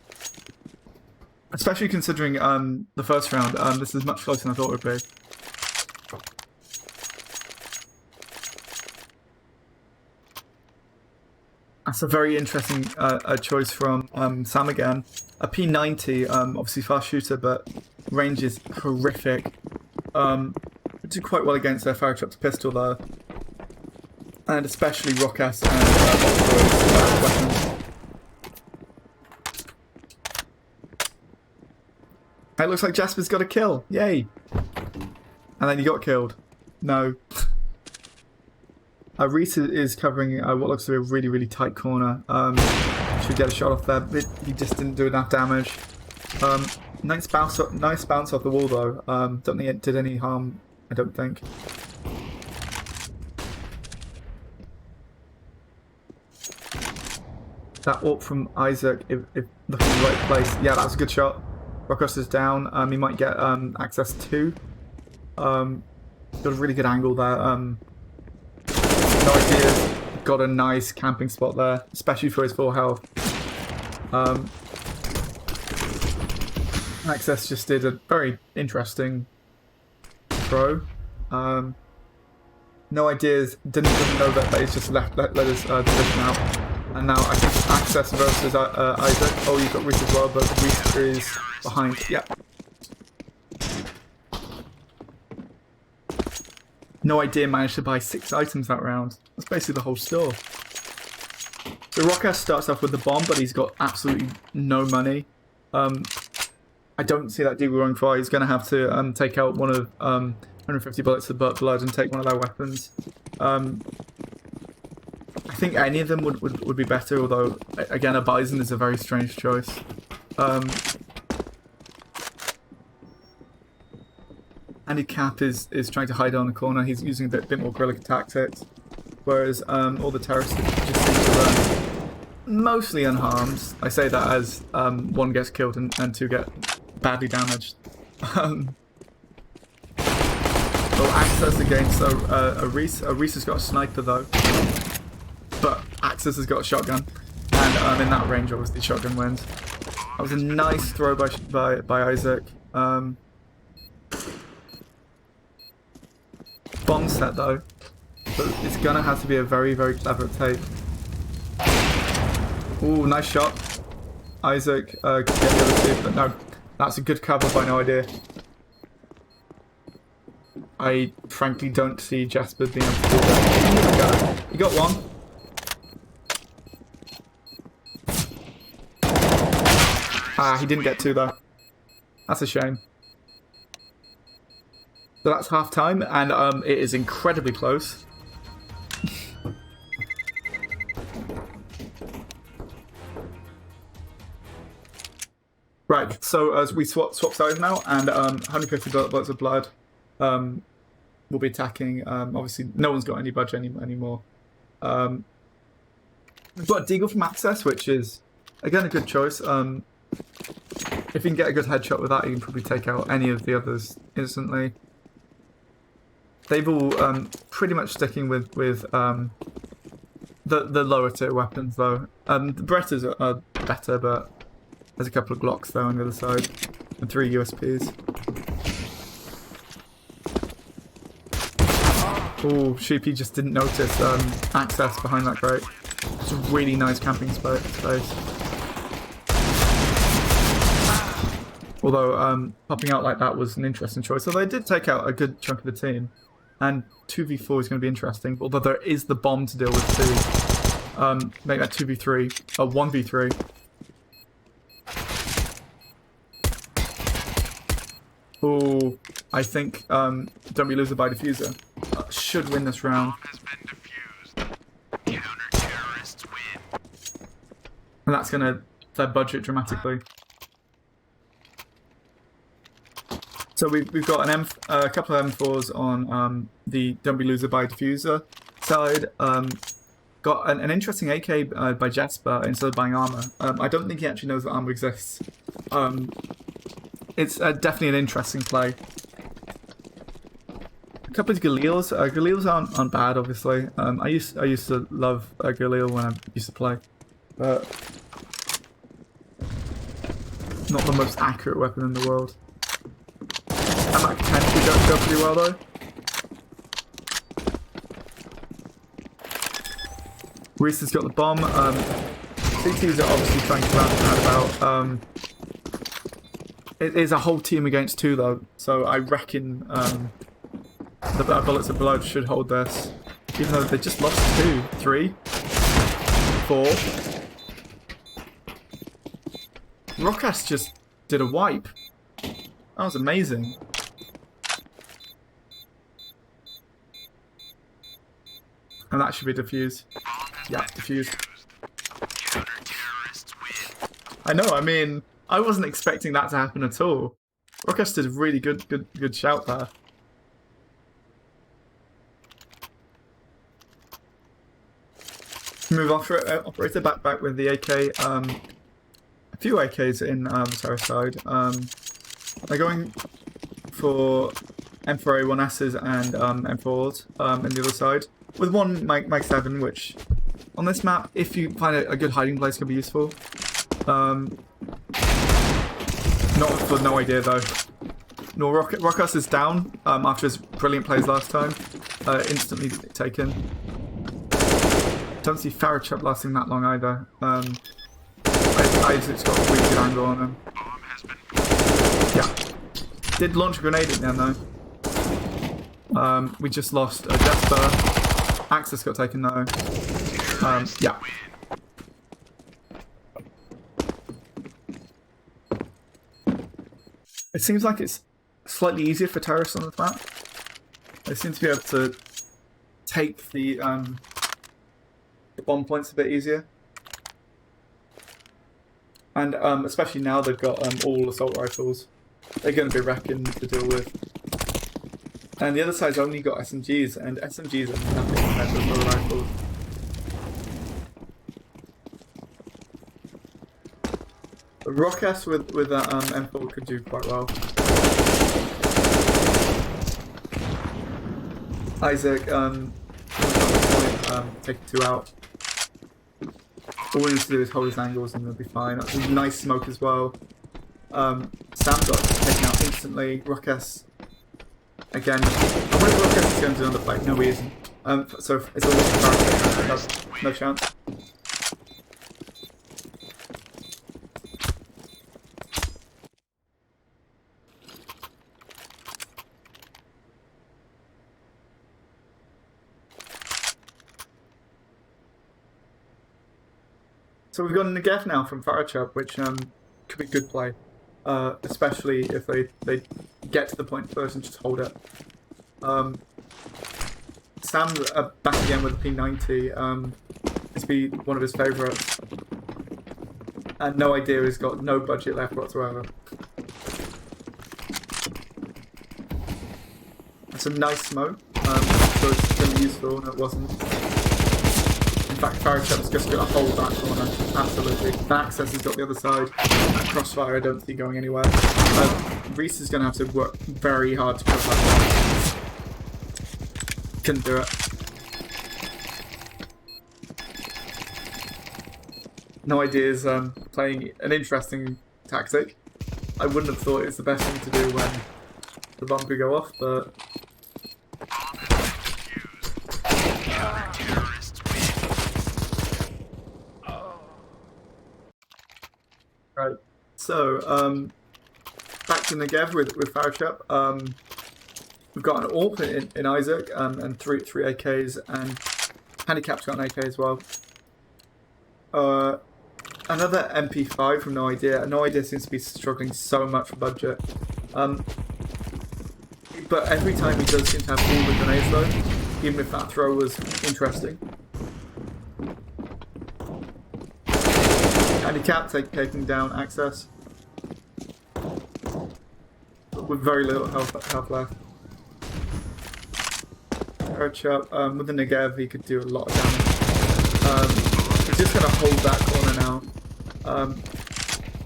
Especially considering the first round. This is much closer than I thought it would be. That's a very interesting choice from Sam again. A P90, obviously fast shooter, but range is horrific. Did quite well against their Farachuk's pistol though. And especially Rockess and weapons. It looks like Jasper's got a kill. Yay! And then he got killed. No. Reese is covering what looks to be a really, really tight corner. Should get a shot off there, but he just didn't do enough damage. Nice bounce off the wall though. Don't think it did any harm, I don't think. That AWP from Isaac, if looking in the right place. Yeah, that was a good shot. Rockos is down. He might get access too. Got a really good angle there. No idea. Got a nice camping spot there, especially for his full health. Access just did a very interesting throw. No ideas. Didn't know that he's just let his position out. And now I think Access versus Isaac. Oh, you've got Reese as well, but Reese is behind. Yeah. No idea managed to buy 6 items that round. That's basically the whole store. So Rockass starts off with the bomb, but he's got absolutely no money. I don't see that Deagle going far. He's going to have to take out one of 150 bullets of blood and take one of their weapons. I think any of them would be better, although, again, a Bison is a very strange choice. Andy Cap is trying to hide on the corner. He's using a bit more guerrilla tactics, whereas all the terrorists just seem to run mostly unharmed. I say that as 1 gets killed and 2 get badly damaged. Well, Access against a Reese. Reese has got a sniper though, but Access has got a shotgun, and in that range, obviously, shotgun wins. That was a nice throw by Isaac. Bomb set though, so it's gonna have to be a very, very clever take. Ooh, nice shot. Isaac could get the other 2, but no, that's a good cover by No Idea. I frankly don't see Jasper being able to do that. He got 1. Ah, he didn't get 2 though. That's a shame. So that's half time, and it is incredibly close. Right, so as we swap sides now, and 150 bullets of blood will be attacking. Obviously, no one's got any budge anymore. We've got Deagle from Access, which is, again, a good choice. If you can get a good headshot with that, you can probably take out any of the others instantly. They've all pretty much sticking with the lower tier weapons though. The Berettas are better, but there's a couple of Glocks though on the other side, and 3 USPs. Oh, Sheepy just didn't notice Access behind that crate. It's a really nice camping space. Although popping out like that was an interesting choice. So they did take out a good chunk of the team. And 2v4 is going to be interesting, although there is the bomb to deal with too. Make that 2v3, or 1v3. Oh, I think Don't Be Loser by Diffuser should win this round. And that's going to their budget dramatically. So we've got a couple of M4s on the Don't Be Loser by Diffuser side. Got an interesting AK by Jasper instead of buying armor. I don't think he actually knows that armor exists. It's definitely an interesting play. A couple of Galils. Galils aren't bad, obviously. I used to love Galil when I used to play, but not the most accurate weapon in the world. That might potentially go pretty well though. Reese has got the bomb. CTs are obviously trying to round about. It is a whole team against 2 though, so I reckon the bullets of blood should hold this. Even though they just lost 2, 3, 4. Rockass just did a wipe. That was amazing. And that should be defused. Yeah, defused. I know, I mean, I wasn't expecting that to happen at all. Rockass did a really good shout there. Move off operator back with the AK. A few AKs in the terror side. They're going for M4A1Ss and M4s in the other side. With one Mike 7, which on this map, if you find a good hiding place, can be useful. Not for No Idea though. No, Rockass is down after his brilliant plays last time. Instantly taken. Don't see Farachuk lasting that long either. Isaac's got a really good angle on him. Yeah. Did launch a grenade at the end though. We just lost Jasper. Access got taken though. Yeah. It seems like it's slightly easier for terrorists on the map. They seem to be able to take the bomb points a bit easier. And especially now they've got all assault rifles. They're going to be wrecking to deal with. And the other side's only got SMGs, and SMGs are nothing compared to assault rifles. Rockess with that M4 could do quite well. Isaac, taking 2 out. All we need to do is hold his angles and they'll be fine. Nice smoke as well. Sam got taken out instantly. Rockess, again. I wonder if Rockess is going to do another fight. No, he isn't. So it's all no chance. So we've got a Negev now from Farachuk, which could be good play, especially if they get to the point first and just hold it. Sam's back again with a P90. This be one of his favourites. And no idea, he's got no budget left whatsoever. That's a nice smoke, so it's going to be useful, and it wasn't. In fact, Farachuk's just going to hold that corner, absolutely. The Access has got the other side. That crossfire I don't see going anywhere. Reese is going to have to work very hard to cover that. Couldn't do it. No Idea's playing an interesting tactic. I wouldn't have thought it was the best thing to do when the bomb could go off, but... Right, so back to Negev with Farachuk. We've got an AWP in Isaac and three AKs, and Handicap's got an AK as well. Another MP5 from No Idea. No Idea seems to be struggling so much for budget. But every time he does seem to have all the grenades though, even if that throw was interesting. Handicap taking down Access with very little health left. Farachuk, with the Negev he could do a lot of damage. He's just going to hold that corner now.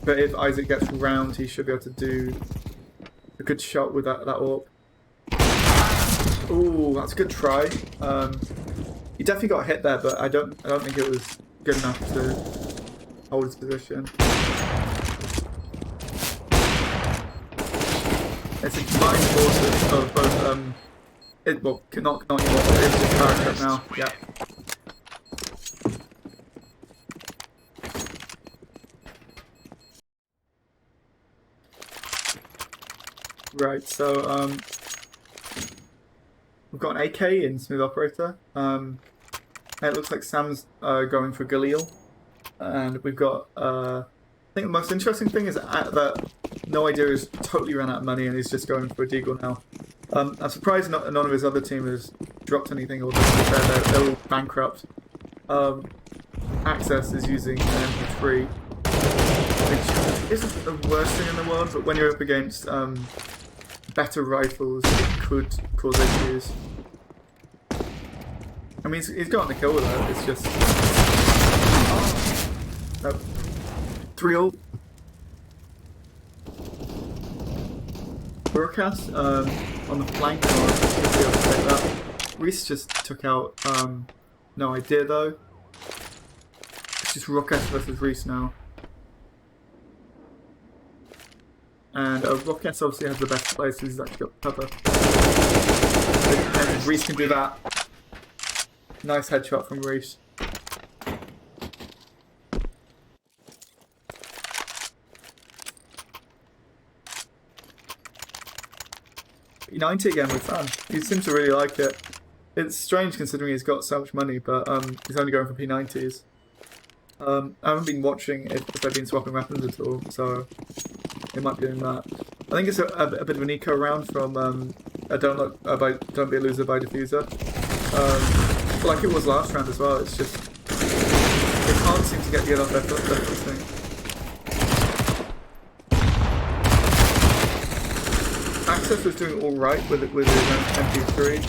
But if Isaac gets round, he should be able to do a good shot with that AWP. Ooh, that's a good try. He definitely got hit there, but I don't think it was good enough to hold his position. It's a combined forces of both, well, not anymore, but it's just Farachuk now, yeah. Right, so, we've got an AK in Smooth Operator. It looks like Sam's going for Galil. And we've got, I think the most interesting thing is that No Idea is totally run out of money and he's just going for a Deagle now. I'm surprised none of his other team has dropped anything, or they're all bankrupt. Access is using an MP3, which isn't the worst thing in the world, but when you're up against better rifles, it could cause issues. I mean, he's gotten the kill with that, it's just... Nope. 3-0. Broadcast on the flank, should be able to take that. Reese just took out No Idea though. It's just Rockess versus Reese now. And Rockess obviously has the best place, he's actually got cover. And Reese can do that. Nice headshot from Reese. P90 again with Sam. He seems to really like it. It's strange considering he's got so much money, but he's only going for P90s. I haven't been watching if they've been swapping weapons at all, so they might be doing that. I think it's a bit of an eco round from don't be a loser by Diffuser. Like it was last round as well. It's just they can't seem to get off their foot. Access was doing all right with his MP3.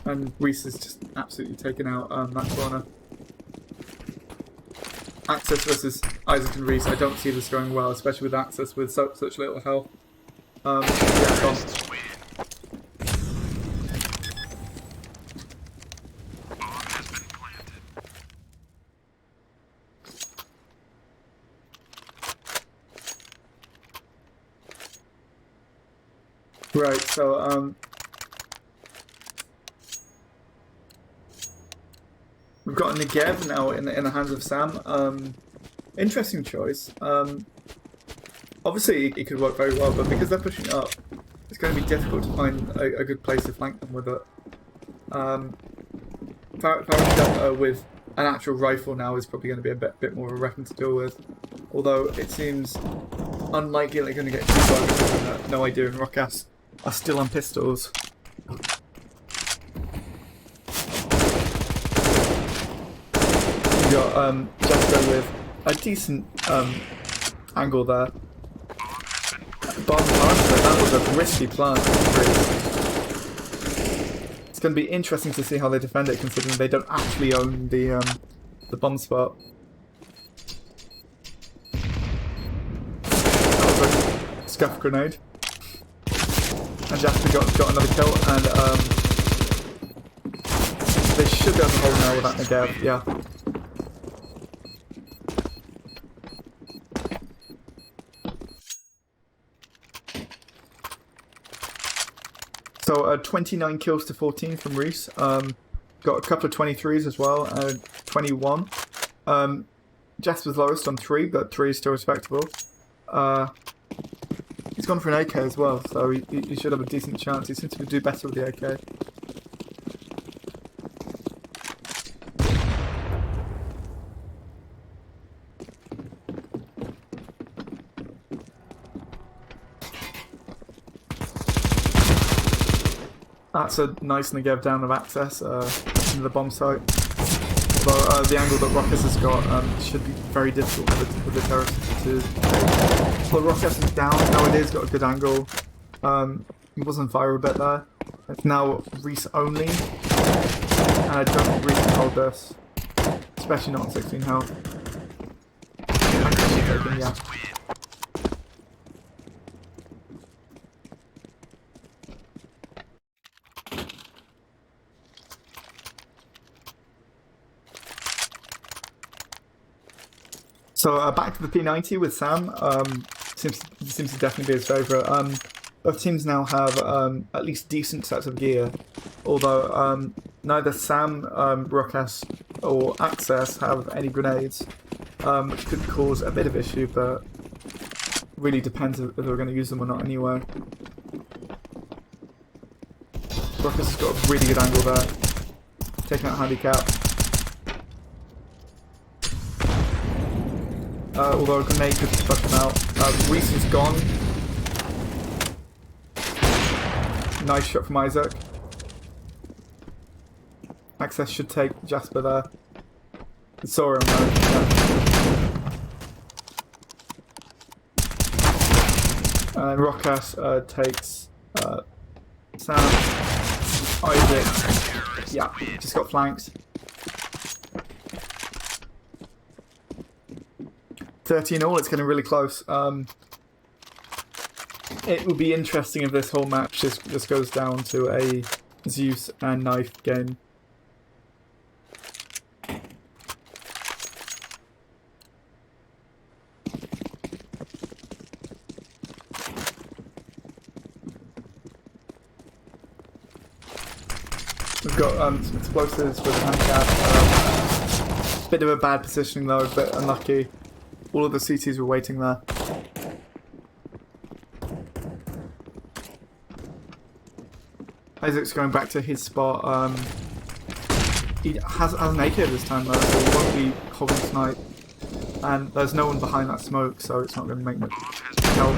And Reese is just absolutely taken out that corner. Access versus Isaac and Reese, I don't see this going well, especially with Access with such little health. Yeah, gone. Right, so we've got a Negev now in the hands of Sam. Interesting choice. Obviously it could work very well, but because they're pushing up, it's going to be difficult to find a good place to flank them with it. Firing with an actual rifle now is probably going to be a bit more of a weapon to deal with. Although it seems unlikely they're going to get too far because No Idea and Rockass are still on pistols. We got Jasper with a decent angle there. Bomb plant, that was a risky plant. It's going to be interesting to see how they defend it, considering they don't actually own the bomb spot. That was a scuff grenade. And Jasper got another kill, and they should be able to hold now with that Negev, yeah. So 29 kills to 14 from Reese. Got a couple of 23s as well, 21. Jasper's lowest on 3, but 3 is still respectable. He's gone for an AK as well, so he should have a decent chance. He seems to do better with the AK. That's a nice Negev down of Access into the bomb site. Although the angle that Rockus has got should be very difficult for the terrorists to take. Well, Rockus is down, now it is got a good angle. He was on fire a bit there. It's now Reese only. And I don't think Reese can hold this. Especially not on 16 health. Taken, yeah. So back to the P90 with Sam. Seems to definitely be his favourite. Both teams now have at least decent sets of gear, although neither Sam, Rockass, or Access have any grenades, which could cause a bit of issue, but really depends if they're going to use them or not anyway. Rockass has got a really good angle there, taking out handicap. Although a grenade could fuck him out. Reese is gone. Nice shot from Isaac. Access should take Jasper there. Saw him though. Yeah. And Rockass takes Sam. Isaac. Yeah, just got flanked. 13 all, it's getting really close. It will be interesting if this whole match just goes down to a Zeus and knife game. We've got some explosives with handicap. Bit of a bad positioning though, a bit unlucky. All of the CTs were waiting there. Isaac's going back to his spot. He has an AK this time though, so he won't be holding snipe. And there's no one behind that smoke, so it's not going to make much help.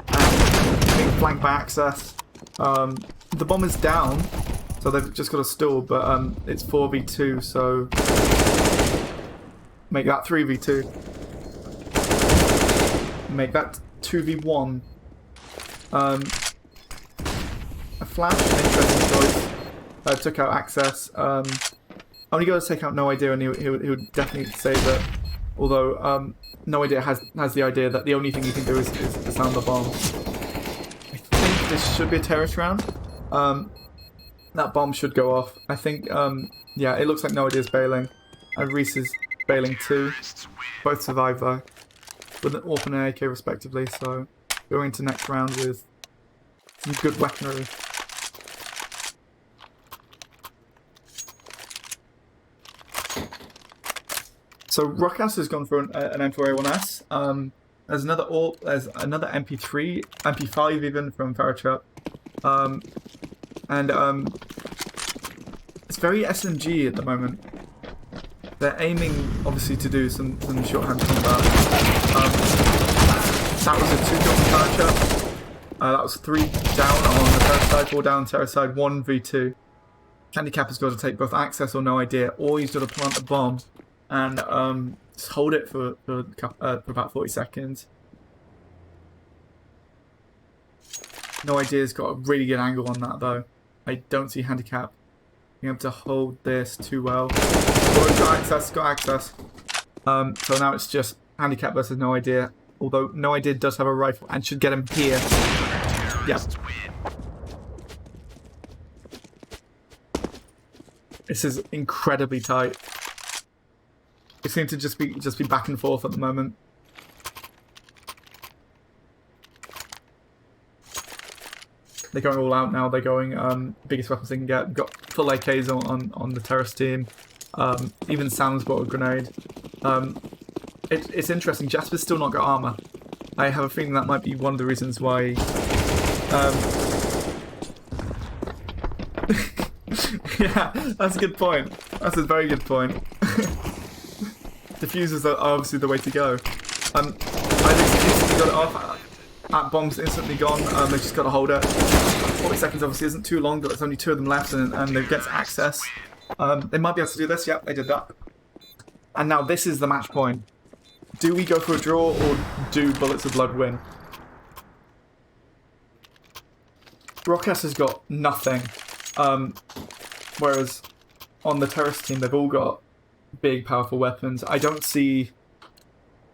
And being flanked by Access. The bomb is down, so they've just got a stall, but it's 4v2, so make that 3v2. Make that 2v1. A flash, an interesting choice. Took out Access. Only going to take out No Idea, and he would definitely save it. Although No Idea has the idea that the only thing he can do is to sound the bomb. I think this should be a terrorist round. That bomb should go off. I think, yeah, it looks like No Idea is bailing. And Reese is bailing too. Both survive though. With an AWP and an AK respectively, so going into next round with some good weaponry. So Rockhouse has gone for an M4A1S. There's another AWP, there's another MP3, MP5 even from Farachuk. It's very SMG at the moment. They're aiming, obviously, to do some shorthand combat. That was a 2-kill from Farachuk. That was 3 down on the terrace side, 4 down on the terrace side, 1v2. Handicap has got to take both Access or No Idea, or he's got to plant the bomb and just hold it for about 40 seconds. No Idea's got a really good angle on that though. I don't see Handicap being able to hold this too well. Oh, got access. So now it's just Handicap versus No Idea. Although No Idea does have a rifle and should get him here. Yeah. This is incredibly tight. It seems to just be back and forth at the moment. They're going all out now. They're going biggest weapons they can get. We've got full AKs on the terrorist team. Even Sam's bought a grenade. It's interesting. Jasper's still not got armor. I have a feeling that might be one of the reasons why. Yeah, that's a good point. That's a very good point. Diffusers are obviously the way to go. I just instantly got it off. That bomb's instantly gone. They just got to hold it. 40 seconds obviously isn't too long, but there's only 2 of them left, and they get Access. They might be able to do this. Yep, they did that. And now this is the match point. Do we go for a draw, or do Bullets of Blood win? Rockhouse has got nothing. Whereas on the terrorist team, they've all got big, powerful weapons. I don't see...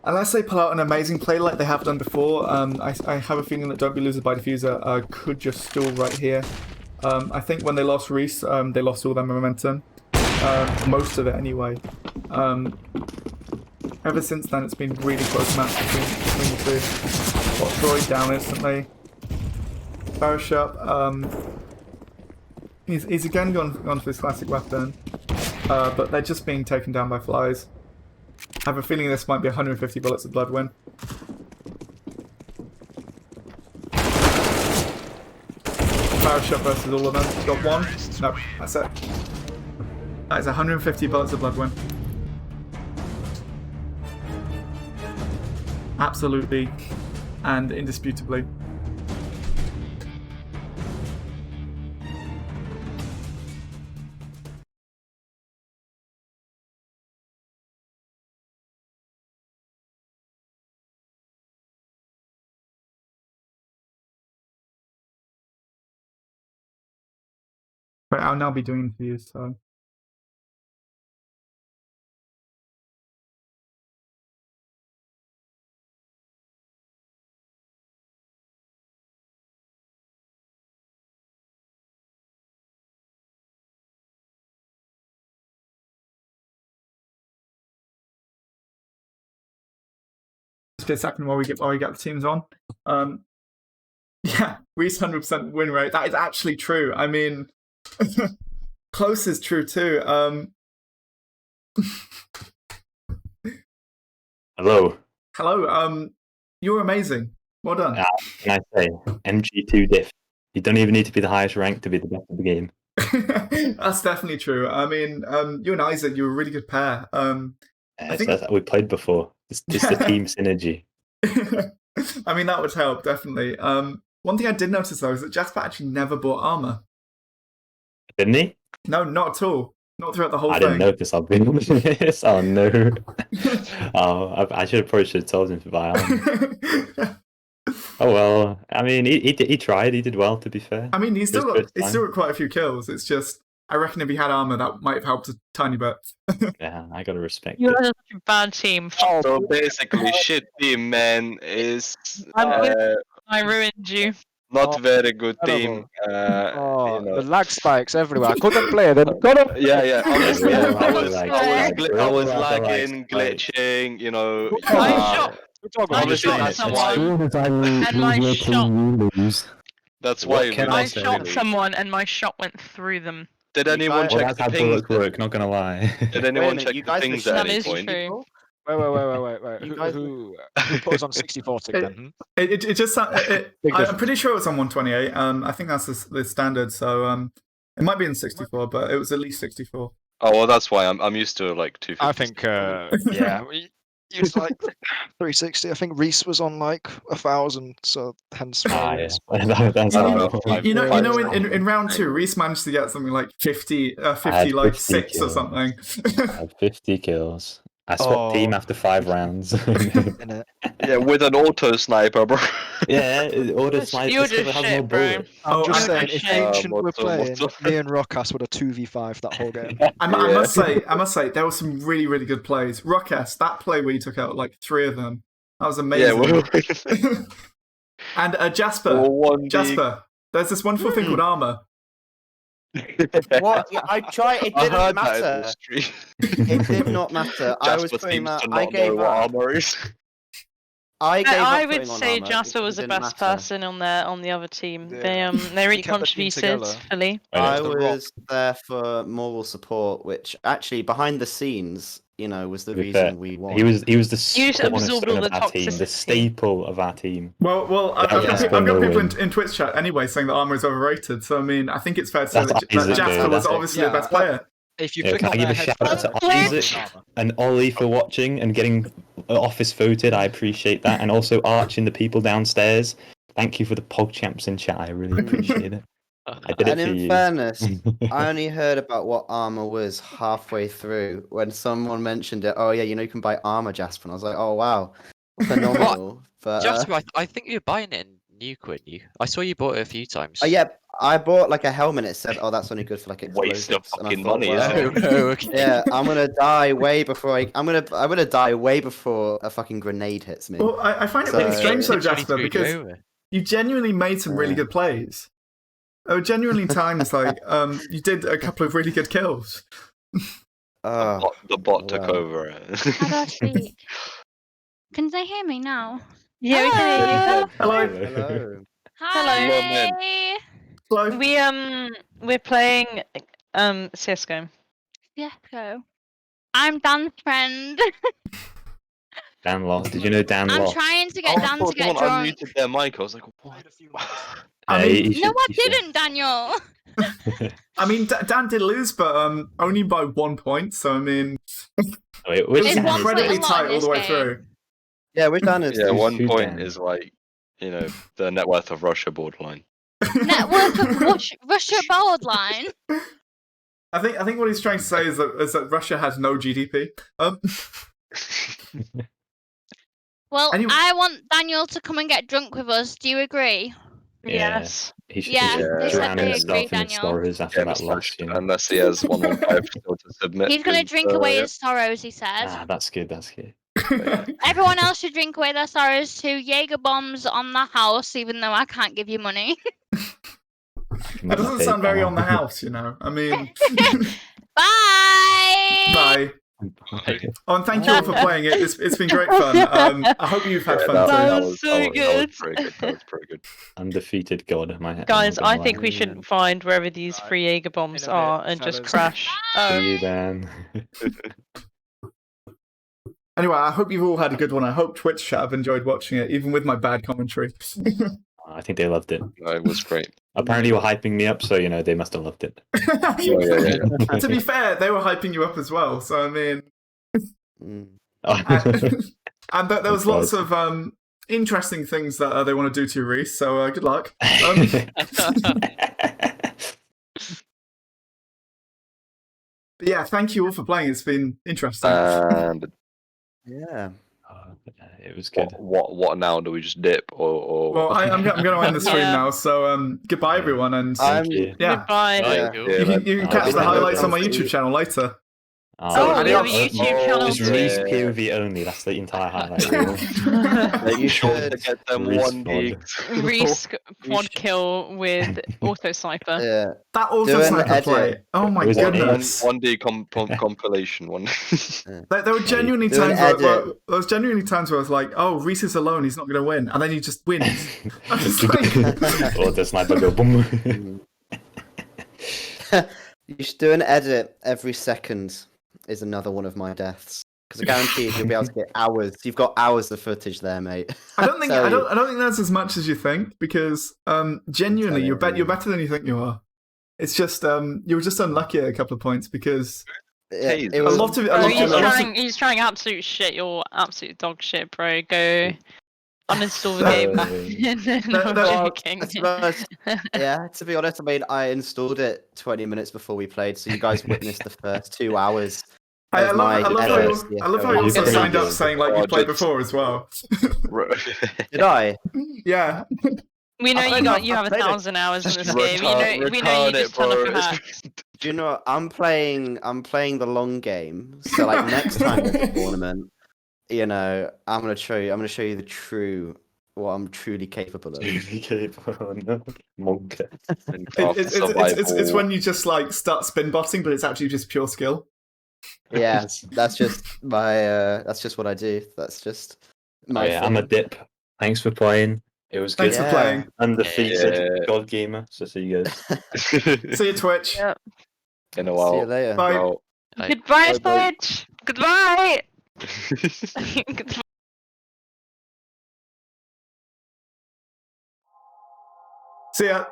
Unless they pull out an amazing play like they have done before, I have a feeling that Don't Be Losers by Diffuser could just stall right here. I think when they lost Reese, they lost all their momentum. Most of it anyway. Ever since then, it's been really close match between the two. Got Troy down instantly. Farachuk, he's again gone for his classic weapon, but they're just being taken down by flies. I have a feeling this might be 150 Bullets of Blood win. Farachuk versus all of them. Got one? No, that's it. That is 150 Bullets of Blood win. Absolutely and indisputably. Right, I'll now be doing interviews, so. Just a second while we get the teams on. Yeah, Reese 100% win rate. That is actually true. I mean, close is true too. Hello. Hello. You're amazing. Well done. Can I say MG2 diff? You don't even need to be the highest rank to be the best of the game. That's definitely true. I mean, you and Isaac, you were a really good pair. I think We played before. It's just the team synergy. I mean, that would help, definitely. One thing I did notice, though, is that Jasper actually never bought armor. Didn't he? No, not at all. Not throughout the whole I thing. didn't notice. I'll be honest. Oh no. I should have told him to buy armor. Oh well. I mean, he tried. He did well, to be fair. I mean, he's still got quite a few kills. It's just, I reckon if he had armor, that might have helped a tiny bit. Yeah, I gotta respect You it. are such a bad team. So basically, shit team, man, is I ruined you. not very good terrible. team. The lag spikes everywhere. I couldn't play them. Yeah. Honestly, Yeah, I was yeah. lagging, glitching. I shot someone, and my shot. That's why. I shot someone, and my shot went through them. Did anyone Well, check that's the how pings? bullets work. Not gonna lie. Did anyone check you the guys pings were at That any is point? true. Wait. You Who put us on 64 tick then? It just Big I'm difference. pretty sure it was on 128. I think that's the standard. So it might be in 64, but it was at least 64. Oh well, that's why I'm used to like 250. I think, yeah. He was like 360. I think Reese was on like 1,000, so hence. Yeah. That's You know, in round 2, Reese managed to get something like 50 like 50 6 or kills. something. I had 50 kills. I swapped team after 5 rounds. Yeah, with an auto sniper, bro. Yeah, auto sniper You're still just has more shit, bro. bullets. I'm just I- saying, if I- Ancient were playing, what's me and Rockas would have 2v5 that whole game. I must say, there were some really, really good plays. Rockas, that play where you took out like 3 of them, that was amazing. Yeah, And Jasper, there's this wonderful thing called armor. What? I tried. It I didn't heard that in matter. the street. It did not matter. I was Jasper putting seems that. to I not gave know what up. armor is. I gave I up would putting on say armor Jasper because was it the didn't best matter. person on the other team. Yeah. They really kept the team contributed together. fully. I The Rock. was there for moral support, which actually behind the scenes, was the To be fair, reason we won. he was the You just absorbed cornerstone all of the our team, the toxicity. staple of our team. Well, I've Yeah, got Jasper people will in, win. in Twitch chat anyway saying that armor is overrated. So I mean, I think it's fair to say That's that Isaac, Jasper though. was That's- obviously Yeah, the best but- player. If you Yeah, flick can on I give their a heads shout out first, to it's Isaac armor. and Ollie for watching and getting office voted? I appreciate that. And also Arch and the people downstairs. Thank you for the PogChamps in chat. I really appreciate it. I did it And for in you. fairness, I only heard about what armor was halfway through when someone mentioned it. Oh yeah, you can buy armor, Jasper. And I was like, oh wow, phenomenal. But Jasper, I think you're buying it in Nuke, weren't you? I saw you bought it a few times. yeah, I bought like a helmet. It said, oh, that's only good for like Waste explosives. of And I fucking thought, money, well, isn't it? Oh, okay. Yeah, I'm gonna die way before I'm gonna die way before a fucking grenade hits me. Well, I find it So- really strange though, Literally Jasper, threw you because over. you genuinely made some really Yeah. good plays. There were genuinely times like you did a couple of really good kills. Oh, The bot took wow. over. How do I speak? Can they hear me now? Yeah, we can hear you. Hello. Hello. Hi. Hello. We're playing CSGO. Yeah, go. I'm Dan's friend. Dan lost. Did you know Dan I'm lost? trying to get Dan to get someone drunk. unmuted their mic. I was like, what? I Yeah, mean, he No, should- I he should. didn't, Daniel. I mean, Dan did lose, but only by 1 point. So I mean, Wait, which Is it was Dan one is point incredibly a lot tight in all the this way game? through. Yeah, which Dan is? Yeah, Who's- 1 who's point Dan? is like, the net worth of Russia borderline. Network of Russia borderline. I think what he's trying to say is that Russia has no GDP. Well, Anyway- I want Daniel to come and get drunk with us. Do you agree? Yeah. Yes. He should Yeah, they said drown they himself agree, in the Daniel. sorrows after that loss. Unless he has 115 still to submit. He's gonna drink away his sorrows. He said. Ah, that's good. That's good. Everyone else should drink away their sorrows too. Jaeger bombs on the house, even though I can't give you money. That doesn't sound very on the house, you know. I mean, Bye. bye. Bye. Oh, and thank you all for playing it. It's been great fun. I hope you've had fun that too. was so good. That was pretty good. That was pretty good. Undefeated god. Guys, I think lie. we should find wherever these free Jaeger bombs In a bit, are and just fellas. crash. See you then. Anyway, I hope you've all had a good one. I hope Twitch chat have enjoyed watching it, even with my bad commentary. I think they loved it. No, it was great. Apparently, you were hyping me up, so they must have loved it. Yeah. To be fair, they were hyping you up as well. So I mean, Mm. and there was lots of interesting things that they want to do to you, Reese. So good luck. But yeah, thank you all for playing. It's been interesting. And Yeah. It was good. what now? Do we just dip or? Well, I'm going to end the stream Yeah. now. So goodbye, everyone, and Thank you. yeah, Goodbye. Yeah. you can catch the man. highlights on my YouTube channel later. Oh, we have a adios. YouTube channel It's too. Reese POV only. That's the entire highlight reel. Like, you Sure should. to get them Reese 1 gig. Reese quad kill with auto sniper. Yeah. That Do auto an sniper edit. play. Oh my It was goodness. 1 day compilation. One. There were genuinely Do an times where edit. there was genuinely times where I was like, "Oh, Reese is alone; he's not going to win," and then he just wins. I was like, Or the sniper go boom. You should do an edit every second. Is another one of my deaths. Because I guarantee you'll be able to get hours. You've got hours of footage there, mate. I don't think Tell I you. don't think that's as much as you think because genuinely you're better than you think you are. It's just you were just unlucky at a couple of points because Yeah, Hey, it a was, lot of Bro, it. he's trying absolute shit. You're absolute dog shit, bro. Go uninstall the game. yeah, to be honest, I mean, I installed it 20 minutes before we played, so you guys witnessed the first 2 hours. I of my love how edit. you, I love how you You're also pretty signed up good. saying like you played before as well. Did I? Yeah. We know I you know, you have I played it. 1,000 hours in this Just game. We know you just turn up a hat. Do you know what? I'm playing the long game. So like next time there's a tournament, I'm gonna show you the true what I'm truly capable of. Monk. It's when you just like start spin botting, but it's actually just pure skill. Yeah, that's just my that's just what I do. That's just my I'm a dip. Thanks for playing. It was good. Thanks for playing. Undefeated God Gamer. So see you guys. See you, Twitch. Yeah. In a while. See you later. Bye. Well, Goodbye, Bye-bye. Twitch. Goodbye. Goodbye. See ya.